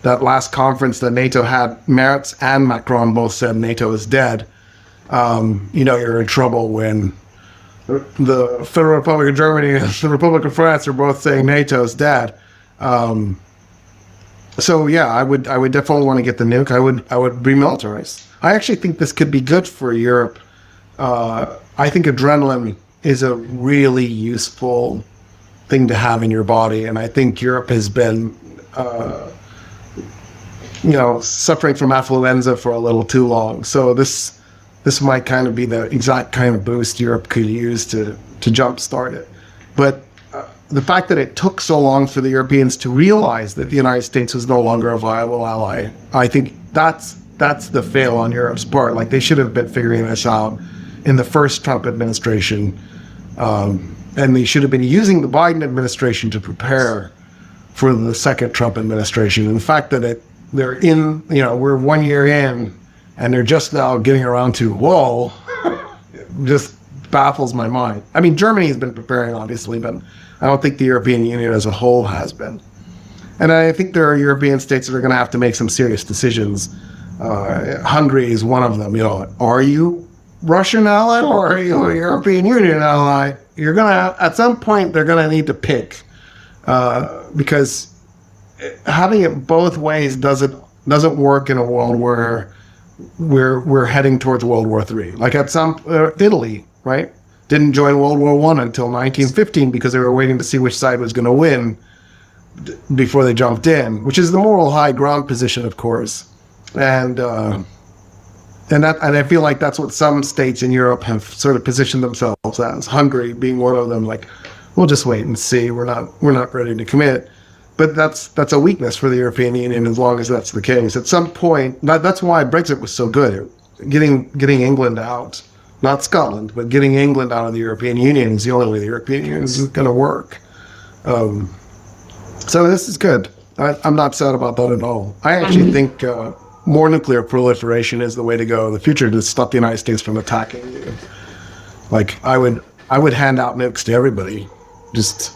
that last conference that NATO had, Merz and Macron both said NATO is dead. You're in trouble when the Federal Republic of Germany and the Republic of France are both saying NATO is dead. So yeah, I would definitely want to get the nuke. I would remilitarize. I actually think this could be good for Europe. I think adrenaline is a really useful thing to have in your body, and I think Europe has been, suffering from affluenza for a little too long. So this might kind of be the exact kind of boost Europe could use to jumpstart it. But the fact that it took so long for the Europeans to realize that the United States was no longer a viable ally, I think that's the fail on Europe's part. Like, they should have been figuring this out in the first Trump administration, and they should have been using the Biden administration to prepare for the second Trump administration. And the fact that we're 1 year in, and they're just now getting around to, whoa, just baffles my mind. I mean, Germany has been preparing, obviously, but I don't think the European Union as a whole has been. And I think there are European states that are going to have to make some serious decisions. Hungary is one of them. Are you Russian ally or are you a European Union ally? You're going to, at some point, they're going to need to pick, because having it both ways doesn't work in a world where we're heading towards World War III. Like Italy, right? Didn't join World War I until 1915 because they were waiting to see which side was going to win before they jumped in, which is the moral high ground position, of course. And I feel like that's what some states in Europe have sort of positioned themselves as. Hungary being one of them. Like, we'll just wait and see. We're not ready to commit. But that's a weakness for the European Union as long as that's the case. At some point, that's why Brexit was so good. Getting England out, not Scotland, but getting England out of the European Union is the only way the European Union is going to work. So this is good. I'm not sad about that at all. I actually think more nuclear proliferation is the way to go. The future to stop the United States from attacking you. Like, I would hand out nukes to everybody. Just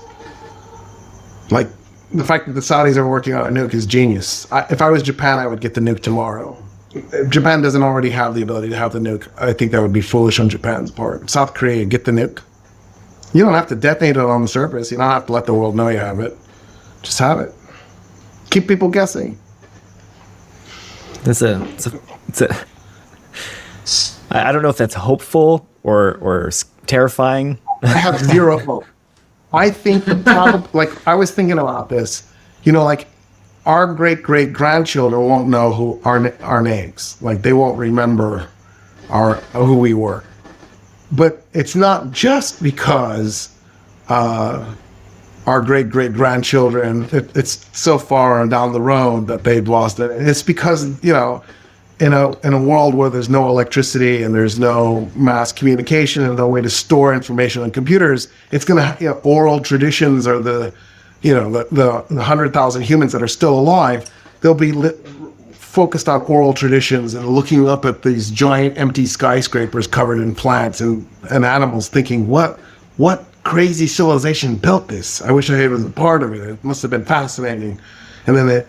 like, the fact that the Saudis are working on a nuke is genius. If I was Japan, I would get the nuke tomorrow. If Japan doesn't already have the ability to have the nuke, I think that would be foolish on Japan's part. South Korea, get the nuke. You don't have to detonate it on the surface. You don't have to let the world know you have it. Just have it. Keep people guessing. I don't know if that's hopeful or terrifying. I have zero hope. I think probably, I was thinking about this, our great-great-grandchildren won't know who our names. Like, they won't remember who we were. But it's not just because our great-great-grandchildren, it's so far down the road that they've lost it. It's because, in a world where there's no electricity and there's no mass communication and no way to store information on computers, it's going to, oral traditions are the 100,000 humans that are still alive. They'll be focused on oral traditions and looking up at these giant empty skyscrapers covered in plants and animals, thinking, what crazy civilization built this? I wish I was a part of it. It must have been fascinating. And then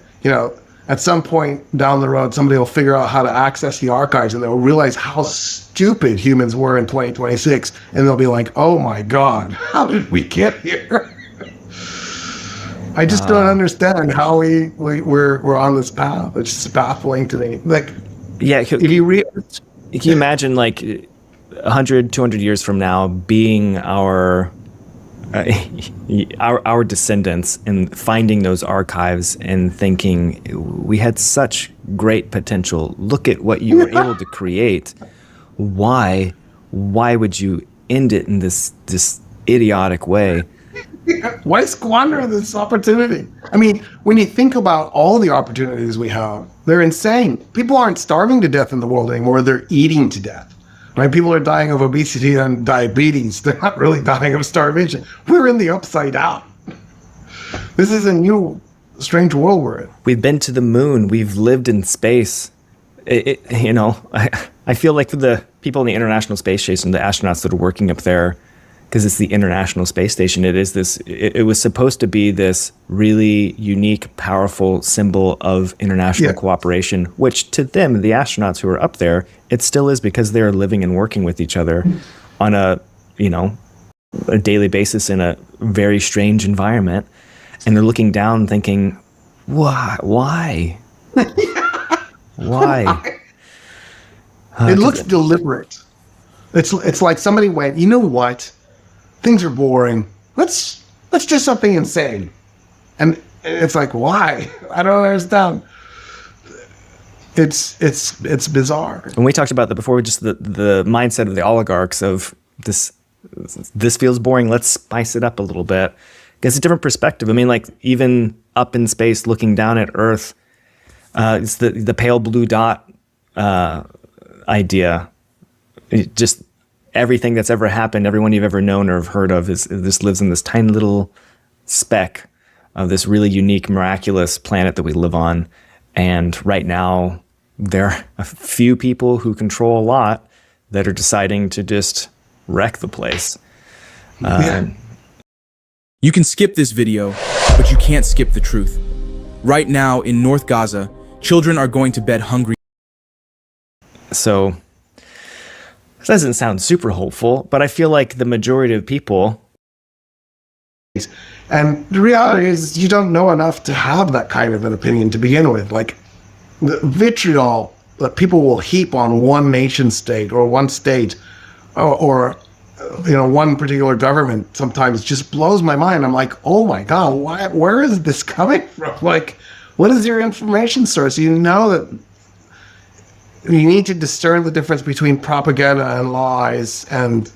at some point down the road, somebody will figure out how to access the archives and they'll realize how stupid humans were in 2026. And they'll be like, oh my God, how did we get here? I just don't understand how we're on this path. It's just baffling to me. Like, yeah, if you read, can you imagine, 100, 200 years from now being our descendants and finding those archives and thinking we had such great potential. Look at what you were able to create. Why would you end it in this idiotic way? Why squander this opportunity? I mean, when you think about all the opportunities we have, they're insane. People aren't starving to death in the world anymore. They're eating to death. Right? People are dying of obesity and diabetes. They're not really dying of starvation. We're in the upside down. This is a new, strange world we're in. We've been to the moon. We've lived in space. I feel like for the people in the International Space Station, the astronauts that are working up there, because it's the International Space Station, it was supposed to be this really unique, powerful symbol of international cooperation, which to them, the astronauts who are up there, it still is, because they are living and working with each other on a daily basis in a very strange environment. And they're looking down thinking, why? Why? It looks deliberate. It's like somebody went, you know what? Things are boring. Let's do something insane. And it's like, why? I don't understand. It's bizarre. And we talked about that before, just the mindset of the oligarchs of this feels boring, let's spice it up a little bit. It's a different perspective. I mean, like, even up in space looking down at Earth, it's the pale blue dot idea. Just everything that's ever happened, everyone you've ever known or have heard of this lives in this tiny little speck of this really unique, miraculous planet that we live on. And right now, there are a few people who control a lot that are deciding to just wreck the place. You can skip this video, but you can't skip the truth. Right now in North Gaza, children are going to bed hungry. So, it doesn't sound super hopeful, but I feel like the majority of people... And the reality is you don't know enough to have that kind of an opinion to begin with. Like, the vitriol that people will heap on one nation state or one state or one particular government sometimes just blows my mind. I'm like, oh my God, where is this coming from? Like, what is your information source? You know that you need to discern the difference between propaganda and lies and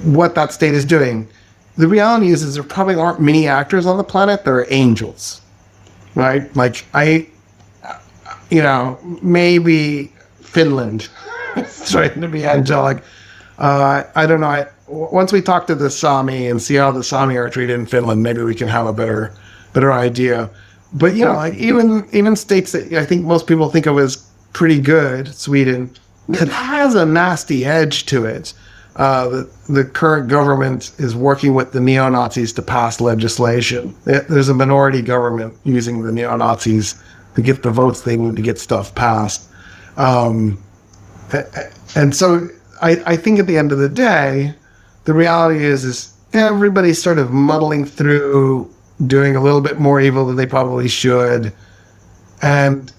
what that state is doing. The reality is there probably aren't many actors on the planet. There are angels, right? Like maybe Finland trying to be angelic. I don't know. Once we talk to the Sami and see how the Sami are treated in Finland, maybe we can have a better idea. But like even states that I think most people think of as pretty good, Sweden, it has a nasty edge to it. The current government is working with the neo-Nazis to pass legislation. There's a minority government using the neo-Nazis to get the votes they need to get stuff passed. And so I think at the end of the day, the reality is everybody's sort of muddling through, doing a little bit more evil than they probably should. And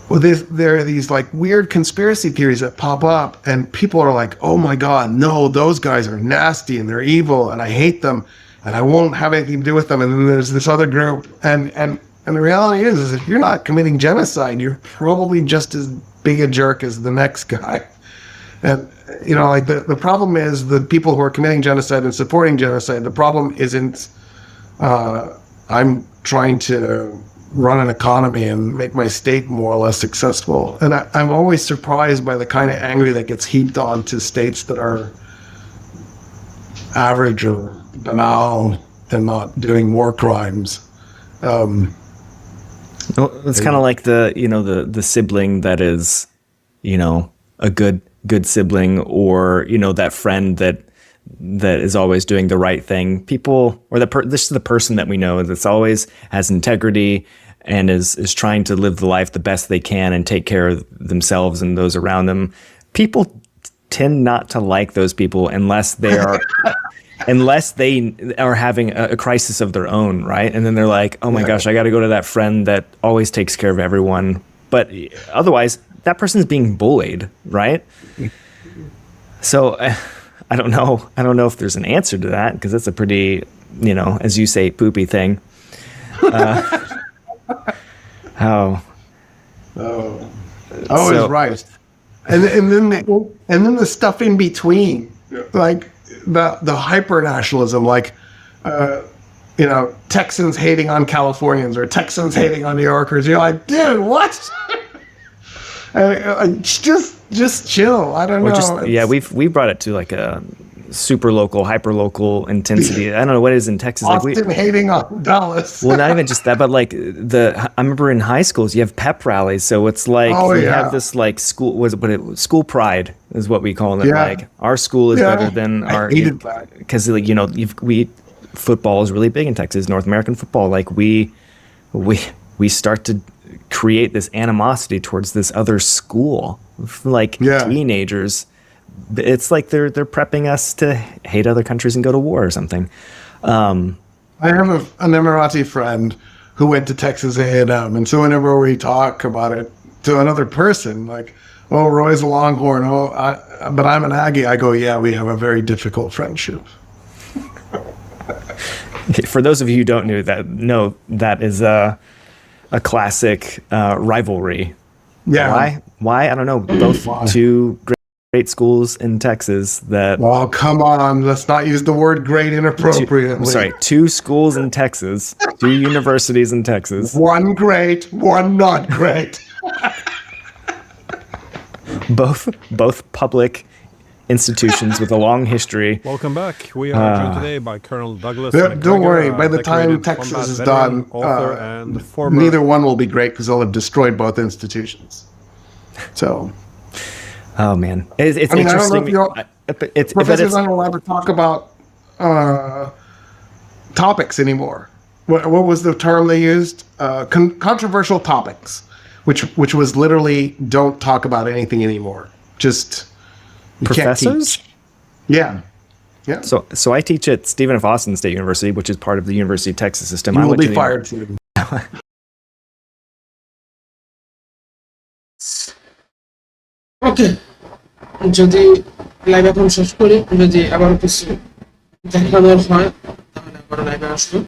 there are these like weird conspiracy theories that pop up and people are like, oh my God, no, those guys are nasty and they're evil and I hate them and I won't have anything to do with them. And then there's this other group. And the reality is if you're not committing genocide, you're probably just as big a jerk as the next guy. And, like the problem is the people who are committing genocide and supporting genocide, the problem isn't, I'm trying to run an economy and make my state more or less successful. And I'm always surprised by the kind of anger that gets heaped on to states that are average or banal and not doing war crimes. Well, it's kind of like the sibling that is, a good sibling, or that friend that is always doing the right thing. People, or this is the person that we know that's always has integrity and is trying to live the life the best they can and take care of themselves and those around them. People tend not to like those people unless they are having a crisis of their own, right? And then they're like, oh my gosh, I got to go to that friend that always takes care of everyone. But otherwise, that person's being bullied, right? So I don't know. I don't know if there's an answer to that because that's a pretty, as you say, poopy thing. Is right. And then the stuff in between, like the hyper nationalism, like Texans hating on Californians or Texans hating on New Yorkers. You're like, dude, what? Just chill. I don't know. We brought it to like a super local, hyper local intensity. I don't know what it is in Texas. Austin hating on Dallas. Well, not even just that, but like I remember in high schools you have pep rallies, so it's like we have this like school school pride is what we call it. Yeah. Like our school is better than our, because football is really big in Texas, North American football. Like we start to create this animosity towards this other school, like teenagers. It's like they're prepping us to hate other countries and go to war or something. I have an Emirati friend who went to Texas A&M, and so whenever we talk about it to another person, like, "Oh, Roy's a Longhorn," but I'm an Aggie, I go, "Yeah, we have a very difficult friendship." For those of you who don't know that is a classic rivalry. Yeah. Why? I don't know. Both two great schools in Texas that. Well, come on. Let's not use the word great inappropriately. Two schools in Texas, two universities in Texas. One great, one not great. both public institutions with a long history. Welcome back. We are joined today by Colonel Douglas. Don't worry. By the time Texas is done, neither one will be great because they'll have destroyed both institutions. So. Oh man, it's interesting. I don't know if professors aren't allowed to talk about topics anymore. What was the term they used? Controversial topics, which was literally don't talk about anything anymore. Just professors. Yeah. So I teach at Stephen F. Austin State University, which is part of the University of Texas system. You will be fired soon. ওকে, যদি live এখন শেষ করি, যদি আবার কিছু দেখানোর হয় তাহলে আবার লাইভে আসবো।